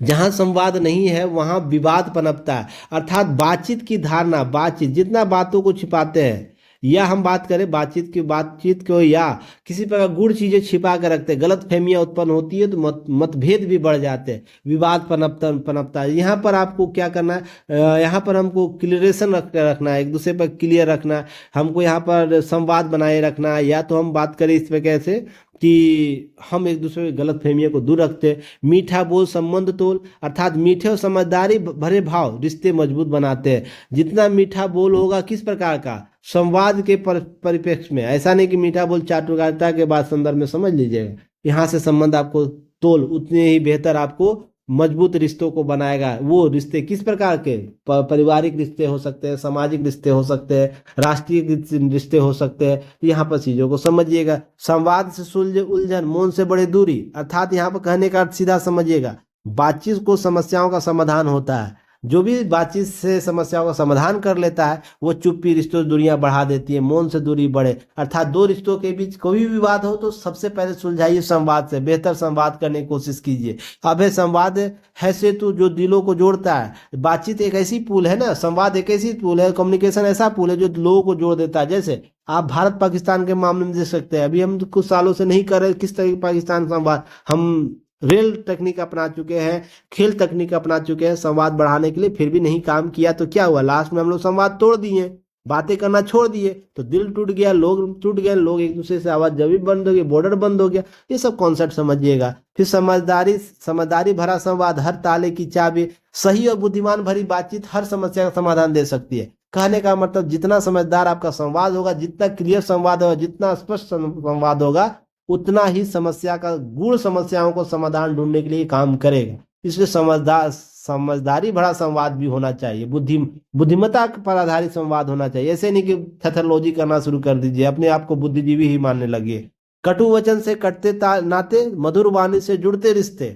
जहां संवाद नहीं है वहां विवाद पनपता है। अर्थात बातचीत की धारणा, बातचीत जितना बातों को छिपाते हैं, या हम बात करें बातचीत को या किसी प्रकार गुड़ चीजें छिपा कर रखते हैं, गलत फहमियां उत्पन्न होती है, तो मतभेद भी बढ़ जाते हैं, विवाद पनपता है। यहाँ पर आपको क्या करना है, यहाँ पर हमको क्लियरेशन रखना है, एक दूसरे पर क्लियर रखना है, हमको यहाँ पर संवाद बनाए रखना है। या तो हम बात करें इस पर कैसे कि हम एक दूसरे की गलत फहमियों को दूर रखते हैं। मीठा बोल संबंध तोल, अर्थात मीठे और समझदारी भरे भाव रिश्ते मजबूत बनाते हैं। जितना मीठा बोल होगा, किस प्रकार का, संवाद के परिप्रेक्ष्य में, ऐसा नहीं कि मीठा बोल चाटुकारिता के बाद संदर्भ में समझ लीजिएगा। यहाँ से संबंध आपको तोल उतने ही बेहतर आपको मजबूत रिश्तों को बनाएगा। वो रिश्ते किस प्रकार के, पारिवारिक रिश्ते हो सकते हैं, सामाजिक रिश्ते हो सकते हैं, राष्ट्रीय रिश्ते हो सकते हैं। तो यहाँ पर चीजों को समझिएगा। संवाद से सुलझे उलझन, मौन से बढ़े दूरी, अर्थात यहाँ पर कहने का अर्थ सीधा समझिएगा, बातचीत को समस्याओं का समाधान होता है। जो भी बातचीत से समस्याओं का समाधान कर लेता है, वो चुप्पी रिश्तों से दूरियां बढ़ा देती है, मौन से दूरी बढ़े। अर्थात दो रिश्तों के बीच कोई भी विवाद हो तो सबसे पहले सुलझाइए संवाद से, बेहतर संवाद करने की कोशिश कीजिए। अब है संवाद है सेतु, जो दिलों को जोड़ता है। बातचीत एक ऐसी पुल है ना, संवाद एक ऐसी पुल है, कम्युनिकेशन ऐसा पुल है जो लोगों को जोड़ देता है। जैसे आप भारत पाकिस्तान के मामले में देख सकते हैं, अभी हम कुछ सालों से नहीं कर रहे किस तरह की पाकिस्तान संवाद, हम रेल तकनीक अपना चुके हैं, खेल तकनीक अपना चुके हैं संवाद बढ़ाने के लिए, फिर भी नहीं काम किया। तो क्या हुआ, लास्ट में हम लोग संवाद तोड़ दिए, बातें करना छोड़ दिए, तो दिल टूट गया, लोग टूट गए, लोग एक दूसरे से आवाज जबी बंद हो गई, बॉर्डर बंद हो गया। ये सब कॉन्सेप्ट समझिएगा। फिर समझदारी भरा संवाद हर ताले की चाबी, सही और बुद्धिमान भरी बातचीत हर समस्या का समाधान दे सकती है। कहने का मतलब, जितना समझदार आपका संवाद होगा, जितना क्लियर संवाद होगा, जितना स्पष्ट संवाद होगा, उतना ही समस्या का गूढ़ समस्याओं को समाधान ढूंढने के लिए काम करेगा। इसलिए समझदारी भरा संवाद भी होना चाहिए, बुद्धिमत्ता पर आधारित संवाद होना चाहिए। ऐसे नहीं कि थेथोलॉजी करना शुरू कर दीजिए, अपने आप को बुद्धिजीवी ही मानने लगिए। कटु वचन से कटते नाते, मधुर वाणी से जुड़ते रिश्ते।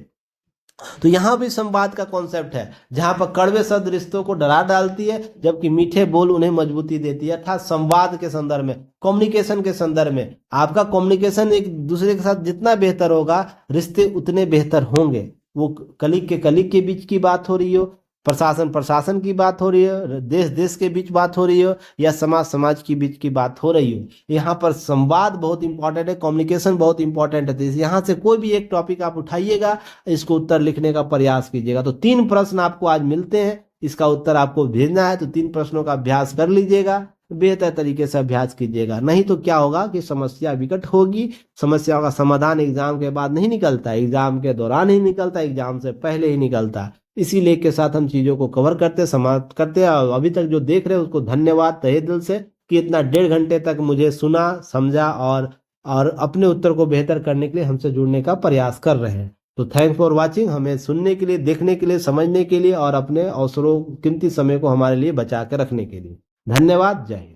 तो यहाँ भी संवाद का कॉन्सेप्ट है, जहां पर कड़वे शब्द रिश्तों को डरा डालती है, जबकि मीठे बोल उन्हें मजबूती देती है। अर्थात संवाद के संदर्भ में, कम्युनिकेशन के संदर्भ में, आपका कम्युनिकेशन एक दूसरे के साथ जितना बेहतर होगा, रिश्ते उतने बेहतर होंगे। वो कलीग के बीच की बात हो रही हो, प्रशासन की बात हो रही हो, देश के बीच बात हो रही हो, या समाज के बीच की बात हो रही हो, यहाँ पर संवाद बहुत इंपॉर्टेंट है, कम्युनिकेशन बहुत इंपॉर्टेंट है। तो यहाँ से कोई भी एक टॉपिक आप उठाइएगा, इसको उत्तर लिखने का प्रयास कीजिएगा। तो 3 प्रश्न आपको आज मिलते हैं, इसका उत्तर आपको भेजना है, तो 3 प्रश्नों का अभ्यास कर लीजिएगा, बेहतर तरीके से अभ्यास कीजिएगा। नहीं तो क्या होगा कि समस्या विकट होगी। समस्याओं का समाधान एग्जाम के बाद नहीं निकलता, एग्जाम के दौरान ही निकलता, एग्जाम से पहले ही निकलता। इसी लेख के साथ हम चीजों को कवर करते, समाप्त करते हैं। अभी तक जो देख रहे हैं उसको धन्यवाद तहे दिल से, कि इतना 1.5 घंटे तक मुझे सुना, समझा और अपने उत्तर को बेहतर करने के लिए हमसे जुड़ने का प्रयास कर रहे हैं। तो थैंक्स फॉर वाचिंग, हमें सुनने के लिए, देखने के लिए, समझने के लिए और अपने अवसरों, कीमती समय को हमारे लिए बचा के रखने के लिए। धन्यवाद। जय हिंद।